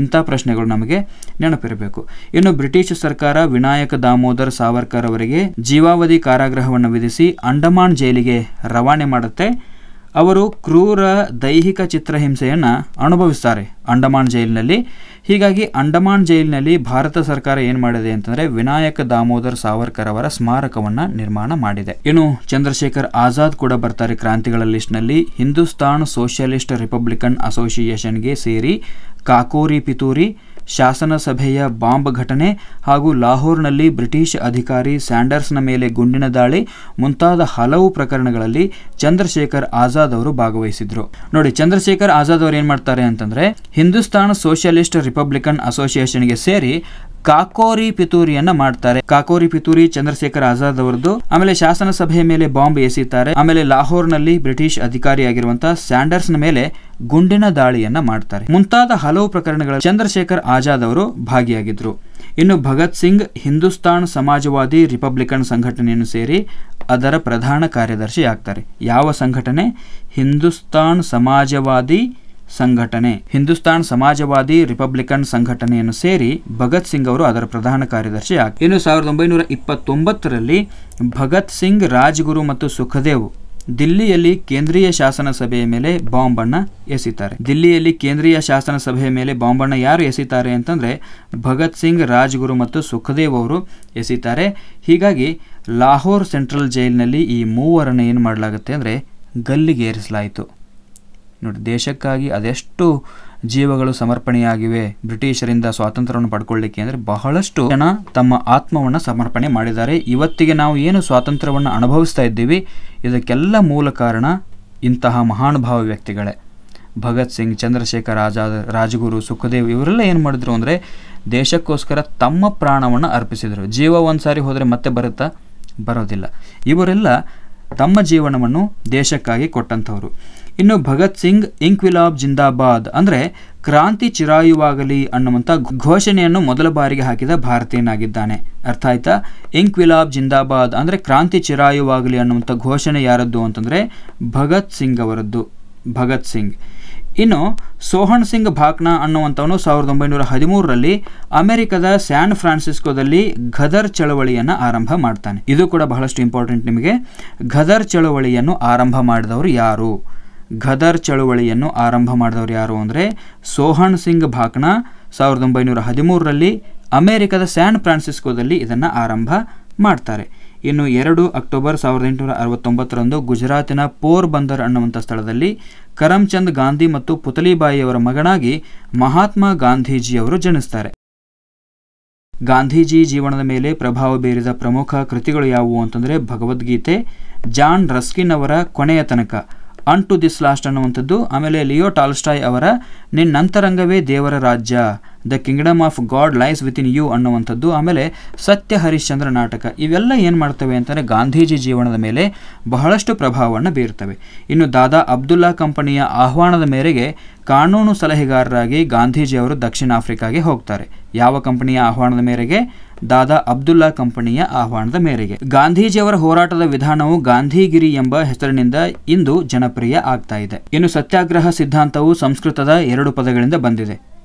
ಇಂಥ ಪ್ರಶ್ನೆಗಳು ನಮಗೆ ನೆನಪಿರಬೇಕು. ಇನ್ನು ಬ್ರಿಟಿಷ್ ಸರ್ಕಾರ ವಿನಾಯಕ ದಾಮೋದರ್ ಸಾವರ್ಕರ್ ಅವರಿಗೆ ಜೀವಾವಧಿ ಕಾರಾಗೃಹವನ್ನು ವಿಧಿಸಿ ಅಂಡಮಾನ್ ಜೈಲಿಗೆ ರವಾನೆ ಮಾಡುತ್ತೆ. ಅವರು ಕ್ರೂರ ದೈಹಿಕ ಚಿತ್ರಹಿಂಸೆಯನ್ನು ಅನುಭವಿಸ್ತಾರೆ ಅಂಡಮಾನ್ ಜೈಲಿನಲ್ಲಿ. ಹೀಗಾಗಿ ಅಂಡಮಾನ್ ಜೈಲಿನಲ್ಲಿ ಭಾರತ ಸರ್ಕಾರ ಏನು ಮಾಡಿದೆ ಅಂತಂದರೆ ವಿನಾಯಕ ದಾಮೋದರ್ ಸಾವರ್ಕರ್ ಅವರ ಸ್ಮಾರಕವನ್ನು ನಿರ್ಮಾಣ ಮಾಡಿದೆ. ಇನ್ನು ಚಂದ್ರಶೇಖರ್ ಆಜಾದ್ ಕೂಡ ಬರ್ತಾರೆ ಕ್ರಾಂತಿಗಳ ಲಿಸ್ಟ್ನಲ್ಲಿ. ಹಿಂದೂಸ್ತಾನ್ ಸೋಷಿಯಲಿಸ್ಟ್ ರಿಪಬ್ಲಿಕನ್ ಅಸೋಸಿಯೇಷನ್ಗೆ ಸೇರಿ ಕಾಕೋರಿ ಪಿತೂರಿ, ಶಾಸನ ಸಭೆಯ ಬಾಂಬ್ ಘಟನೆ ಹಾಗೂ ಲಾಹೋರ್ನಲ್ಲಿ ಬ್ರಿಟಿಷ್ ಅಧಿಕಾರಿ ಸ್ಯಾಂಡರ್ಸ್ನ ಮೇಲೆ ಗುಂಡಿನ ದಾಳಿ ಮುಂತಾದ ಹಲವು ಪ್ರಕರಣಗಳಲ್ಲಿ ಚಂದ್ರಶೇಖರ್ ಆಜಾದ್ ಅವರು ಭಾಗವಹಿಸಿದ್ರು. ನೋಡಿ, ಚಂದ್ರಶೇಖರ್ ಆಜಾದ್ ಅವರು ಏನು ಮಾಡ್ತಾರೆ ಅಂತಂದರೆ ಹಿಂದೂಸ್ತಾನ್ ಸೋಷಿಯಲಿಸ್ಟ್ ರಿಪಬ್ಲಿಕನ್ ಅಸೋಸಿಯೇಷನ್ಗೆ ಸೇರಿ ಕಾಕೋರಿ ಪಿತೂರಿಯನ್ನ ಮಾಡ್ತಾರೆ. ಕಾಕೋರಿ ಪಿತೂರಿ ಚಂದ್ರಶೇಖರ್ ಆಜಾದ್ ಅವರದ್ದು. ಆಮೇಲೆ ಶಾಸನ ಸಭೆಯ ಮೇಲೆ ಬಾಂಬ್ ಎಸೆಯುತ್ತಾರೆ. ಆಮೇಲೆ ಲಾಹೋರ್ನಲ್ಲಿ ಬ್ರಿಟಿಷ್ ಅಧಿಕಾರಿಯಾಗಿರುವಂತಹ ಸ್ಯಾಂಡರ್ಸ್ನ ಮೇಲೆ ಗುಂಡಿನ ದಾಳಿಯನ್ನ ಮಾಡ್ತಾರೆ. ಮುಂತಾದ ಹಲವು ಪ್ರಕರಣಗಳಲ್ಲಿ ಚಂದ್ರಶೇಖರ್ ಆಜಾದ್ ಅವರು ಭಾಗಿಯಾಗಿದ್ರು. ಇನ್ನು ಭಗತ್ ಸಿಂಗ್ ಹಿಂದೂಸ್ತಾನ್ ಸಮಾಜವಾದಿ ರಿಪಬ್ಲಿಕನ್ ಸಂಘಟನೆಯನ್ನು ಸೇರಿ ಅದರ ಪ್ರಧಾನ ಕಾರ್ಯದರ್ಶಿ ಆಗ್ತಾರೆ. ಯಾವ ಸಂಘಟನೆ? ಹಿಂದೂಸ್ತಾನ್ ಸಮಾಜವಾದಿ ಸಂಘಟನೆ. ಹಿಂದೂಸ್ತಾನ್ ಸಮಾಜವಾದಿ ರಿಪಬ್ಲಿಕನ್ ಸಂಘಟನೆಯನ್ನು ಸೇರಿ ಭಗತ್ ಸಿಂಗ್ ಅವರು ಅದರ ಪ್ರಧಾನ ಕಾರ್ಯದರ್ಶಿ ಆಗ್ತಾರೆ. ಇನ್ನು 1929ರಲ್ಲಿ ಭಗತ್ ಸಿಂಗ್, ರಾಜ್ಗುರು ಮತ್ತು ಸುಖದೇವ್ ದಿಲ್ಲಿಯಲ್ಲಿ ಕೇಂದ್ರೀಯ ಶಾಸನ ಸಭೆಯ ಮೇಲೆ ಬಾಂಬ್ ಅನ್ನ ಎಸೆಯುತ್ತಾರೆ. ದಿಲ್ಲಿಯಲ್ಲಿ ಕೇಂದ್ರೀಯ ಶಾಸನ ಸಭೆಯ ಮೇಲೆ ಬಾಂಬ್ ಅನ್ನ ಯಾರು ಎಸೆಯುತ್ತಾರೆ ಅಂತಂದ್ರೆ ಭಗತ್ ಸಿಂಗ್, ರಾಜ್ಗುರು ಮತ್ತು ಸುಖದೇವ್ ಅವರು ಎಸೆಯುತ್ತಾರೆ. ಹೀಗಾಗಿ ಲಾಹೋರ್ ಸೆಂಟ್ರಲ್ ಜೈಲಿನಲ್ಲಿ ಈ ಮೂವರನ್ನು ಏನು ಮಾಡಲಾಗುತ್ತೆ ಅಂದರೆ ಗಲ್ಲಿಗೆ ಏರಿಸಲಾಯಿತು. ನೋಡಿ, ದೇಶಕ್ಕಾಗಿ ಅದೆಷ್ಟು ಜೀವಗಳು ಸಮರ್ಪಣೆಯಾಗಿವೆ ಬ್ರಿಟಿಷರಿಂದ ಸ್ವಾತಂತ್ರ್ಯವನ್ನು ಪಡ್ಕೊಳ್ಳಿಕ್ಕೆ ಅಂದರೆ ಬಹಳಷ್ಟು ಜನ ತಮ್ಮ ಆತ್ಮವನ್ನು ಸಮರ್ಪಣೆ ಮಾಡಿದ್ದಾರೆ. ಇವತ್ತಿಗೆ ನಾವು ಏನು ಸ್ವಾತಂತ್ರ್ಯವನ್ನು ಅನುಭವಿಸ್ತಾ ಇದ್ದೀವಿ ಇದಕ್ಕೆಲ್ಲ ಮೂಲ ಕಾರಣ ಇಂತಹ ಮಹಾನುಭಾವ ವ್ಯಕ್ತಿಗಳೇ. ಭಗತ್ ಸಿಂಗ್, ಚಂದ್ರಶೇಖರ್ ಆಜಾದ್, ರಾಜಗುರು, ಸುಖದೇವ್ ಇವರೆಲ್ಲ ಏನು ಮಾಡಿದ್ರು ಅಂದರೆ ದೇಶಕ್ಕೋಸ್ಕರ ತಮ್ಮ ಪ್ರಾಣವನ್ನು ಅರ್ಪಿಸಿದರು. ಜೀವ ಒಂದು ಸಾರಿ ಹೋದರೆ ಮತ್ತೆ ಬರುತ್ತಾ? ಬರೋದಿಲ್ಲ. ಇವರೆಲ್ಲ ತಮ್ಮ ಜೀವನವನ್ನು ದೇಶಕ್ಕಾಗಿ ಕೊಟ್ಟಂಥವ್ರು. ಇನ್ನು ಭಗತ್ ಸಿಂಗ್ ಇಂಕ್ವಿಲಾಬ್ ಜಿಂದಾಬಾದ್ ಅಂದರೆ ಕ್ರಾಂತಿ ಚಿರಾಯುವಾಗಲಿ ಅನ್ನುವಂಥ ಘೋಷಣೆಯನ್ನು ಮೊದಲ ಬಾರಿಗೆ ಹಾಕಿದ ಭಾರತೀಯನಾಗಿದ್ದಾನೆ. ಅರ್ಥ ಆಯ್ತಾ? ಇಂಕ್ವಿಲಾಬ್ ಜಿಂದಾಬಾದ್ ಅಂದರೆ ಕ್ರಾಂತಿ ಚಿರಾಯುವಾಗಲಿ ಅನ್ನುವಂಥ ಘೋಷಣೆ ಯಾರದ್ದು ಅಂತಂದರೆ ಭಗತ್ ಸಿಂಗ್ ಅವರದ್ದು. ಭಗತ್ ಸಿಂಗ್. ಇನ್ನು ಸೋಹನ್ ಸಿಂಗ್ ಭಾಕ್ನಾ ಅನ್ನುವಂಥವನು 1913ರಲ್ಲಿ ಅಮೆರಿಕದ ಸ್ಯಾನ್ ಫ್ರಾನ್ಸಿಸ್ಕೋದಲ್ಲಿ ಘದರ್ ಚಳವಳಿಯನ್ನು ಆರಂಭ ಮಾಡ್ತಾನೆ. ಇದು ಕೂಡ ಬಹಳಷ್ಟು ಇಂಪಾರ್ಟೆಂಟ್ ನಿಮಗೆ. ಘದರ್ ಚಳವಳಿಯನ್ನು ಆರಂಭ ಮಾಡಿದವರು ಯಾರು? ಘದರ್ ಚಳುವಳಿಯನ್ನು ಆರಂಭ ಮಾಡಿದವರು ಯಾರು ಅಂದರೆ ಸೋಹನ್ ಸಿಂಗ್ ಭಾಕ್ನಾ 1913ರಲ್ಲಿ ಅಮೆರಿಕದ ಸ್ಯಾನ್ ಫ್ರಾನ್ಸಿಸ್ಕೋದಲ್ಲಿ ಇದನ್ನು ಆರಂಭ ಮಾಡ್ತಾರೆ. ಇನ್ನು 2 ಅಕ್ಟೋಬರ್ 1869ರಂದು ಗುಜರಾತಿನ ಪೋರ್ಬಂದರ್ ಅನ್ನುವಂಥ ಸ್ಥಳದಲ್ಲಿ ಕರಮ್ಚಂದ್ ಗಾಂಧಿ ಮತ್ತು ಪುತಲಿಬಾಯಿಯವರ ಮಗನಾಗಿ ಮಹಾತ್ಮ ಗಾಂಧೀಜಿಯವರು ಜನಿಸ್ತಾರೆ. ಗಾಂಧೀಜಿ ಜೀವನದ ಮೇಲೆ ಪ್ರಭಾವ ಬೀರಿದ ಪ್ರಮುಖ ಕೃತಿಗಳು ಯಾವುವು ಅಂತಂದರೆ ಭಗವದ್ಗೀತೆ, ಜಾನ್ ರಸ್ಕಿನ್ ಅವರ ಕೊನೆಯ ತನಕ ಅನ್ ಟು ದಿಸ್ ಲಾಸ್ಟ್ ಅನ್ನುವಂಥದ್ದು, ಆಮೇಲೆ ಲಿಯೋ ಟಾಲ್ಸ್ಟಾಯ್ ಅವರ ನಿನ್ನಂತರಂಗವೇ ದೇವರ ರಾಜ್ಯ, the kingdom of God lies within you ಅನ್ನುವಂಥದ್ದು, ಆಮೇಲೆ ಸತ್ಯ ಹರಿಶ್ಚಂದ್ರ ನಾಟಕ. ಇವೆಲ್ಲ ಏನು ಮಾಡ್ತವೆ ಅಂತಂದರೆ ಗಾಂಧೀಜಿ ಜೀವನದ ಮೇಲೆ ಬಹಳಷ್ಟು ಪ್ರಭಾವವನ್ನು ಬೀರ್ತವೆ. ಇನ್ನು ದಾದಾ ಅಬ್ದುಲ್ಲಾ ಕಂಪನಿಯ ಆಹ್ವಾನದ ಮೇರೆಗೆ ಕಾನೂನು ಸಲಹೆಗಾರರಾಗಿ ಗಾಂಧೀಜಿಯವರು ದಕ್ಷಿಣ ಆಫ್ರಿಕಾಗೆ ಹೋಗ್ತಾರೆ. ಯಾವ ಕಂಪನಿಯ ಆಹ್ವಾನದ ಮೇರೆಗೆ? ದಾದಾ ಅಬ್ದುಲ್ಲಾ ಕಂಪನಿಯ ಆಹ್ವಾನದ ಮೇರೆಗೆ. ಗಾಂಧೀಜಿಯವರ ಹೋರಾಟದ ವಿಧಾನವು ಗಾಂಧಿಗಿರಿ ಎಂಬ ಹೆಸರಿನಿಂದ ಇಂದು ಜನಪ್ರಿಯ ಆಗ್ತಾ ಇದೆ. ಇನ್ನು ಸತ್ಯಾಗ್ರಹ ಸಿದ್ಧಾಂತವು ಸಂಸ್ಕೃತದ 2 ಪದಗಳಿಂದ ಬಂದಿದೆ.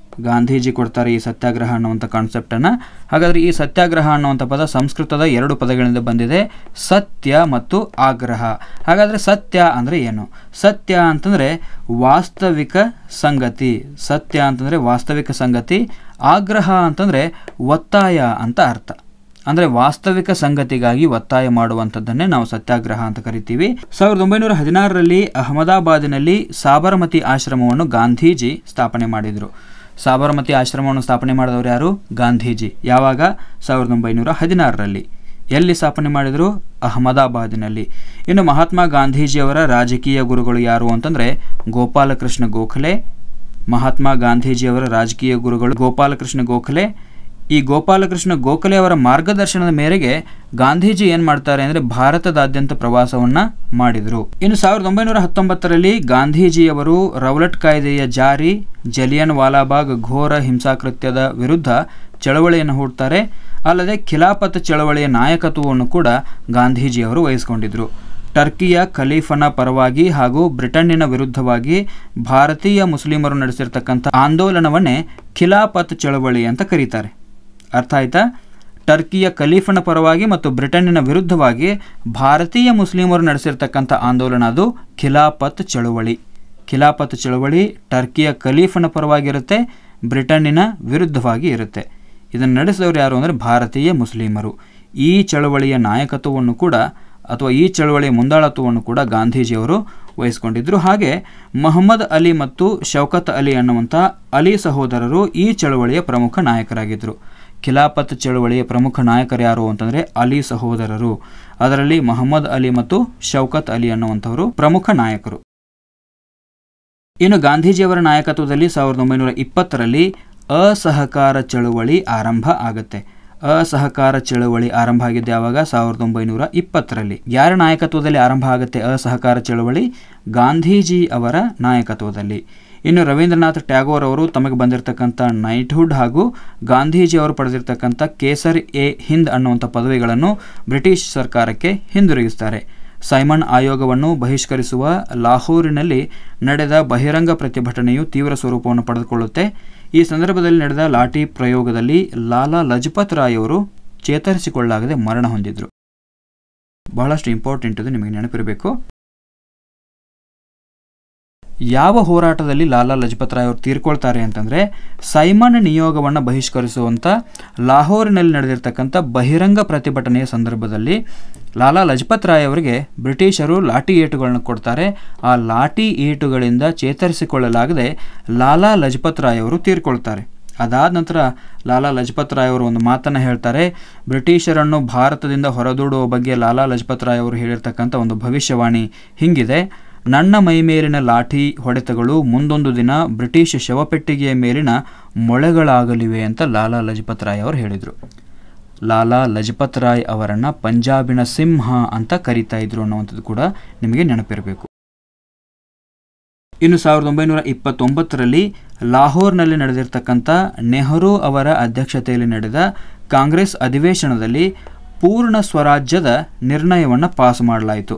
ಗಾಂಧೀಜಿ ಕೊಡ್ತಾರೆ ಈ ಸತ್ಯಾಗ್ರಹ ಅನ್ನುವಂಥ ಕಾನ್ಸೆಪ್ಟನ್ನು. ಹಾಗಾದರೆ ಈ ಸತ್ಯಾಗ್ರಹ ಅನ್ನುವಂಥ ಪದ ಸಂಸ್ಕೃತದ 2 ಪದಗಳಿಂದ ಬಂದಿದೆ, ಸತ್ಯ ಮತ್ತು ಆಗ್ರಹ. ಹಾಗಾದರೆ ಸತ್ಯ ಅಂದರೆ ಏನು? ಸತ್ಯ ಅಂತಂದರೆ ವಾಸ್ತವಿಕ ಸಂಗತಿ. ಸತ್ಯ ಅಂತಂದರೆ ವಾಸ್ತವಿಕ ಸಂಗತಿ. ಆಗ್ರಹ ಅಂತಂದರೆ ಒತ್ತಾಯ ಅಂತ ಅರ್ಥ. ಅಂದರೆ ವಾಸ್ತವಿಕ ಸಂಗತಿಗಾಗಿ ಒತ್ತಾಯ ಮಾಡುವಂಥದ್ದನ್ನೇ ನಾವು ಸತ್ಯಾಗ್ರಹ ಅಂತ ಕರಿತೀವಿ. 1916ರಲ್ಲಿ ಅಹಮದಾಬಾದಿನಲ್ಲಿ ಸಾಬರಮತಿ ಆಶ್ರಮವನ್ನು ಗಾಂಧೀಜಿ ಸ್ಥಾಪನೆ ಮಾಡಿದರು. ಸಾಬರಮತಿ ಆಶ್ರಮವನ್ನು ಸ್ಥಾಪನೆ ಮಾಡಿದವರು ಯಾರು? ಗಾಂಧೀಜಿ. ಯಾವಾಗ? 1916ರಲ್ಲಿ. ಎಲ್ಲಿ ಸ್ಥಾಪನೆ ಮಾಡಿದರು? ಅಹಮದಾಬಾದಿನಲ್ಲಿ. ಇನ್ನು ಮಹಾತ್ಮ ಗಾಂಧೀಜಿಯವರ ರಾಜಕೀಯ ಗುರುಗಳು ಯಾರು ಅಂತಂದರೆ ಗೋಪಾಲಕೃಷ್ಣ ಗೋಖಲೆ. ಮಹಾತ್ಮ ಗಾಂಧೀಜಿಯವರ ರಾಜಕೀಯ ಗುರುಗಳು ಗೋಪಾಲಕೃಷ್ಣ ಗೋಖಲೆ. ಈ ಗೋಪಾಲಕೃಷ್ಣ ಗೋಖಲೆ ಅವರ ಮಾರ್ಗದರ್ಶನದ ಮೇರೆಗೆ ಗಾಂಧೀಜಿ ಏನು ಮಾಡ್ತಾರೆ ಅಂದರೆ ಭಾರತದಾದ್ಯಂತ ಪ್ರವಾಸವನ್ನು ಮಾಡಿದರು. ಇನ್ನು 1919ರಲ್ಲಿ ಗಾಂಧೀಜಿಯವರು ರೌಲಟ್ ಕಾಯ್ದೆಯ ಜಾರಿ, ಜಲಿಯನ್ ವಾಲಾಬಾಗ್ ಘೋರ ಹಿಂಸಾಕೃತ್ಯದ ವಿರುದ್ಧ ಚಳವಳಿಯನ್ನು ಹೂಡ್ತಾರೆ. ಅಲ್ಲದೆ ಖಿಲಾಫತ್ ಚಳವಳಿಯ ನಾಯಕತ್ವವನ್ನು ಕೂಡ ಗಾಂಧೀಜಿಯವರು ವಹಿಸಿಕೊಂಡಿದ್ದರು. ಟರ್ಕಿಯ ಖಲೀಫನ ಪರವಾಗಿ ಹಾಗೂ ಬ್ರಿಟನ್ನಿನ ವಿರುದ್ಧವಾಗಿ ಭಾರತೀಯ ಮುಸ್ಲಿಮರು ನಡೆಸಿರ್ತಕ್ಕಂಥ ಆಂದೋಲನವನ್ನೇ ಖಿಲಾಫತ್ ಚಳವಳಿ ಅಂತ ಕರೀತಾರೆ. ಅರ್ಥ ಆಯ್ತಾ? ಟರ್ಕಿಯ ಖಲೀಫನ ಪರವಾಗಿ ಮತ್ತು ಬ್ರಿಟನ್ನಿನ ವಿರುದ್ಧವಾಗಿ ಭಾರತೀಯ ಮುಸ್ಲಿಮರು ನಡೆಸಿರ್ತಕ್ಕಂಥ ಆಂದೋಲನ ಅದು ಖಿಲಾಫತ್ ಚಳವಳಿ. ಖಿಲಾಫತ್ ಚಳವಳಿ ಟರ್ಕಿಯ ಖಲೀಫನ ಪರವಾಗಿರುತ್ತೆ, ಬ್ರಿಟನ್ನಿನ ವಿರುದ್ಧವಾಗಿ ಇರುತ್ತೆ. ಇದನ್ನು ನಡೆಸಿದವರು ಯಾರು ಅಂದರೆ ಭಾರತೀಯ ಮುಸ್ಲಿಮರು. ಈ ಚಳವಳಿಯ ನಾಯಕತ್ವವನ್ನು ಕೂಡ ಅಥವಾ ಈ ಚಳವಳಿಯ ಮುಂದಾಳತ್ವವನ್ನು ಕೂಡ ಗಾಂಧೀಜಿಯವರು ವಹಿಸಿಕೊಂಡಿದ್ದರು. ಹಾಗೆ ಮೊಹಮ್ಮದ್ ಅಲಿ ಮತ್ತು ಶೌಕತ್ ಅಲಿ ಅನ್ನುವಂಥ ಅಲಿ ಸಹೋದರರು ಈ ಚಳವಳಿಯ ಪ್ರಮುಖ ನಾಯಕರಾಗಿದ್ದರು. ಖಿಲಾಫತ್ ಚಳವಳಿಯ ಪ್ರಮುಖ ನಾಯಕರು ಯಾರು ಅಂತಂದರೆ ಅಲಿ ಸಹೋದರರು. ಅದರಲ್ಲಿ ಮೊಹಮ್ಮದ್ ಅಲಿ ಮತ್ತು ಶೌಕತ್ ಅಲಿ ಅನ್ನುವಂಥವರು ಪ್ರಮುಖ ನಾಯಕರು. ಇನ್ನು ಗಾಂಧೀಜಿಯವರ ನಾಯಕತ್ವದಲ್ಲಿ 1920ರಲ್ಲಿ ಅಸಹಕಾರ ಚಳವಳಿ ಆರಂಭ ಆಗುತ್ತೆ. ಅಸಹಕಾರ ಚಳವಳಿ ಆರಂಭ ಆಗಿದ್ದು ಯಾವಾಗ? 1920ರಲ್ಲಿ. ಯಾರ ನಾಯಕತ್ವದಲ್ಲಿ ಆರಂಭ ಆಗುತ್ತೆ ಅಸಹಕಾರ ಚಳವಳಿ? ಗಾಂಧೀಜಿ ಅವರ ನಾಯಕತ್ವದಲ್ಲಿ. ಇನ್ನು ರವೀಂದ್ರನಾಥ್ ಟ್ಯಾಗೋರ್ ಅವರು ತಮಗೆ ಬಂದಿರತಕ್ಕಂಥ ನೈಟ್ಹುಡ್ ಹಾಗೂ ಗಾಂಧೀಜಿ ಅವರು ಪಡೆದಿರ್ತಕ್ಕಂಥ ಕೇಸರ್ ಎ ಹಿಂದ್ ಅನ್ನುವಂಥ ಪದವಿಗಳನ್ನು ಬ್ರಿಟಿಷ್ ಸರ್ಕಾರಕ್ಕೆ ಹಿಂದಿರುಗಿಸ್ತಾರೆ. ಸೈಮನ್ ಆಯೋಗವನ್ನು ಬಹಿಷ್ಕರಿಸುವ ಲಾಹೋರಿನಲ್ಲಿ ನಡೆದ ಬಹಿರಂಗ ಪ್ರತಿಭಟನೆಯು ತೀವ್ರ ಸ್ವರೂಪವನ್ನು ಪಡೆದುಕೊಳ್ಳುತ್ತೆ. ಈ ಸಂದರ್ಭದಲ್ಲಿ ನಡೆದ ಲಾಠಿ ಪ್ರಯೋಗದಲ್ಲಿ ಲಾಲಾ ಲಜಪತ್ ರಾಯ್ ಅವರು ಚೇತರಿಸಿಕೊಳ್ಳಲಾಗದೆ ಮರಣ ಹೊಂದಿದ್ರು. ಬಹಳಷ್ಟು ಇಂಪಾರ್ಟೆಂಟ್ ಇದು, ನಿಮಗೆ ನೆನಪಿರಬೇಕು. ಯಾವ ಹೋರಾಟದಲ್ಲಿ ಲಾಲಾ ಲಜಪತ್ ರಾಯ್ ಅವರು ತೀರ್ಕೊಳ್ತಾರೆ ಅಂತಂದರೆ ಸೈಮನ್ ನಿಯೋಗವನ್ನು ಬಹಿಷ್ಕರಿಸುವಂಥ ಲಾಹೋರಿನಲ್ಲಿ ನಡೆದಿರ್ತಕ್ಕಂಥ ಬಹಿರಂಗ ಪ್ರತಿಭಟನೆಯ ಸಂದರ್ಭದಲ್ಲಿ ಲಾಲಾ ಲಜಪತ್ ರಾಯ್ ಅವರಿಗೆ ಬ್ರಿಟಿಷರು ಲಾಠಿ ಏಟುಗಳನ್ನು ಕೊಡ್ತಾರೆ. ಆ ಲಾಠಿ ಏಟುಗಳಿಂದ ಚೇತರಿಸಿಕೊಳ್ಳಲಾಗದೆ ಲಾಲಾ ಲಜಪತ್ ರಾಯ್ ಅವರು ತೀರ್ಕೊಳ್ತಾರೆ. ಅದಾದ ನಂತರ ಲಾಲಾ ಲಜಪತ್ ರಾಯ್ ಅವರು ಒಂದು ಮಾತನ್ನು ಹೇಳ್ತಾರೆ. ಬ್ರಿಟಿಷರನ್ನು ಭಾರತದಿಂದ ಹೊರದೂಡುವ ಬಗ್ಗೆ ಲಾಲಾ ಲಜಪತ್ ರಾಯ್ ಅವರು ಹೇಳಿರ್ತಕ್ಕಂಥ ಒಂದು ಭವಿಷ್ಯವಾಣಿ ಹಿಂಗಿದೆ: ನನ್ನ ಮೈಮೇಲಿನ ಲಾಠಿ ಹೊಡೆತಗಳು ಮುಂದೊಂದು ದಿನ ಬ್ರಿಟಿಷ್ ಶವಪೆಟ್ಟಿಗೆಯ ಮೇಲಿನ ಮೊಳೆಗಳಾಗಲಿವೆ ಅಂತ ಲಾಲಾ ಲಜಪತ್ ರಾಯ್ ಅವರು ಹೇಳಿದರು. ಲಾಲಾ ಲಜಪತ್ ರಾಯ್ ಅವರನ್ನು ಪಂಜಾಬಿನ ಸಿಂಹ ಅಂತ ಕರೀತಾ ಇದ್ರು ಅನ್ನುವಂಥದ್ದು ಕೂಡ ನಿಮಗೆ ನೆನಪಿರಬೇಕು. ಇನ್ನು 1929ರಲ್ಲಿ ಲಾಹೋರ್ನಲ್ಲಿ ನಡೆದಿರ್ತಕ್ಕಂಥ ನೆಹರು ಅವರ ಅಧ್ಯಕ್ಷತೆಯಲ್ಲಿ ನಡೆದ ಕಾಂಗ್ರೆಸ್ ಅಧಿವೇಶನದಲ್ಲಿ ಪೂರ್ಣ ಸ್ವರಾಜ್ಯದ ನಿರ್ಣಯವನ್ನು ಪಾಸ್ ಮಾಡಲಾಯಿತು.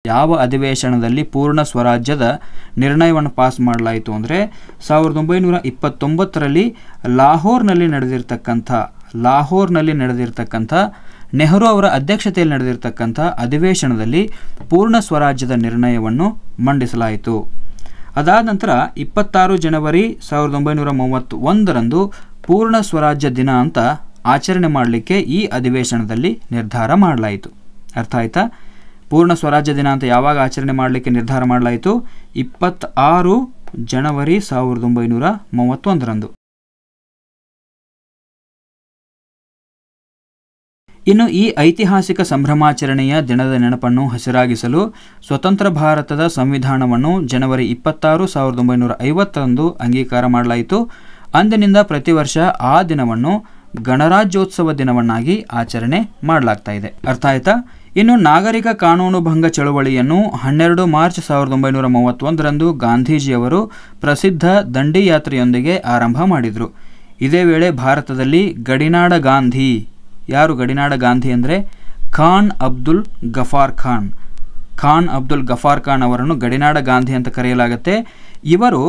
ಯಾವ ಅಧಿವೇಶನದಲ್ಲಿ ಪೂರ್ಣ ಸ್ವರಾಜ್ಯದ ನಿರ್ಣಯವನ್ನು ಪಾಸ್ ಮಾಡಲಾಯಿತು ಅಂದರೆ 1929ರಲ್ಲಿ ಲಾಹೋರ್ನಲ್ಲಿ ನಡೆದಿರ್ತಕ್ಕಂಥ ನೆಹರು ಅವರ ಅಧ್ಯಕ್ಷತೆಯಲ್ಲಿ ನಡೆದಿರ್ತಕ್ಕಂಥ ಅಧಿವೇಶನದಲ್ಲಿ ಪೂರ್ಣ ಸ್ವರಾಜ್ಯದ ನಿರ್ಣಯವನ್ನು ಮಂಡಿಸಲಾಯಿತು. ಅದಾದ ನಂತರ 26 ಜನವರಿ 1931ರಂದು ಪೂರ್ಣ ಸ್ವರಾಜ್ಯ ದಿನ ಅಂತ ಆಚರಣೆ ಮಾಡಲಿಕ್ಕೆ ಈ ಅಧಿವೇಶನದಲ್ಲಿ ನಿರ್ಧಾರ ಮಾಡಲಾಯಿತು. ಅರ್ಥ ಆಯ್ತಾ? ಪೂರ್ಣ ಸ್ವರಾಜ್ಯ ದಿನ ಅಂತ ಯಾವಾಗ ಆಚರಣೆ ಮಾಡಲಿಕ್ಕೆ ನಿರ್ಧಾರ ಮಾಡಲಾಯಿತು? 26 ಜನವರಿ 1931ರಂದು. ಇನ್ನು ಈ ಐತಿಹಾಸಿಕ ಸಂಭ್ರಮಾಚರಣೆಯ ದಿನದ ನೆನಪನ್ನು ಹಸಿರಾಗಿಸಲು ಸ್ವತಂತ್ರ ಭಾರತದ ಸಂವಿಧಾನವನ್ನು ಜನವರಿ 26, 1950ರಂದು ಅಂಗೀಕಾರ ಮಾಡಲಾಯಿತು. ಅಂದಿನಿಂದ ಪ್ರತಿ ವರ್ಷ ಆ ದಿನವನ್ನು ಗಣರಾಜ್ಯೋತ್ಸವ ದಿನವನ್ನಾಗಿ ಆಚರಣೆ ಮಾಡಲಾಗ್ತಾ ಇದೆ. ಅರ್ಥ ಆಯ್ತಾ? ಇನ್ನು ನಾಗರಿಕ ಕಾನೂನು ಭಂಗ ಚಳವಳಿಯನ್ನು 12 ಮಾರ್ಚ್ 1931ರಂದು ಗಾಂಧೀಜಿಯವರು ಪ್ರಸಿದ್ಧ ದಂಡಿ ಯಾತ್ರೆಯೊಂದಿಗೆ ಆರಂಭ ಮಾಡಿದರು. ಇದೇ ವೇಳೆ ಭಾರತದಲ್ಲಿ ಗಡಿನಾಡ ಗಾಂಧಿ, ಯಾರು ಗಡಿನಾಡ ಗಾಂಧಿ ಅಂದರೆ ಖಾನ್ ಅಬ್ದುಲ್ ಗಫಾರ್ ಖಾನ್ ಅವರನ್ನು ಗಡಿನಾಡ ಗಾಂಧಿ ಅಂತ ಕರೆಯಲಾಗುತ್ತೆ. ಇವರು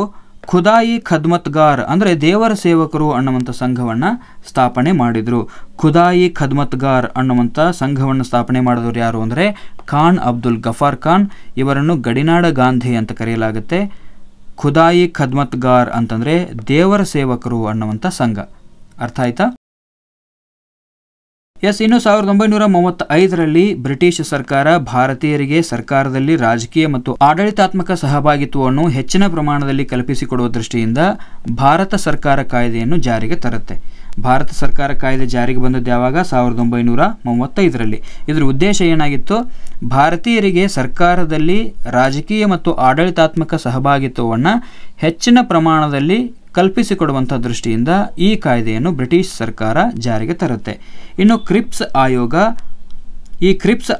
ಖುದಾಯಿ ಖದ್ಮತ್ಗಾರ್ ಅಂದರೆ ದೇವರ ಸೇವಕರು ಅನ್ನುವಂಥ ಸಂಘವನ್ನು ಸ್ಥಾಪನೆ ಮಾಡಿದರು. ಖುದಾಯಿ ಖದ್ಮತ್ಗಾರ್ ಅನ್ನುವಂಥ ಸಂಘವನ್ನು ಸ್ಥಾಪನೆ ಮಾಡಿದವರು ಯಾರು ಅಂದರೆ ಖಾನ್ ಅಬ್ದುಲ್ ಗಫಾರ್ ಖಾನ್. ಇವರನ್ನು ಗಡಿನಾಡ ಗಾಂಧಿ ಅಂತ ಕರೆಯಲಾಗುತ್ತೆ. ಖುದಾಯಿ ಖದ್ಮತ್ಗಾರ್ ಅಂತಂದರೆ ದೇವರ ಸೇವಕರು ಅನ್ನುವಂಥ ಸಂಘ. ಅರ್ಥ ಆಯ್ತಾ? ಇನ್ನು 1935ರಲ್ಲಿ ಬ್ರಿಟಿಷ್ ಸರ್ಕಾರ ಭಾರತೀಯರಿಗೆ ಸರ್ಕಾರದಲ್ಲಿ ರಾಜಕೀಯ ಮತ್ತು ಆಡಳಿತಾತ್ಮಕ ಸಹಭಾಗಿತ್ವವನ್ನು ಹೆಚ್ಚಿನ ಪ್ರಮಾಣದಲ್ಲಿ ಕಲ್ಪಿಸಿಕೊಡುವ ದೃಷ್ಟಿಯಿಂದ ಭಾರತ ಸರ್ಕಾರ ಕಾಯ್ದೆಯನ್ನು ಜಾರಿಗೆ ತರುತ್ತೆ. ಭಾರತ ಸರ್ಕಾರ ಕಾಯ್ದೆ ಜಾರಿಗೆ ಬಂದದ್ದು ಯಾವಾಗ? 1935ರಲ್ಲಿ. ಇದರ ಉದ್ದೇಶ ಏನಾಗಿತ್ತು? ಭಾರತೀಯರಿಗೆ ಸರ್ಕಾರದಲ್ಲಿ ರಾಜಕೀಯ ಮತ್ತು ಆಡಳಿತಾತ್ಮಕ ಸಹಭಾಗಿತ್ವವನ್ನು ಹೆಚ್ಚಿನ ಪ್ರಮಾಣದಲ್ಲಿ ಕಲ್ಪಿಸಿಕೊಡುವಂಥ ದೃಷ್ಟಿಯಿಂದ ಈ ಕಾಯ್ದೆಯನ್ನು ಬ್ರಿಟಿಷ್ ಸರ್ಕಾರ ಜಾರಿಗೆ ತರುತ್ತೆ. ಇನ್ನು ಕ್ರಿಪ್ಸ್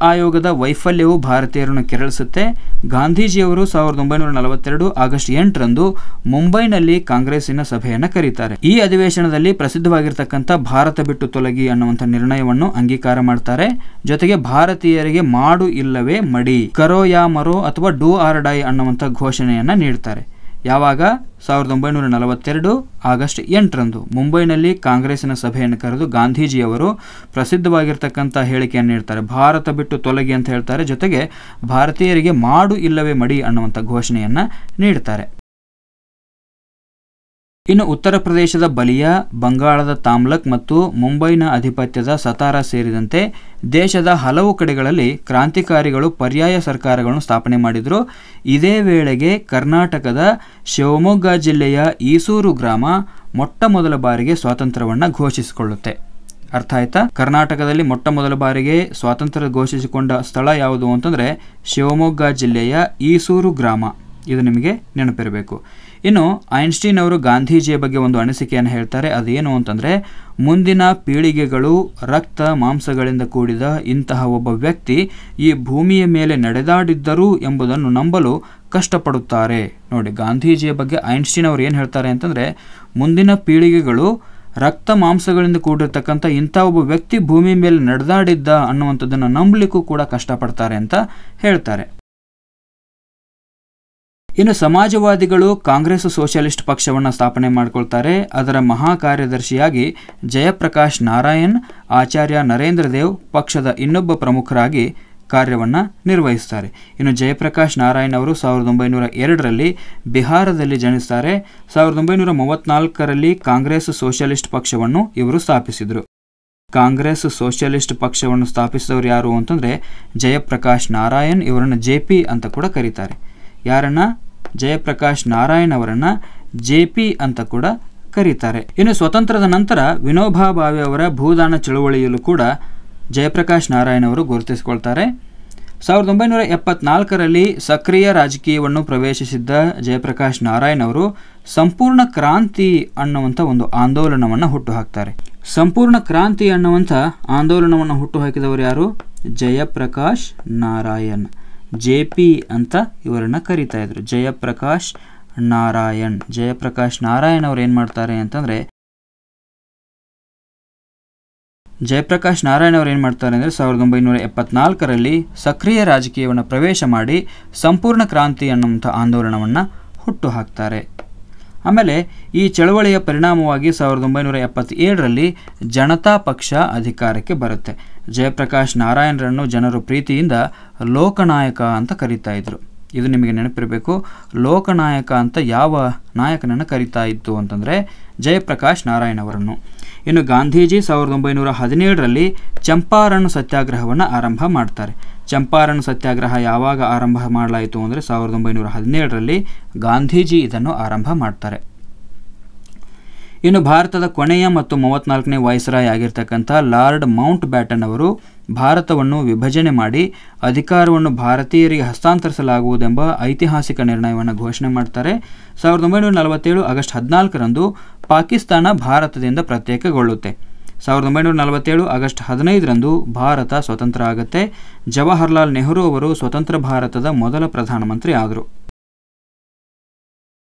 ಆಯೋಗದ ವೈಫಲ್ಯವು ಭಾರತೀಯರನ್ನು ಕೆರಳಿಸುತ್ತೆ. ಗಾಂಧೀಜಿಯವರು 1942 ಆಗಸ್ಟ್ 8ರಂದು ಮುಂಬೈನಲ್ಲಿ ಕಾಂಗ್ರೆಸ್ಸಿನ ಸಭೆಯನ್ನು ಕರೀತಾರೆ. ಈ ಅಧಿವೇಶನದಲ್ಲಿ ಪ್ರಸಿದ್ಧವಾಗಿರ್ತಕ್ಕಂಥ ಭಾರತ ಬಿಟ್ಟು ತೊಲಗಿ ಅನ್ನುವಂಥ ನಿರ್ಣಯವನ್ನು ಅಂಗೀಕಾರ ಮಾಡ್ತಾರೆ. ಜೊತೆಗೆ ಭಾರತೀಯರಿಗೆ ಮಾಡು ಇಲ್ಲವೇ ಮಡಿ, ಕರೋ ಯಾ ಮರೋ ಅಥವಾ ಡೂ ಆರ್ ಡೈ ಅನ್ನುವಂಥ ಘೋಷಣೆಯನ್ನು ನೀಡ್ತಾರೆ. ಯಾವಾಗ? 1942 ಆಗಸ್ಟ್ 8ರಂದು ಮುಂಬೈನಲ್ಲಿ ಕಾಂಗ್ರೆಸ್ಸಿನ ಸಭೆಯನ್ನು ಕರೆದು ಗಾಂಧೀಜಿಯವರು ಪ್ರಸಿದ್ಧವಾಗಿರ್ತಕ್ಕಂಥ ಹೇಳಿಕೆಯನ್ನು ನೀಡ್ತಾರೆ. ಭಾರತ ಬಿಟ್ಟು ತೊಲಗಿ ಅಂತ ಹೇಳ್ತಾರೆ. ಜೊತೆಗೆ ಭಾರತೀಯರಿಗೆ ಮಾಡು ಇಲ್ಲವೇ ಮಡಿ ಅನ್ನುವಂಥ ಘೋಷಣೆಯನ್ನು ನೀಡ್ತಾರೆ. ಇನ್ನು ಉತ್ತರ ಪ್ರದೇಶದ ಬಲಿಯಾ, ಬಂಗಾಳದ ತಾಮ್ಲಕ್ ಮತ್ತು ಮುಂಬೈನ ಅಧಿಪತ್ಯದ ಸತಾರಾ ಸೇರಿದಂತೆ ದೇಶದ ಹಲವು ಕಡೆಗಳಲ್ಲಿ ಕ್ರಾಂತಿಕಾರಿಗಳು ಪರ್ಯಾಯ ಸರ್ಕಾರಗಳನ್ನು ಸ್ಥಾಪನೆ ಮಾಡಿದರು. ಇದೇ ವೇಳೆಗೆ ಕರ್ನಾಟಕದ ಶಿವಮೊಗ್ಗ ಜಿಲ್ಲೆಯ ಈಸೂರು ಗ್ರಾಮ ಮೊಟ್ಟ ಮೊದಲ ಬಾರಿಗೆ ಸ್ವಾತಂತ್ರ್ಯವನ್ನು ಘೋಷಿಸಿಕೊಳ್ಳುತ್ತೆ. ಅರ್ಥ ಆಯ್ತಾ? ಕರ್ನಾಟಕದಲ್ಲಿ ಮೊಟ್ಟ ಮೊದಲ ಬಾರಿಗೆ ಸ್ವಾತಂತ್ರ್ಯ ಘೋಷಿಸಿಕೊಂಡ ಸ್ಥಳ ಯಾವುದು ಅಂತಂದರೆ ಶಿವಮೊಗ್ಗ ಜಿಲ್ಲೆಯ ಈಸೂರು ಗ್ರಾಮ. ಇದು ನಿಮಗೆ ನೆನಪಿರಬೇಕು. ಇನ್ನು ಐನ್ಸ್ಟೀನ್ ಅವರು ಗಾಂಧೀಜಿಯ ಬಗ್ಗೆ ಒಂದು ಅನಿಸಿಕೆಯನ್ನು ಹೇಳ್ತಾರೆ. ಅದೇನು ಅಂತಂದರೆ, ಮುಂದಿನ ಪೀಳಿಗೆಗಳು ರಕ್ತ ಮಾಂಸಗಳಿಂದ ಕೂಡಿದ ಇಂತಹ ಒಬ್ಬ ವ್ಯಕ್ತಿ ಈ ಭೂಮಿಯ ಮೇಲೆ ನಡೆದಾಡಿದ್ದರು ಎಂಬುದನ್ನು ನಂಬಲು ಕಷ್ಟಪಡುತ್ತಾರೆ. ನೋಡಿ, ಗಾಂಧೀಜಿಯ ಬಗ್ಗೆ ಐನ್ಸ್ಟೀನ್ ಅವರು ಏನು ಹೇಳ್ತಾರೆ ಅಂತಂದರೆ, ಮುಂದಿನ ಪೀಳಿಗೆಗಳು ರಕ್ತ ಮಾಂಸಗಳಿಂದ ಕೂಡಿರ್ತಕ್ಕಂಥ ಇಂಥ ಒಬ್ಬ ವ್ಯಕ್ತಿ ಭೂಮಿ ಮೇಲೆ ನಡೆದಾಡಿದ್ದ ಅನ್ನುವಂಥದ್ದನ್ನು ನಂಬಲಿಕ್ಕೂ ಕೂಡ ಕಷ್ಟಪಡ್ತಾರೆ ಅಂತ ಹೇಳ್ತಾರೆ. ಇನ್ನು ಸಮಾಜವಾದಿಗಳು ಕಾಂಗ್ರೆಸ್ ಸೋಷಿಯಲಿಸ್ಟ್ ಪಕ್ಷವನ್ನು ಸ್ಥಾಪನೆ ಮಾಡಿಕೊಳ್ತಾರೆ. ಅದರ ಮಹಾ ಕಾರ್ಯದರ್ಶಿಯಾಗಿ ಜಯಪ್ರಕಾಶ್ ನಾರಾಯಣ್, ಆಚಾರ್ಯ ನರೇಂದ್ರ ದೇವ್ ಪಕ್ಷದ ಇನ್ನೊಬ್ಬ ಪ್ರಮುಖರಾಗಿ ಕಾರ್ಯವನ್ನು ನಿರ್ವಹಿಸ್ತಾರೆ. ಇನ್ನು ಜಯಪ್ರಕಾಶ್ ನಾರಾಯಣ್ ಅವರು 1902ರಲ್ಲಿ ಬಿಹಾರದಲ್ಲಿ ಜನಿಸ್ತಾರೆ. 1934ರಲ್ಲಿ ಕಾಂಗ್ರೆಸ್ ಸೋಷಿಯಲಿಸ್ಟ್ ಪಕ್ಷವನ್ನು ಇವರು ಸ್ಥಾಪಿಸಿದರು. ಕಾಂಗ್ರೆಸ್ ಸೋಷಿಯಲಿಸ್ಟ್ ಪಕ್ಷವನ್ನು ಸ್ಥಾಪಿಸಿದವರು ಯಾರು ಅಂತಂದರೆ ಜಯಪ್ರಕಾಶ್ ನಾರಾಯಣ್. ಇವರನ್ನು JP ಅಂತ ಕೂಡ ಕರೀತಾರೆ. ಯಾರನ್ನ? ಜಯಪ್ರಕಾಶ್ ನಾರಾಯಣ್ ಅವರನ್ನು JP ಅಂತ ಕೂಡ ಕರೀತಾರೆ. ಇನ್ನು ಸ್ವತಂತ್ರದ ನಂತರ ವಿನೋಬಾ ಭಾವೆ ಅವರ ಭೂದಾನ ಚಳುವಳಿಯಲ್ಲೂ ಕೂಡ ಜಯಪ್ರಕಾಶ್ ನಾರಾಯಣ್ ಅವರು ಗುರುತಿಸಿಕೊಳ್ತಾರೆ. 1974ರಲ್ಲಿ ಸಕ್ರಿಯ ರಾಜಕೀಯವನ್ನು ಪ್ರವೇಶಿಸಿದ್ದ ಜಯಪ್ರಕಾಶ್ ನಾರಾಯಣ್ ಅವರು ಸಂಪೂರ್ಣ ಕ್ರಾಂತಿ ಅನ್ನುವಂಥ ಒಂದು ಆಂದೋಲನವನ್ನು ಹುಟ್ಟುಹಾಕ್ತಾರೆ. ಸಂಪೂರ್ಣ ಕ್ರಾಂತಿ ಅನ್ನುವಂಥ ಆಂದೋಲನವನ್ನು ಹುಟ್ಟುಹಾಕಿದವರು ಯಾರು? ಜಯಪ್ರಕಾಶ್ ನಾರಾಯಣ್. JP ಅಂತ ಇವರನ್ನು ಕರೀತಾ ಇದ್ರು. ಜಯಪ್ರಕಾಶ್ ನಾರಾಯಣ್. ಜಯಪ್ರಕಾಶ್ ನಾರಾಯಣ್ ಅವರು ಏನು ಮಾಡ್ತಾರೆ ಅಂತಂದರೆ ಜಯಪ್ರಕಾಶ್ ನಾರಾಯಣ್ ಅವರು ಏನು ಮಾಡ್ತಾರೆ ಅಂದರೆ 1974ರಲ್ಲಿ ಸಕ್ರಿಯ ರಾಜಕೀಯವನ್ನು ಪ್ರವೇಶ ಮಾಡಿ ಸಂಪೂರ್ಣ ಕ್ರಾಂತಿ ಅನ್ನುವಂಥ ಆಂದೋಲನವನ್ನು ಹುಟ್ಟುಹಾಕ್ತಾರೆ. ಆಮೇಲೆ ಈ ಚಳವಳಿಯ ಪರಿಣಾಮವಾಗಿ 1977ರಲ್ಲಿ ಜನತಾ ಪಕ್ಷ ಅಧಿಕಾರಕ್ಕೆ ಬರುತ್ತೆ. ಜಯಪ್ರಕಾಶ್ ನಾರಾಯಣರನ್ನು ಜನರು ಪ್ರೀತಿಯಿಂದ ಲೋಕನಾಯಕ ಅಂತ ಕರೀತಾ ಇದ್ರು. ಇದು ನಿಮಗೆ ನೆನಪಿರಬೇಕು. ಲೋಕನಾಯಕ ಅಂತ ಯಾವ ನಾಯಕನನ್ನು ಕರೀತಾ ಇತ್ತು ಅಂತಂದರೆ ಜಯಪ್ರಕಾಶ್ ನಾರಾಯಣ್ ಅವರನ್ನು. ಇನ್ನು ಗಾಂಧೀಜಿ 1917ರಲ್ಲಿ ಚಂಪಾರಣ್ ಸತ್ಯಾಗ್ರಹವನ್ನು ಆರಂಭ ಮಾಡ್ತಾರೆ. ಚಂಪಾರಣ್ ಸತ್ಯಾಗ್ರಹ ಯಾವಾಗ ಆರಂಭ ಮಾಡಲಾಯಿತು ಅಂದರೆ 1917ರಲ್ಲಿ ಗಾಂಧೀಜಿ ಇದನ್ನು ಆರಂಭ ಮಾಡ್ತಾರೆ. ಇನ್ನು ಭಾರತದ ಕೊನೆಯ ಮತ್ತು 34ನೇ ವೈಸ್ರಾಯ್ ಆಗಿರ್ತಕ್ಕಂಥ ಲಾರ್ಡ್ ಮೌಂಟ್ ಬ್ಯಾಟನ್ ಅವರು ಭಾರತವನ್ನು ವಿಭಜನೆ ಮಾಡಿ ಅಧಿಕಾರವನ್ನು ಭಾರತೀಯರಿಗೆ ಹಸ್ತಾಂತರಿಸಲಾಗುವುದೆಂಬ ಐತಿಹಾಸಿಕ ನಿರ್ಣಯವನ್ನು ಘೋಷಣೆ ಮಾಡ್ತಾರೆ. 1947 ಆಗಸ್ಟ್ 14ರಂದು ಪಾಕಿಸ್ತಾನ ಭಾರತದಿಂದ ಪ್ರತ್ಯೇಕಗೊಳ್ಳುತ್ತೆ. 1947 ಆಗಸ್ಟ್ 15ರಂದು ಭಾರತ ಸ್ವತಂತ್ರ ಆಗುತ್ತೆ. ಜವಾಹರ್ಲಾಲ್ ನೆಹರು ಅವರು ಸ್ವತಂತ್ರ ಭಾರತದ ಮೊದಲ ಪ್ರಧಾನಮಂತ್ರಿ ಆದರು.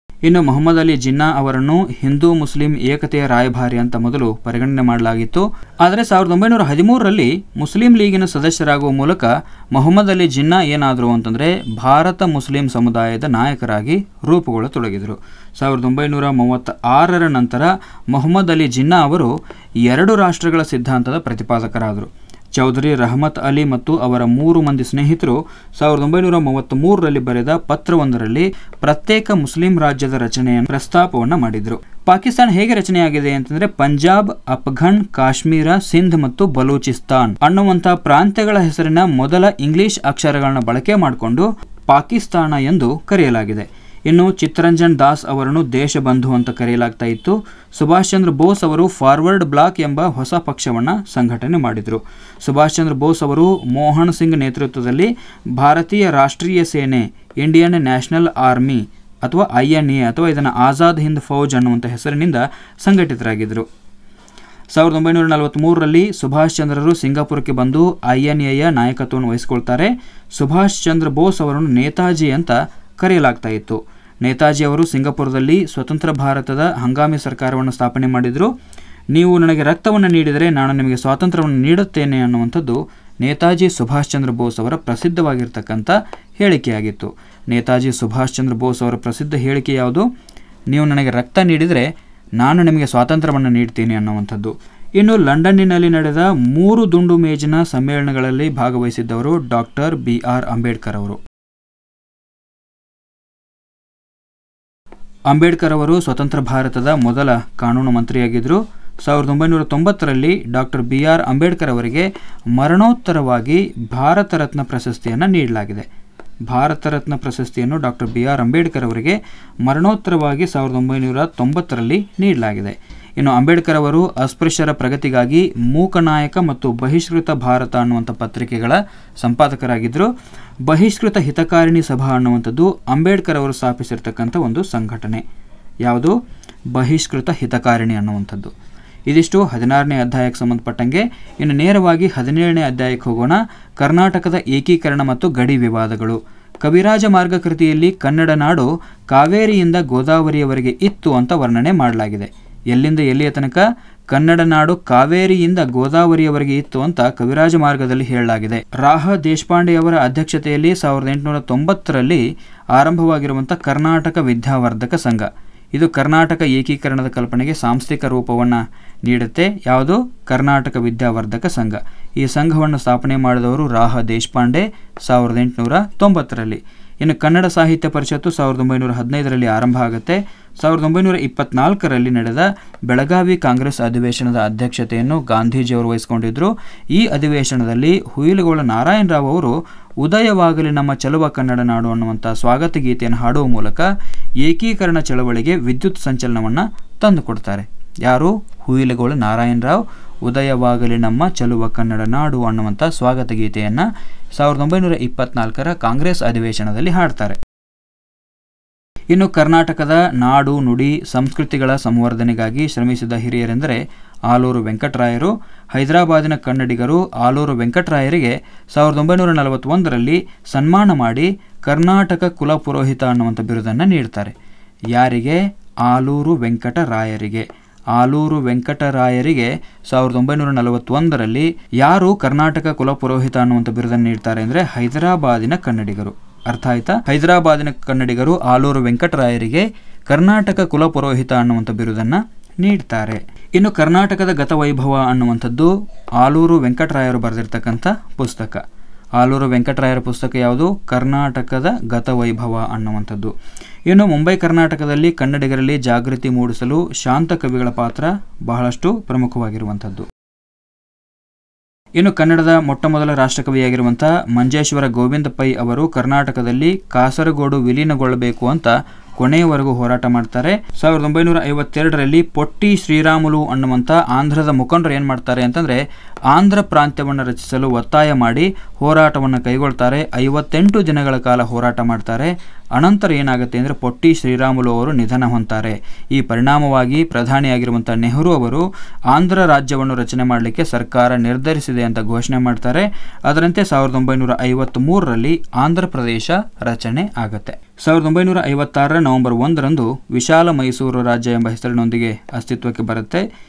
ಇನ್ನು ಮೊಹಮ್ಮದ್ ಅಲಿ ಜಿನ್ನಾ ಅವರನ್ನು ಹಿಂದೂ ಮುಸ್ಲಿಂ ಏಕತೆಯ ರಾಯಭಾರಿ ಅಂತ ಮೊದಲು ಪರಿಗಣನೆ ಮಾಡಲಾಗಿತ್ತು. ಆದರೆ 1913ರಲ್ಲಿ ಮುಸ್ಲಿಂ ಲೀಗಿನ ಸದಸ್ಯರಾಗುವ ಮೂಲಕ ಮೊಹಮ್ಮದ್ ಅಲಿ ಜಿನ್ನಾ ಏನಾದರು ಅಂತಂದರೆ ಭಾರತ ಮುಸ್ಲಿಂ ಸಮುದಾಯದ ನಾಯಕರಾಗಿ ರೂಪುಗೊಳ್ಳತೊಡಗಿದರು. 1936ರ ನಂತರ ಮೊಹಮ್ಮದ್ ಅಲಿ ಜಿನ್ನಾ ಅವರು 2 ರಾಷ್ಟ್ರಗಳ ಸಿದ್ಧಾಂತದ ಪ್ರತಿಪಾದಕರಾದರು. ಚೌಧರಿ ರಹಮತ್ ಅಲಿ ಮತ್ತು ಅವರ 3 ಮಂದಿ ಸ್ನೇಹಿತರು 1933ರಲ್ಲಿ ಬರೆದ ಪತ್ರವೊಂದರಲ್ಲಿ ಪ್ರತ್ಯೇಕ ಮುಸ್ಲಿಂ ರಾಜ್ಯದ ರಚನೆಯ ಪ್ರಸ್ತಾಪವನ್ನು ಮಾಡಿದರು. ಪಾಕಿಸ್ತಾನ ಹೇಗೆ ರಚನೆಯಾಗಿದೆ ಅಂತಂದರೆ ಪಂಜಾಬ್, ಅಫ್ಘಾನ್, ಕಾಶ್ಮೀರ, ಸಿಂಧ್ ಮತ್ತು ಬಲೂಚಿಸ್ತಾನ್ ಅನ್ನುವಂಥ ಪ್ರಾಂತ್ಯಗಳ ಹೆಸರಿನ ಮೊದಲ ಇಂಗ್ಲಿಷ್ ಅಕ್ಷರಗಳನ್ನು ಬಳಕೆ ಮಾಡಿಕೊಂಡು ಪಾಕಿಸ್ತಾನ ಎಂದು ಕರೆಯಲಾಗಿದೆ. ಇನ್ನು ಚಿತ್ತರಂಜನ್ ದಾಸ್ ಅವರನ್ನು ದೇಶಬಂಧು ಅಂತ ಕರೆಯಲಾಗ್ತಾ ಇತ್ತು. ಸುಭಾಷ್ ಚಂದ್ರ ಬೋಸ್ ಅವರು ಫಾರ್ವರ್ಡ್ ಬ್ಲಾಕ್ ಎಂಬ ಹೊಸ ಪಕ್ಷವನ್ನು ಸಂಘಟನೆ ಮಾಡಿದರು. ಸುಭಾಷ್ ಚಂದ್ರ ಬೋಸ್ ಅವರು ಮೋಹನ್ ಸಿಂಗ್ ನೇತೃತ್ವದಲ್ಲಿ ಭಾರತೀಯ ರಾಷ್ಟ್ರೀಯ ಸೇನೆ ಇಂಡಿಯನ್ ನ್ಯಾಷನಲ್ ಆರ್ಮಿ ಅಥವಾ INA ಅಥವಾ ಇದನ್ನು ಆಜಾದ್ ಹಿಂದ್ ಫೌಜ್ ಅನ್ನುವಂಥ ಹೆಸರಿನಿಂದ ಸಂಘಟಿತರಾಗಿದ್ದರು. 1943ರಲ್ಲಿ ಸುಭಾಷ್ ಚಂದ್ರರು ಸಿಂಗಾಪುರಕ್ಕೆ ಬಂದು INAಯ ನಾಯಕತ್ವವನ್ನು ವಹಿಸಿಕೊಳ್ತಾರೆ. ಸುಭಾಷ್ ಚಂದ್ರ ಬೋಸ್ ಅವರನ್ನು ನೇತಾಜಿ ಅಂತ ಕರೆಯಲಾಗ್ತಾ ಇತ್ತು. ನೇತಾಜಿ ಅವರು ಸಿಂಗಾಪುರದಲ್ಲಿ ಸ್ವತಂತ್ರ ಭಾರತದ ಹಂಗಾಮಿ ಸರ್ಕಾರವನ್ನು ಸ್ಥಾಪನೆ ಮಾಡಿದರು. ನೀವು ನನಗೆ ರಕ್ತವನ್ನು ನೀಡಿದರೆ ನಾನು ನಿಮಗೆ ಸ್ವಾತಂತ್ರ್ಯವನ್ನು ನೀಡುತ್ತೇನೆ ಅನ್ನುವಂಥದ್ದು ನೇತಾಜಿ ಸುಭಾಷ್ ಚಂದ್ರ ಬೋಸ್ ಅವರ ಪ್ರಸಿದ್ಧವಾಗಿರ್ತಕ್ಕಂಥ ಹೇಳಿಕೆಯಾಗಿತ್ತು. ನೇತಾಜಿ ಸುಭಾಷ್ ಚಂದ್ರ ಬೋಸ್ ಅವರ ಪ್ರಸಿದ್ಧ ಹೇಳಿಕೆ ಯಾವುದು? ನೀವು ನನಗೆ ರಕ್ತ ನೀಡಿದರೆ ನಾನು ನಿಮಗೆ ಸ್ವಾತಂತ್ರ್ಯವನ್ನು ನೀಡ್ತೀನಿ ಅನ್ನುವಂಥದ್ದು. ಇನ್ನು ಲಂಡನ್ನಿನಲ್ಲಿ ನಡೆದ 3 ದುಂಡು ಮೇಜಿನ ಸಮ್ಮೇಳನಗಳಲ್ಲಿ ಭಾಗವಹಿಸಿದ್ದವರು ಡಾಕ್ಟರ್ BR ಅಂಬೇಡ್ಕರ್ ಅವರು. ಅಂಬೇಡ್ಕರ್ ಅವರು ಸ್ವತಂತ್ರ ಭಾರತದ ಮೊದಲ ಕಾನೂನು ಮಂತ್ರಿಯಾಗಿದ್ದರು. 1990ರಲ್ಲಿ ಡಾಕ್ಟರ್ BR ಅಂಬೇಡ್ಕರ್ ಅವರಿಗೆ ಮರಣೋತ್ತರವಾಗಿ ಭಾರತ ರತ್ನ ಪ್ರಶಸ್ತಿಯನ್ನು ನೀಡಲಾಗಿದೆ. ಭಾರತ ರತ್ನ ಪ್ರಶಸ್ತಿಯನ್ನು ಡಾಕ್ಟರ್ BR ಅಂಬೇಡ್ಕರ್ ಅವರಿಗೆ ಮರಣೋತ್ತರವಾಗಿ 1990ರಲ್ಲಿ ನೀಡಲಾಗಿದೆ. ಇನ್ನು ಅಂಬೇಡ್ಕರ್ ಅವರು ಅಸ್ಪೃಶ್ಯರ ಪ್ರಗತಿಗಾಗಿ ಮೂಕನಾಯಕ ಮತ್ತು ಬಹಿಷ್ಕೃತ ಭಾರತ ಅನ್ನುವಂಥ ಪತ್ರಿಕೆಗಳ ಸಂಪಾದಕರಾಗಿದ್ದರು. ಬಹಿಷ್ಕೃತ ಹಿತಕಾರಿಣಿ ಸಭಾ ಅನ್ನುವಂಥದ್ದು ಅಂಬೇಡ್ಕರ್ ಅವರು ಸ್ಥಾಪಿಸಿರ್ತಕ್ಕಂಥ ಒಂದು ಸಂಘಟನೆ. ಯಾವುದು? ಬಹಿಷ್ಕೃತ ಹಿತಕಾರಿಣಿ ಅನ್ನುವಂಥದ್ದು. ಇದಿಷ್ಟು 16ನೇ ಅಧ್ಯಾಯಕ್ಕೆ ಸಂಬಂಧಪಟ್ಟಂಗೆ. ಇನ್ನು ನೇರವಾಗಿ 17ನೇ ಅಧ್ಯಾಯಕ್ಕೆ ಹೋಗೋಣ. ಕರ್ನಾಟಕದ ಏಕೀಕರಣ ಮತ್ತು ಗಡಿ ವಿವಾದಗಳು. ಕವಿರಾಜ ಮಾರ್ಗ ಕೃತಿಯಲ್ಲಿ ಕನ್ನಡ ನಾಡು ಕಾವೇರಿಯಿಂದ ಗೋದಾವರಿಯವರೆಗೆ ಇತ್ತು ಅಂತ ವರ್ಣನೆ ಮಾಡಲಾಗಿದೆ. ಎಲ್ಲಿಂದ ಎಲ್ಲಿಯ ತನಕ? ಕನ್ನಡ ನಾಡು ಕಾವೇರಿಯಿಂದ ಗೋದಾವರಿಯವರೆಗೆ ಇತ್ತು ಅಂತ ಕವಿರಾಜ ಮಾರ್ಗದಲ್ಲಿ ಹೇಳಲಾಗಿದೆ. ರಾಹ ದೇಶಪಾಂಡೆಯವರ ಅಧ್ಯಕ್ಷತೆಯಲ್ಲಿ 1890ರಲ್ಲಿ ಆರಂಭವಾಗಿರುವಂಥ ಕರ್ನಾಟಕ ವಿದ್ಯಾವರ್ಧಕ ಸಂಘ. ಇದು ಕರ್ನಾಟಕ ಏಕೀಕರಣದ ಕಲ್ಪನೆಗೆ ಸಾಂಸ್ಥಿಕ ರೂಪವನ್ನು ನೀಡುತ್ತೆ. ಯಾವುದು? ಕರ್ನಾಟಕ ವಿದ್ಯಾವರ್ಧಕ ಸಂಘ. ಈ ಸಂಘವನ್ನು ಸ್ಥಾಪನೆ ಮಾಡಿದವರು ರಾಹ ದೇಶಪಾಂಡೆ 1890ರಲ್ಲಿ. ಇನ್ನು ಕನ್ನಡ ಸಾಹಿತ್ಯ ಪರಿಷತ್ತು 1915ರಲ್ಲಿ ಆರಂಭ ಆಗುತ್ತೆ. 1924ರಲ್ಲಿ ನಡೆದ ಬೆಳಗಾವಿ ಕಾಂಗ್ರೆಸ್ ಅಧಿವೇಶನದ ಅಧ್ಯಕ್ಷತೆಯನ್ನು ಗಾಂಧೀಜಿಯವರು ವಹಿಸಿಕೊಂಡಿದ್ದರು. ಈ ಅಧಿವೇಶನದಲ್ಲಿ ಹುಯಿಲಗೋಳ ನಾರಾಯಣರಾವ್ ಅವರು ಉದಯವಾಗಲಿ ನಮ್ಮ ಚೆಲುವ ಕನ್ನಡ ನಾಡು ಅನ್ನುವಂಥ ಸ್ವಾಗತ ಗೀತೆಯನ್ನು ಹಾಡುವ ಮೂಲಕ ಏಕೀಕರಣ ಚಳವಳಿಗೆ ವಿದ್ಯುತ್ ಸಂಚಲನವನ್ನು ತಂದುಕೊಡ್ತಾರೆ. ಯಾರು? ಹುಯಿಲಗೋಳ ನಾರಾಯಣರಾವ್ ಉದಯವಾಗಲಿ ನಮ್ಮ ಚೆಲುವ ಕನ್ನಡ ನಾಡು ಅನ್ನುವಂಥ ಸ್ವಾಗತ ಗೀತೆಯನ್ನು 1924ರ ಕಾಂಗ್ರೆಸ್ ಅಧಿವೇಶನದಲ್ಲಿ ಹಾಡ್ತಾರೆ. ಇನ್ನು ಕರ್ನಾಟಕದ ನಾಡು ನುಡಿ ಸಂಸ್ಕೃತಿಗಳ ಸಂವರ್ಧನೆಗಾಗಿ ಶ್ರಮಿಸಿದ ಹಿರಿಯರೆಂದರೆ ಆಲೂರು ವೆಂಕಟರಾಯರು. ಹೈದರಾಬಾದಿನ ಕನ್ನಡಿಗರು ಆಲೂರು ವೆಂಕಟರಾಯರಿಗೆ 1941ರಲ್ಲಿ ಸನ್ಮಾನ ಮಾಡಿ ಕರ್ನಾಟಕ ಕುಲಪುರೋಹಿತ ಅನ್ನುವಂಥ ಬಿರುದನ್ನು ನೀಡ್ತಾರೆ. ಯಾರಿಗೆ? ಆಲೂರು ವೆಂಕಟರಾಯರಿಗೆ. ಆಲೂರು ವೆಂಕಟರಾಯರಿಗೆ 1941ರಲ್ಲಿ ಯಾರು ಕರ್ನಾಟಕ ಕುಲಪುರೋಹಿತ ಅನ್ನುವಂಥ ಬಿರುದನ್ನು ನೀಡ್ತಾರೆ ಅಂದರೆ ಹೈದರಾಬಾದಿನ ಕನ್ನಡಿಗರು. ಅರ್ಥ ಆಯ್ತಾ? ಹೈದರಾಬಾದಿನ ಕನ್ನಡಿಗರು ಆಲೂರು ವೆಂಕಟರಾಯರಿಗೆ ಕರ್ನಾಟಕ ಕುಲಪುರೋಹಿತ ಅನ್ನುವಂಥ ಬಿರುದನ್ನು ನೀಡ್ತಾರೆ. ಇನ್ನು ಕರ್ನಾಟಕದ ಗತವೈಭವ ಅನ್ನುವಂಥದ್ದು ಆಲೂರು ವೆಂಕಟರಾಯರು ಬರೆದಿರ್ತಕ್ಕಂಥ ಪುಸ್ತಕ. ಆಲೂರು ವೆಂಕಟರಾಯರ ಪುಸ್ತಕ ಯಾವುದು? ಕರ್ನಾಟಕದ ಗತವೈಭವ ಅನ್ನುವಂಥದ್ದು. ಇನ್ನು ಮುಂಬೈ ಕರ್ನಾಟಕದಲ್ಲಿ ಕನ್ನಡಿಗರಲ್ಲಿ ಜಾಗೃತಿ ಮೂಡಿಸಲು ಶಾಂತ ಕವಿಗಳ ಪಾತ್ರ ಬಹಳಷ್ಟು ಪ್ರಮುಖವಾಗಿರುವಂಥದ್ದು. ಇನ್ನು ಕನ್ನಡದ ಮೊಟ್ಟಮೊದಲ ರಾಷ್ಟ್ರಕವಿಯಾಗಿರುವಂಥ ಮಂಜೇಶ್ವರ ಗೋವಿಂದ ಪೈ ಅವರು ಕರ್ನಾಟಕದಲ್ಲಿ ಕಾಸರಗೋಡು ವಿಲೀನಗೊಳ್ಳಬೇಕು ಅಂತ ಕೊನೆಯವರೆಗೂ ಹೋರಾಟ ಮಾಡ್ತಾರೆ. 1952ರಲ್ಲಿ ಪೊಟ್ಟಿ ಶ್ರೀರಾಮುಲು ಅನ್ನುವಂಥ ಆಂಧ್ರದ ಮುಖಂಡರು ಏನು ಮಾಡ್ತಾರೆ ಅಂತಂದರೆ ಆಂಧ್ರ ಪ್ರಾಂತ್ಯವನ್ನು ರಚಿಸಲು ಒತ್ತಾಯ ಮಾಡಿ ಹೋರಾಟವನ್ನು ಕೈಗೊಳ್ತಾರೆ. 58 ದಿನಗಳ ಕಾಲ ಹೋರಾಟ ಮಾಡ್ತಾರೆ. ಅನಂತರ ಏನಾಗುತ್ತೆ ಅಂದರೆ ಪೊಟ್ಟಿ ಶ್ರೀರಾಮುಲು ಅವರು ನಿಧನ ಹೊಂತಾರೆ. ಈ ಪರಿಣಾಮವಾಗಿ ಪ್ರಧಾನಿಯಾಗಿರುವಂಥ ನೆಹರು ಅವರು ಆಂಧ್ರ ರಾಜ್ಯವನ್ನು ರಚನೆ ಮಾಡಲಿಕ್ಕೆ ಸರ್ಕಾರ ನಿರ್ಧರಿಸಿದೆ ಅಂತ ಘೋಷಣೆ ಮಾಡ್ತಾರೆ. ಅದರಂತೆ 1953ರಲ್ಲಿ ಆಂಧ್ರ ಪ್ರದೇಶ ರಚನೆ ಆಗುತ್ತೆ. 1956ರ ನವೆಂಬರ್ 1ರಂದು ವಿಶಾಲ ಮೈಸೂರು ರಾಜ್ಯ ಎಂಬ ಹೆಸರಿನೊಂದಿಗೆ ಅಸ್ತಿತ್ವಕ್ಕೆ ಬರುತ್ತೆ.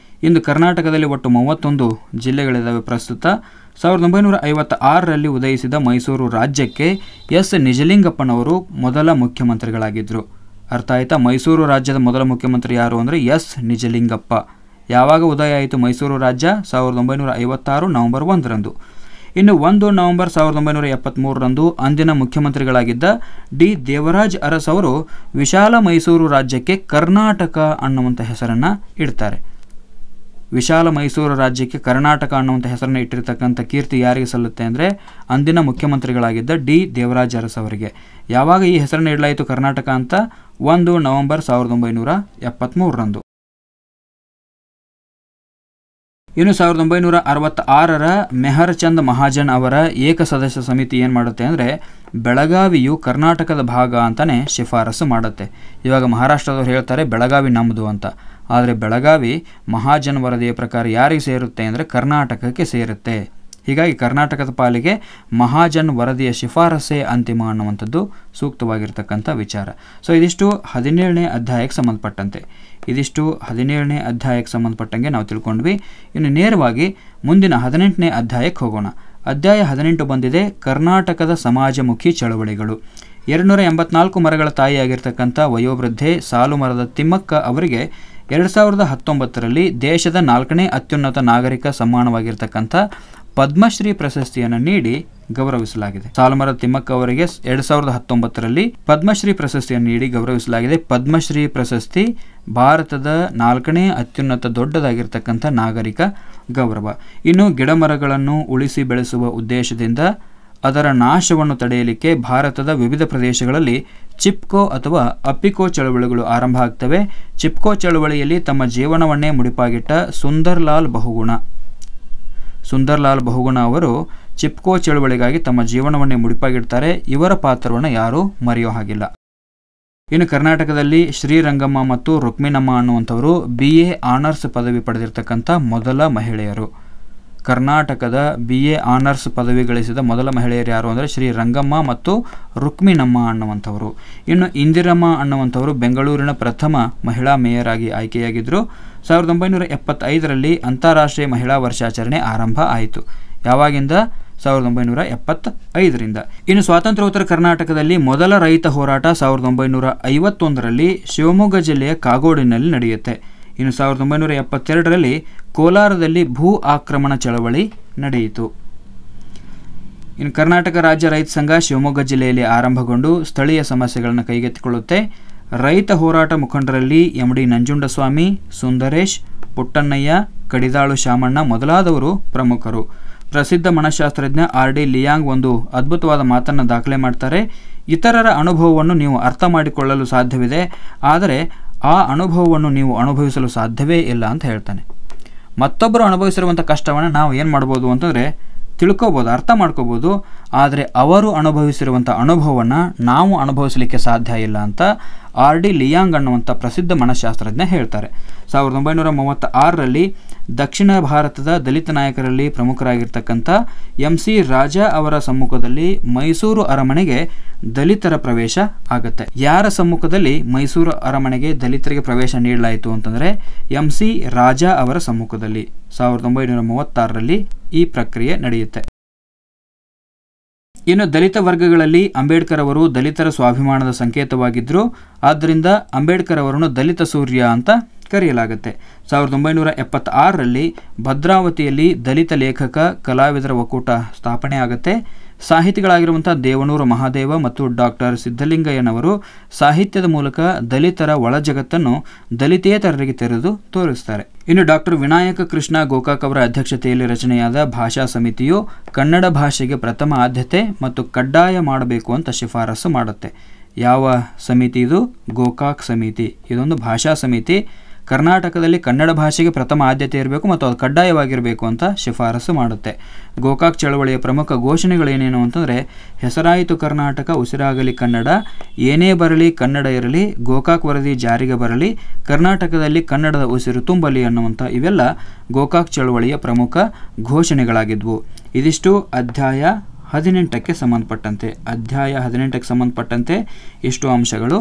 ಇಂದು ಕರ್ನಾಟಕದಲ್ಲಿ ಒಟ್ಟು 31 ಜಿಲ್ಲೆಗಳಿದ್ದಾವೆ. ಪ್ರಸ್ತುತ 1956ರಲ್ಲಿ ಉದಯಿಸಿದ ಮೈಸೂರು ರಾಜ್ಯಕ್ಕೆ ಎಸ್ ನಿಜಲಿಂಗಪ್ಪನವರು ಮೊದಲ ಮುಖ್ಯಮಂತ್ರಿಗಳಾಗಿದ್ದರು. ಅರ್ಥ ಆಯ್ತಾ? ಮೈಸೂರು ರಾಜ್ಯದ ಮೊದಲ ಮುಖ್ಯಮಂತ್ರಿ ಯಾರು ಅಂದರೆ ಎಸ್ ನಿಜಲಿಂಗಪ್ಪ. ಯಾವಾಗ ಉದಯ ಆಯಿತು ಮೈಸೂರು ರಾಜ್ಯ? 1956 ನವೆಂಬರ್ 1ರಂದು. ಇನ್ನು 1 ನವೆಂಬರ್ 1973ರಂದು ಅಂದಿನ ಮುಖ್ಯಮಂತ್ರಿಗಳಾಗಿದ್ದ ಡಿ ದೇವರಾಜ್ ಅರಸ್ ಅವರು ವಿಶಾಲ ಮೈಸೂರು ರಾಜ್ಯಕ್ಕೆ ಕರ್ನಾಟಕ ಅನ್ನುವಂಥ ಹೆಸರನ್ನು ಇಡ್ತಾರೆ. ವಿಶಾಲ ಮೈಸೂರು ರಾಜ್ಯಕ್ಕೆ ಕರ್ನಾಟಕ ಅನ್ನುವಂಥ ಹೆಸರನ್ನು ಇಟ್ಟಿರ್ತಕ್ಕಂಥ ಕೀರ್ತಿ ಯಾರಿಗೆ ಸಲ್ಲುತ್ತೆ ಅಂದರೆ ಅಂದಿನ ಮುಖ್ಯಮಂತ್ರಿಗಳಾಗಿದ್ದ ಡಿ ದೇವರಾಜ್ ಅರಸ್ ಅವರಿಗೆ. ಯಾವಾಗ ಈ ಹೆಸರನ್ನು ಇಡಲಾಯಿತು ಕರ್ನಾಟಕ ಅಂತ? 1 ನವೆಂಬರ್ 1973ರಂದು. ಇನ್ನು 1966ರ ಮೆಹರ್ ಚಂದ್ ಮಹಾಜನ್ ಅವರ ಏಕಸದಸ್ಯ ಸಮಿತಿ ಏನು ಮಾಡುತ್ತೆ ಅಂದರೆ ಬೆಳಗಾವಿಯು ಕರ್ನಾಟಕದ ಭಾಗ ಅಂತಲೇ ಶಿಫಾರಸು ಮಾಡುತ್ತೆ. ಇವಾಗ ಮಹಾರಾಷ್ಟ್ರದವ್ರು ಹೇಳ್ತಾರೆ ಬೆಳಗಾವಿ ನಮ್ಮದು ಅಂತ. ಆದರೆ ಬೆಳಗಾವಿ ಮಹಾಜನ್ ವರದಿಯ ಪ್ರಕಾರ ಯಾರಿಗೆ ಸೇರುತ್ತೆ ಅಂದರೆ ಕರ್ನಾಟಕಕ್ಕೆ ಸೇರುತ್ತೆ. ಹೀಗಾಗಿ ಕರ್ನಾಟಕದ ಪಾಲಿಗೆ ಮಹಾಜನ್ ವರದಿಯ ಶಿಫಾರಸೆ ಅಂತಿಮ ಅನ್ನುವಂಥದ್ದು ಸೂಕ್ತವಾಗಿರ್ತಕ್ಕಂಥ ವಿಚಾರ. ಸೊ ಇದಿಷ್ಟು 17ನೇ ಅಧ್ಯಾಯಕ್ಕೆ ಸಂಬಂಧಪಟ್ಟಂತೆ. ಇದಿಷ್ಟು 17ನೇ ಅಧ್ಯಾಯಕ್ಕೆ ಸಂಬಂಧಪಟ್ಟಂಗೆ ನಾವು ತಿಳ್ಕೊಂಡ್ವಿ. ಇನ್ನು ನೇರವಾಗಿ ಮುಂದಿನ 18ನೇ ಅಧ್ಯಾಯಕ್ಕೆ ಹೋಗೋಣ. ಅಧ್ಯಾಯ 18 ಬಂದಿದೆ ಕರ್ನಾಟಕದ ಸಮಾಜಮುಖಿ ಚಳವಳಿಗಳು. 284 ಮರಗಳ ತಾಯಿಯಾಗಿರ್ತಕ್ಕಂಥ ವಯೋವೃದ್ಧೆ ಸಾಲುಮರದ ತಿಮ್ಮಕ್ಕ ಅವರಿಗೆ 2019ರಲ್ಲಿ ದೇಶದ 4ನೇ ಅತ್ಯುನ್ನತ ನಾಗರಿಕ ಸಮ್ಮಾನವಾಗಿರ್ತಕ್ಕಂಥ ಪದ್ಮಶ್ರೀ ಪ್ರಶಸ್ತಿಯನ್ನು ನೀಡಿ ಗೌರವಿಸಲಾಗಿದೆ. ಸಾಲುಮರದ ತಿಮ್ಮಕ್ಕ ಅವರಿಗೆ 2019ರಲ್ಲಿ ಪದ್ಮಶ್ರೀ ಪ್ರಶಸ್ತಿಯನ್ನು ನೀಡಿ ಗೌರವಿಸಲಾಗಿದೆ. ಪದ್ಮಶ್ರೀ ಪ್ರಶಸ್ತಿ ಭಾರತದ 4ನೇ ಅತ್ಯುನ್ನತ ದೊಡ್ಡದಾಗಿರ್ತಕ್ಕಂಥ ನಾಗರಿಕ ಗೌರವ. ಇನ್ನು ಗಿಡಮರಗಳನ್ನು ಉಳಿಸಿ ಬೆಳೆಸುವ ಉದ್ದೇಶದಿಂದ ಅದರ ನಾಶವನ್ನು ತಡೆಯಲಿಕ್ಕೆ ಭಾರತದ ವಿವಿಧ ಪ್ರದೇಶಗಳಲ್ಲಿ ಚಿಪ್ಕೋ ಅಥವಾ ಅಪ್ಪಿಕೋ ಚಳವಳಿಗಳು ಆರಂಭ ಆಗ್ತವೆ. ಚಿಪ್ಕೋ ಚಳವಳಿಯಲ್ಲಿ ತಮ್ಮ ಜೀವನವನ್ನೇ ಮುಡಿಪಾಗಿಟ್ಟ ಸುಂದರ್ಲಾಲ್ ಬಹುಗುಣ ಅವರು ಚಿಪ್ಕೋ ಚಳವಳಿಗಾಗಿ ತಮ್ಮ ಜೀವನವನ್ನೇ ಮುಡಿಪಾಗಿಡ್ತಾರೆ. ಇವರ ಪಾತ್ರವನ್ನು ಯಾರೂ ಮರೆಯೋ ಹಾಗಿಲ್ಲ. ಇನ್ನು ಕರ್ನಾಟಕದಲ್ಲಿ ಶ್ರೀರಂಗಮ್ಮ ಮತ್ತು ರುಕ್ಮಿಣಮ್ಮ ಅನ್ನುವಂಥವರು BA ಆನರ್ಸ್ ಪದವಿ ಪಡೆದಿರ್ತಕ್ಕಂಥ ಮೊದಲ ಮಹಿಳೆಯರು. ಕರ್ನಾಟಕದ BA ಆನರ್ಸ್ ಪದವಿ ಗಳಿಸಿದ ಮೊದಲ ಮಹಿಳೆಯರು ಯಾರು ಅಂದರೆ ಶ್ರೀರಂಗಮ್ಮ ಮತ್ತು ರುಕ್ಮಿಣಮ್ಮ ಅನ್ನುವಂಥವರು. ಇನ್ನು ಇಂದಿರಮ್ಮ ಅನ್ನುವಂಥವರು ಬೆಂಗಳೂರಿನ ಪ್ರಥಮ ಮಹಿಳಾ ಮೇಯರ್ ಆಗಿ ಆಯ್ಕೆಯಾಗಿದ್ದರು. 1975ರಲ್ಲಿ ಅಂತಾರಾಷ್ಟ್ರೀಯ ಮಹಿಳಾ ವರ್ಷಾಚರಣೆ ಆರಂಭ ಆಯಿತು. ಯಾವಾಗಿಂದ? 1975ರಿಂದ. ಇನ್ನು ಸ್ವಾತಂತ್ರ್ಯೋತ್ತರ ಕರ್ನಾಟಕದಲ್ಲಿ ಮೊದಲ ರೈತ ಹೋರಾಟ 1951ರಲ್ಲಿ ಶಿವಮೊಗ್ಗ ಜಿಲ್ಲೆಯ ಕಾಗೋಡಿನಲ್ಲಿ ನಡೆಯುತ್ತೆ. ಇನ್ನು 1972ರಲ್ಲಿ ಕೋಲಾರದಲ್ಲಿ ಭೂ ಆಕ್ರಮಣ ಚಳವಳಿ ನಡೆಯಿತು. ಇನ್ನು ಕರ್ನಾಟಕ ರಾಜ್ಯ ರೈತ ಸಂಘ ಶಿವಮೊಗ್ಗ ಜಿಲ್ಲೆಯಲ್ಲಿ ಆರಂಭಗೊಂಡು ಸ್ಥಳೀಯ ಸಮಸ್ಯೆಗಳನ್ನು ಕೈಗೆತ್ತಿಕೊಳ್ಳುತ್ತೆ. ರೈತ ಹೋರಾಟ ಮುಖಂಡರಲ್ಲಿ ಎಂ.ಡಿ. ನಂಜುಂಡಸ್ವಾಮಿ, ಸುಂದರೇಶ್, ಪುಟ್ಟಣ್ಣಯ್ಯ, ಕಡಿದಾಳು ಶಾಮಣ್ಣ ಮೊದಲಾದವರು ಪ್ರಮುಖರು. ಪ್ರಸಿದ್ಧ ಮನಃಶಾಸ್ತ್ರಜ್ಞ ಆರ್.ಡಿ. ಲಿಯಾಂಗ್ ಒಂದು ಅದ್ಭುತವಾದ ಮಾತನ್ನು ದಾಖಲೆ ಮಾಡ್ತಾರೆ. ಇತರರ ಅನುಭವವನ್ನು ನೀವು ಅರ್ಥ ಮಾಡಿಕೊಳ್ಳಲು ಸಾಧ್ಯವಿದೆ, ಆದರೆ ಆ ಅನುಭವವನ್ನು ನೀವು ಅನುಭವಿಸಲು ಸಾಧ್ಯವೇ ಇಲ್ಲ ಅಂತ ಹೇಳ್ತಾನೆ. ಮತ್ತೊಬ್ಬರು ಅನುಭವಿಸಿರುವಂಥ ಕಷ್ಟವನ್ನು ನಾವು ಏನು ಮಾಡ್ಬೋದು ಅಂತಂದರೆ ತಿಳ್ಕೊಬೋದು, ಅರ್ಥ ಮಾಡ್ಕೋಬೋದು, ಆದರೆ ಅವರು ಅನುಭವಿಸಿರುವಂಥ ಅನುಭವವನ್ನು ನಾವು ಅನುಭವಿಸಲಿಕ್ಕೆ ಸಾಧ್ಯ ಇಲ್ಲ ಅಂತ ಆರ್.ಡಿ. ಲಿಯಾಂಗ್ ಅನ್ನುವಂಥ ಪ್ರಸಿದ್ಧ ಮನಃಶಾಸ್ತ್ರಜ್ಞ ಹೇಳ್ತಾರೆ. 1936ರಲ್ಲಿ ದಕ್ಷಿಣ ಭಾರತದ ದಲಿತ ನಾಯಕರಲ್ಲಿ ಪ್ರಮುಖರಾಗಿರ್ತಕ್ಕಂಥ ಎಂ.ಸಿ. ರಾಜಾ ಅವರ ಸಮ್ಮುಖದಲ್ಲಿ ಮೈಸೂರು ಅರಮನೆಗೆ ದಲಿತರ ಪ್ರವೇಶ ಆಗುತ್ತೆ. ಯಾರ ಸಮ್ಮುಖದಲ್ಲಿ ಮೈಸೂರು ಅರಮನೆಗೆ ದಲಿತರಿಗೆ ಪ್ರವೇಶ ನೀಡಲಾಯಿತು ಅಂತಂದರೆ ಎಂ.ಸಿ. ರಾಜಾ ಅವರ ಸಮ್ಮುಖದಲ್ಲಿ 1936ರಲ್ಲಿ ಈ ಪ್ರಕ್ರಿಯೆ ನಡೆಯುತ್ತೆ. ಇನ್ನು ದಲಿತ ವರ್ಗಗಳಲ್ಲಿ ಅಂಬೇಡ್ಕರ್ ಅವರು ದಲಿತರ ಸ್ವಾಭಿಮಾನದ ಸಂಕೇತವಾಗಿದ್ದರು. ಆದ್ದರಿಂದ ಅಂಬೇಡ್ಕರ್ ಅವರನ್ನು ದಲಿತ ಸೂರ್ಯ ಅಂತ ಕರೆಯಲಾಗುತ್ತೆ. 1976ರಲ್ಲಿ ಭದ್ರಾವತಿಯಲ್ಲಿ ದಲಿತ ಲೇಖಕ ಕಲಾವಿದರ ಒಕ್ಕೂಟ ಸ್ಥಾಪನೆ ಆಗುತ್ತೆ. ಸಾಹಿತಿಗಳಾಗಿರುವಂಥ ದೇವನೂರು ಮಹಾದೇವ ಮತ್ತು ಡಾಕ್ಟರ್ ಸಿದ್ಧಲಿಂಗಯ್ಯನವರು ಸಾಹಿತ್ಯದ ಮೂಲಕ ದಲಿತರ ಒಳ ಜಗತ್ತನ್ನು ದಲಿತೇತರರಿಗೆ ತೆರೆದು ತೋರಿಸ್ತಾರೆ. ಇನ್ನು ಡಾಕ್ಟರ್ ವಿನಾಯಕ ಕೃಷ್ಣ ಗೋಕಾಕ್ ಅವರ ಅಧ್ಯಕ್ಷತೆಯಲ್ಲಿ ರಚನೆಯಾದ ಭಾಷಾ ಸಮಿತಿಯು ಕನ್ನಡ ಭಾಷೆಗೆ ಪ್ರಥಮ ಆದ್ಯತೆ ಮತ್ತು ಕಡ್ಡಾಯ ಮಾಡಬೇಕು ಅಂತ ಶಿಫಾರಸು ಮಾಡುತ್ತೆ. ಯಾವ ಸಮಿತಿ ಇದು? ಗೋಕಾಕ್ ಸಮಿತಿ. ಇದೊಂದು ಭಾಷಾ ಸಮಿತಿ. ಕರ್ನಾಟಕದಲ್ಲಿ ಕನ್ನಡ ಭಾಷೆಗೆ ಪ್ರಥಮ ಆದ್ಯತೆ ಇರಬೇಕು ಮತ್ತು ಅದು ಕಡ್ಡಾಯವಾಗಿರಬೇಕು ಅಂತ ಶಿಫಾರಸು ಮಾಡುತ್ತೆ. ಗೋಕಾಕ್ ಚಳವಳಿಯ ಪ್ರಮುಖ ಘೋಷಣೆಗಳೇನೇನು ಅಂತಂದರೆ ಹೆಸರಾಯಿತು ಕರ್ನಾಟಕ, ಉಸಿರಾಗಲಿ ಕನ್ನಡ, ಏನೇ ಬರಲಿ ಕನ್ನಡ ಇರಲಿ, ಗೋಕಾಕ್ ವರದಿ ಜಾರಿಗೆ ಬರಲಿ, ಕರ್ನಾಟಕದಲ್ಲಿ ಕನ್ನಡದ ಉಸಿರು ತುಂಬಲಿ ಅನ್ನುವಂಥ ಇವೆಲ್ಲ ಗೋಕಾಕ್ ಚಳವಳಿಯ ಪ್ರಮುಖ ಘೋಷಣೆಗಳಾಗಿದ್ವು. ಇದಿಷ್ಟು ಅಧ್ಯಾಯ 18ಕ್ಕೆ ಸಂಬಂಧಪಟ್ಟಂತೆ. ಅಧ್ಯಾಯ 18ಕ್ಕೆ ಸಂಬಂಧಪಟ್ಟಂತೆ ಇಷ್ಟು ಅಂಶಗಳು.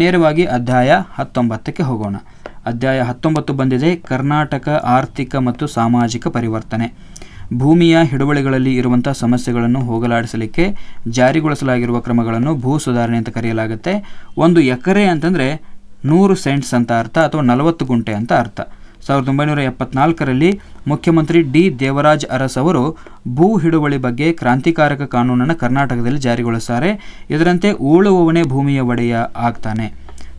ನೇರವಾಗಿ ಅಧ್ಯಾಯ 19ಕ್ಕೆ ಹೋಗೋಣ. ಅಧ್ಯಾಯ 19 ಬಂದಿದೆ ಕರ್ನಾಟಕ ಆರ್ಥಿಕ ಮತ್ತು ಸಾಮಾಜಿಕ ಪರಿವರ್ತನೆ. ಭೂಮಿಯ ಹಿಡುವಳಿಗಳಲ್ಲಿ ಇರುವಂಥ ಸಮಸ್ಯೆಗಳನ್ನು ಹೋಗಲಾಡಿಸಲಿಕ್ಕೆ ಜಾರಿಗೊಳಿಸಲಾಗಿರುವ ಕ್ರಮಗಳನ್ನು ಭೂ ಸುಧಾರಣೆ ಅಂತ ಕರೆಯಲಾಗುತ್ತೆ. 1 ಎಕರೆ ಅಂತಂದರೆ 100 ಸೆಂಟ್ಸ್ ಅಂತ ಅರ್ಥ, ಅಥವಾ 40 ಗುಂಟೆ ಅಂತ ಅರ್ಥ. 1974ರಲ್ಲಿ ಮುಖ್ಯಮಂತ್ರಿ ಡಿ ದೇವರಾಜ್ ಅರಸ್ ಅವರು ಭೂ ಹಿಡುವಳಿ ಬಗ್ಗೆ ಕ್ರಾಂತಿಕಾರಕ ಕಾನೂನನ್ನು ಕರ್ನಾಟಕದಲ್ಲಿ ಜಾರಿಗೊಳಿಸ್ತಾರೆ. ಇದರಂತೆ ಉಳುವವನೇ ಭೂಮಿಯ ಒಡೆಯ ಆಗ್ತಾನೆ.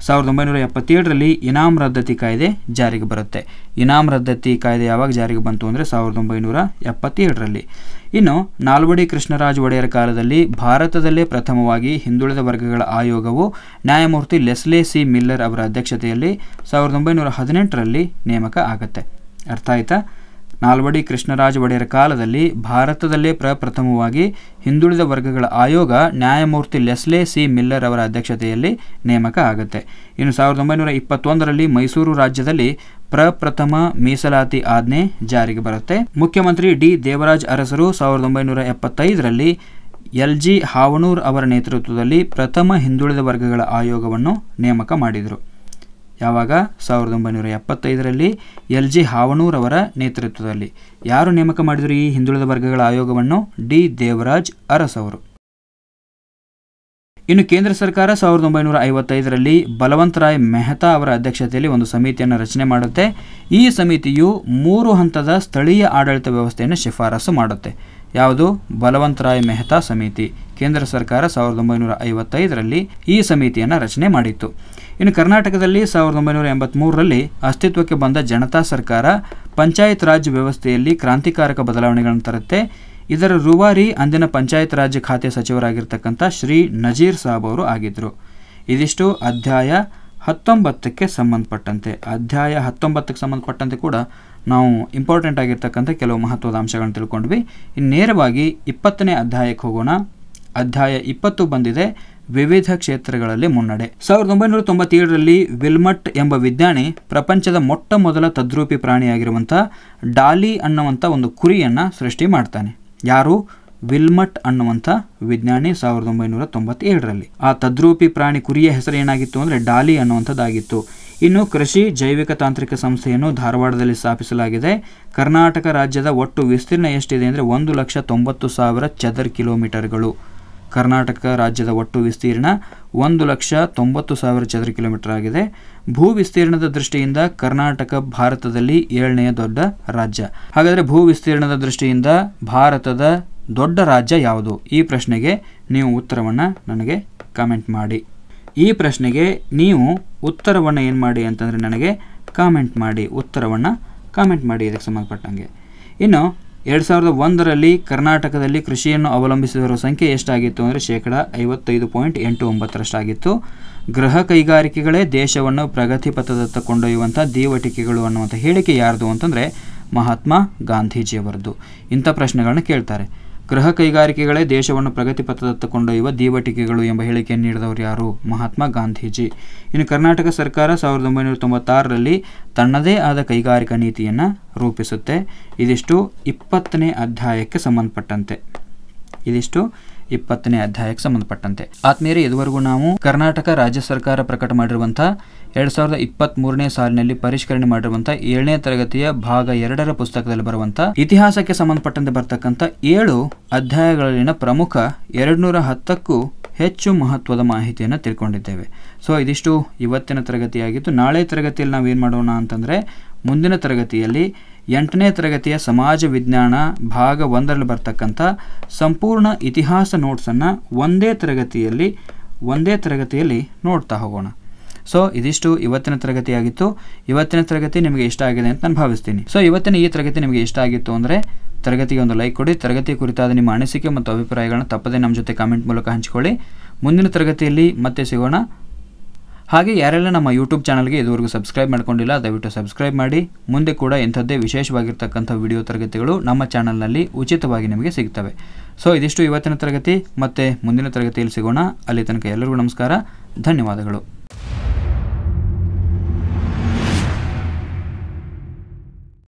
1977ರಲ್ಲಿ ಇನಾಮ್ ರದ್ದತಿ ಕಾಯ್ದೆ ಜಾರಿಗೆ ಬರುತ್ತೆ. ಇನಾಮ್ ರದ್ದತಿ ಕಾಯ್ದೆ ಯಾವಾಗ ಜಾರಿಗೆ ಬಂತು ಅಂದರೆ 1977ರಲ್ಲಿ. ಇನ್ನು ನಾಲ್ವಡಿ ಕೃಷ್ಣರಾಜ ಒಡೆಯರ ಕಾಲದಲ್ಲಿ ಭಾರತದಲ್ಲೇ ಪ್ರಥಮವಾಗಿ ಹಿಂದುಳಿದ ವರ್ಗಗಳ ಆಯೋಗವು ನ್ಯಾಯಮೂರ್ತಿ ಲೆಸ್ಲೆ ಸಿ ಮಿಲ್ಲರ್ ಅವರ ಅಧ್ಯಕ್ಷತೆಯಲ್ಲಿ 1918ರಲ್ಲಿ ನೇಮಕ ಆಗುತ್ತೆ. ಅರ್ಥ ಆಯ್ತಾ? ನಾಲ್ವಡಿ ಕೃಷ್ಣರಾಜ ಒಡೆಯರ ಕಾಲದಲ್ಲಿ ಭಾರತದಲ್ಲೇ ಪ್ರಪ್ರಥಮವಾಗಿ ಹಿಂದುಳಿದ ವರ್ಗಗಳ ಆಯೋಗ ನ್ಯಾಯಮೂರ್ತಿ ಲೆಸ್ಲೆ ಸಿ ಮಿಲ್ಲರ್ ಅವರ ಅಧ್ಯಕ್ಷತೆಯಲ್ಲಿ ನೇಮಕ ಆಗುತ್ತೆ. ಇನ್ನು 1921ರಲ್ಲಿ ಮೈಸೂರು ರಾಜ್ಯದಲ್ಲಿ ಪ್ರಪ್ರಥಮ ಮೀಸಲಾತಿ ಆಜ್ಞೆ ಜಾರಿಗೆ ಬರುತ್ತೆ. ಮುಖ್ಯಮಂತ್ರಿ ಡಿ ದೇವರಾಜ್ ಅರಸರು 1975ರಲ್ಲಿ ಎಲ್.ಜಿ. ಹಾವನೂರ್ ಅವರ ನೇತೃತ್ವದಲ್ಲಿ ಪ್ರಥಮ ಹಿಂದುಳಿದ ವರ್ಗಗಳ ಆಯೋಗವನ್ನು ನೇಮಕ ಮಾಡಿದರು. ಯಾವಾಗ? 1975ರಲ್ಲಿ ಎಲ್.ಜಿ. ಹಾವನೂರ್ ಅವರ ನೇತೃತ್ವದಲ್ಲಿ. ಯಾರು ನೇಮಕ ಮಾಡಿದರು ಈ ಹಿಂದುಳಿದ ವರ್ಗಗಳ ಆಯೋಗವನ್ನು? ಡಿ ದೇವರಾಜ್ ಅರಸ್ ಅವರು. ಇನ್ನು ಕೇಂದ್ರ ಸರ್ಕಾರ 1955ರಲ್ಲಿ ಬಲವಂತರಾಯ್ ಮೆಹ್ತಾ ಅವರ ಅಧ್ಯಕ್ಷತೆಯಲ್ಲಿ ಒಂದು ಸಮಿತಿಯನ್ನು ರಚನೆ ಮಾಡುತ್ತೆ. ಈ ಸಮಿತಿಯು 3 ಹಂತದ ಸ್ಥಳೀಯ ಆಡಳಿತ ವ್ಯವಸ್ಥೆಯನ್ನು ಶಿಫಾರಸು ಮಾಡುತ್ತೆ. ಯಾವುದು? ಬಲವಂತರಾಯ್ ಮೆಹ್ತಾ ಸಮಿತಿ. ಕೇಂದ್ರ ಸರ್ಕಾರ 1955ರಲ್ಲಿ ಈ ಸಮಿತಿಯನ್ನು ರಚನೆ ಮಾಡಿತ್ತು. ಇನ್ನು ಕರ್ನಾಟಕದಲ್ಲಿ 1983ರಲ್ಲಿ ಅಸ್ತಿತ್ವಕ್ಕೆ ಬಂದ ಜನತಾ ಸರ್ಕಾರ ಪಂಚಾಯತ್ ರಾಜ್ ವ್ಯವಸ್ಥೆಯಲ್ಲಿ ಕ್ರಾಂತಿಕಾರಕ ಬದಲಾವಣೆಗಳನ್ನು ತರುತ್ತೆ. ಇದರ ರೂವಾರಿ ಅಂದಿನ ಪಂಚಾಯತ್ ರಾಜ್ ಖಾತೆ ಸಚಿವರಾಗಿರ್ತಕ್ಕಂಥ ಶ್ರೀ ನಜೀರ್ ಸಾಬ್ ಅವರು ಆಗಿದ್ದರು. ಇದಿಷ್ಟು ಅಧ್ಯಾಯ 19ಕ್ಕೆ ಸಂಬಂಧಪಟ್ಟಂತೆ. ಅಧ್ಯಾಯ 19ಕ್ಕೆ ಸಂಬಂಧಪಟ್ಟಂತೆ ಕೂಡ ನಾವು ಇಂಪಾರ್ಟೆಂಟ್ ಆಗಿರ್ತಕ್ಕಂಥ ಕೆಲವು ಮಹತ್ವದ ಅಂಶಗಳನ್ನು ತಿಳ್ಕೊಂಡ್ವಿ. ಇನ್ನು ನೇರವಾಗಿ 20ನೇ ಅಧ್ಯಾಯಕ್ಕೆ ಹೋಗೋಣ. ಅಧ್ಯಾಯ 20 ಬಂದಿದೆ ವಿವಿಧ ಕ್ಷೇತ್ರಗಳಲ್ಲಿ ಮುನ್ನಡೆ. 1997ರಲ್ಲಿ ವಿಲ್ಮಟ್ ಎಂಬ ವಿಜ್ಞಾನಿ ಪ್ರಪಂಚದ ಮೊಟ್ಟ ಮೊದಲ ತದ್ರೂಪಿ ಪ್ರಾಣಿಯಾಗಿರುವಂಥ ಡಾಲಿ ಅನ್ನುವಂಥ ಒಂದು ಕುರಿಯನ್ನು ಸೃಷ್ಟಿ ಮಾಡ್ತಾನೆ. ಯಾರು? ವಿಲ್ಮಟ್ ಅನ್ನುವಂಥ ವಿಜ್ಞಾನಿ 1997ರಲ್ಲಿ. ಆ ತದ್ರೂಪಿ ಪ್ರಾಣಿ ಕುರಿಯ ಹೆಸರು ಏನಾಗಿತ್ತು ಅಂದರೆ ಡಾಲಿ ಅನ್ನುವಂಥದ್ದಾಗಿತ್ತು. ಇನ್ನು ಕೃಷಿ ಜೈವಿಕ ತಾಂತ್ರಿಕ ಸಂಸ್ಥೆಯನ್ನು ಧಾರವಾಡದಲ್ಲಿ ಸ್ಥಾಪಿಸಲಾಗಿದೆ. ಕರ್ನಾಟಕ ರಾಜ್ಯದ ಒಟ್ಟು ವಿಸ್ತೀರ್ಣ ಎಷ್ಟಿದೆ ಅಂದರೆ 1,90,000 ಚದರ ಕಿಲೋಮೀಟರ್ಗಳು. ಕರ್ನಾಟಕ ರಾಜ್ಯದ ಒಟ್ಟು ವಿಸ್ತೀರ್ಣ 1,90,000 ಚದರ ಕಿಲೋಮೀಟರ್ ಆಗಿದೆ. ಭೂ ವಿಸ್ತೀರ್ಣದ ದೃಷ್ಟಿಯಿಂದ ಕರ್ನಾಟಕ ಭಾರತದಲ್ಲಿ 7ನೇ ದೊಡ್ಡ ರಾಜ್ಯ. ಹಾಗಾದರೆ ಭೂ ವಿಸ್ತೀರ್ಣದ ದೃಷ್ಟಿಯಿಂದ ಭಾರತದ ದೊಡ್ಡ ರಾಜ್ಯ ಯಾವುದು? ಈ ಪ್ರಶ್ನೆಗೆ ನೀವು ಉತ್ತರವನ್ನು ನನಗೆ ಕಾಮೆಂಟ್ ಮಾಡಿ. ಈ ಪ್ರಶ್ನೆಗೆ ನೀವು ಉತ್ತರವನ್ನು ಏನು ಮಾಡಿ ಅಂತಂದರೆ ನನಗೆ ಕಾಮೆಂಟ್ ಮಾಡಿ, ಉತ್ತರವನ್ನು ಕಾಮೆಂಟ್ ಮಾಡಿ ಇದಕ್ಕೆ ಸಂಬಂಧಪಟ್ಟಂಗೆ. ಇನ್ನು 2001ರಲ್ಲಿ ಕರ್ನಾಟಕದಲ್ಲಿ ಕೃಷಿಯನ್ನು ಅವಲಂಬಿಸಿದವರ ಸಂಖ್ಯೆ ಎಷ್ಟಾಗಿತ್ತು ಅಂದರೆ 55.89% ಗೃಹ ಕೈಗಾರಿಕೆಗಳೇ ದೇಶವನ್ನು ಪ್ರಗತಿ ಪಥದತ್ತ ಕೊಂಡೊಯ್ಯುವಂಥ ದೀವಟಿಕೆಗಳು ಅನ್ನುವಂಥ ಹೇಳಿಕೆ ಯಾರ್ದು ಅಂತಂದರೆ ಮಹಾತ್ಮ ಗಾಂಧೀಜಿಯವರದ್ದು. ಇಂಥ ಪ್ರಶ್ನೆಗಳನ್ನ ಕೇಳ್ತಾರೆ. ಗೃಹ ಕೈಗಾರಿಕೆಗಳೇ ದೇಶವನ್ನು ಪ್ರಗತಿ ಪಥದತ್ತ ಕೊಂಡೊಯ್ಯುವ ದೀವಟಿಕೆಗಳು ಎಂಬ ಹೇಳಿಕೆಯನ್ನು ನೀಡಿದವರು ಯಾರು? ಮಹಾತ್ಮ ಗಾಂಧೀಜಿ. ಇನ್ನು ಕರ್ನಾಟಕ ಸರ್ಕಾರ 1996ರಲ್ಲಿ ತನ್ನದೇ ಆದ ಕೈಗಾರಿಕಾ ನೀತಿಯನ್ನು ರೂಪಿಸುತ್ತೆ. ಇದಿಷ್ಟು 20ನೇ ಅಧ್ಯಾಯಕ್ಕೆ ಸಂಬಂಧಪಟ್ಟಂತೆ. ಆತ್ಮೀಯರೇ, ಇದುವರೆಗೂ ನಾವು ಕರ್ನಾಟಕ ರಾಜ್ಯ ಸರ್ಕಾರ ಪ್ರಕಟ ಮಾಡಿರುವಂಥ 2023ನೇ ಸಾಲಿನಲ್ಲಿ ಪರಿಷ್ಕರಣೆ ಮಾಡಿರುವಂಥ 7ನೇ ತರಗತಿಯ ಭಾಗ 2ರ ಪುಸ್ತಕದಲ್ಲಿ ಬರುವಂಥ ಇತಿಹಾಸಕ್ಕೆ ಸಂಬಂಧಪಟ್ಟಂತೆ ಬರ್ತಕ್ಕಂಥ 7 ಅಧ್ಯಾಯಗಳಲ್ಲಿನ ಪ್ರಮುಖ 210ಕ್ಕೂ ಹೆಚ್ಚು ಮಹತ್ವದ ಮಾಹಿತಿಯನ್ನು ತಿಳ್ಕೊಂಡಿದ್ದೇವೆ. ಸೊ ಇದಿಷ್ಟು ಇವತ್ತಿನ ತರಗತಿಯಾಗಿತ್ತು. ನಾಳೆ ತರಗತಿಯಲ್ಲಿ ನಾವೇನು ಮಾಡೋಣ ಅಂತಂದರೆ ಮುಂದಿನ ತರಗತಿಯಲ್ಲಿ 8ನೇ ತರಗತಿಯ ಸಮಾಜ ವಿಜ್ಞಾನ ಭಾಗ 1ರಲ್ಲಿ ಬರ್ತಕ್ಕಂಥ ಸಂಪೂರ್ಣ ಇತಿಹಾಸ ನೋಟ್ಸನ್ನು ಒಂದೇ ತರಗತಿಯಲ್ಲಿ ನೋಡ್ತಾ ಹೋಗೋಣ. ಸೊ ಇದಿಷ್ಟು ಇವತ್ತಿನ ತರಗತಿಯಾಗಿತ್ತು. ಇವತ್ತಿನ ತರಗತಿ ನಿಮಗೆ ಇಷ್ಟ ಆಗಿದೆ ಅಂತ ನಾನು ಭಾವಿಸ್ತೀನಿ. ಸೊ ಇವತ್ತಿನ ಈ ತರಗತಿ ನಿಮಗೆ ಇಷ್ಟ ಆಗಿತ್ತು ಅಂದರೆ ತರಗತಿಗೆ ಒಂದು ಲೈಕ್ ಕೊಡಿ. ತರಗತಿ ಕುರಿತಾದ ನಿಮ್ಮ ಅನಿಸಿಕೆ ಮತ್ತು ಅಭಿಪ್ರಾಯಗಳನ್ನ ತಪ್ಪದೇ ನಮ್ಮ ಜೊತೆ ಕಾಮೆಂಟ್ ಮೂಲಕ ಹಂಚಿಕೊಳ್ಳಿ. ಮುಂದಿನ ತರಗತಿಯಲ್ಲಿ ಮತ್ತೆ ಸಿಗೋಣ. ಹಾಗೆ ಯಾರೆಲ್ಲ ನಮ್ಮ ಯೂಟ್ಯೂಬ್ ಚಾನಲ್ಗೆ ಇದುವರೆಗೂ ಸಬ್ಸ್ಕ್ರೈಬ್ ಮಾಡ್ಕೊಂಡಿಲ್ಲ ದಯವಿಟ್ಟು ಸಬ್ಸ್ಕ್ರೈಬ್ ಮಾಡಿ. ಮುಂದೆ ಕೂಡ ಇಂಥದ್ದೇ ವಿಶೇಷವಾಗಿರ್ತಕ್ಕಂಥ ವಿಡಿಯೋ ತರಗತಿಗಳು ನಮ್ಮ ಚಾನಲ್ನಲ್ಲಿ ಉಚಿತವಾಗಿ ನಿಮಗೆ ಸಿಗ್ತವೆ. ಸೊ ಇದಿಷ್ಟು ಇವತ್ತಿನ ತರಗತಿ. ಮತ್ತೆ ಮುಂದಿನ ತರಗತಿಯಲ್ಲಿ ಸಿಗೋಣ. ಅಲ್ಲಿ ತನಕ ಎಲ್ಲರಿಗೂ ನಮಸ್ಕಾರ, ಧನ್ಯವಾದಗಳು.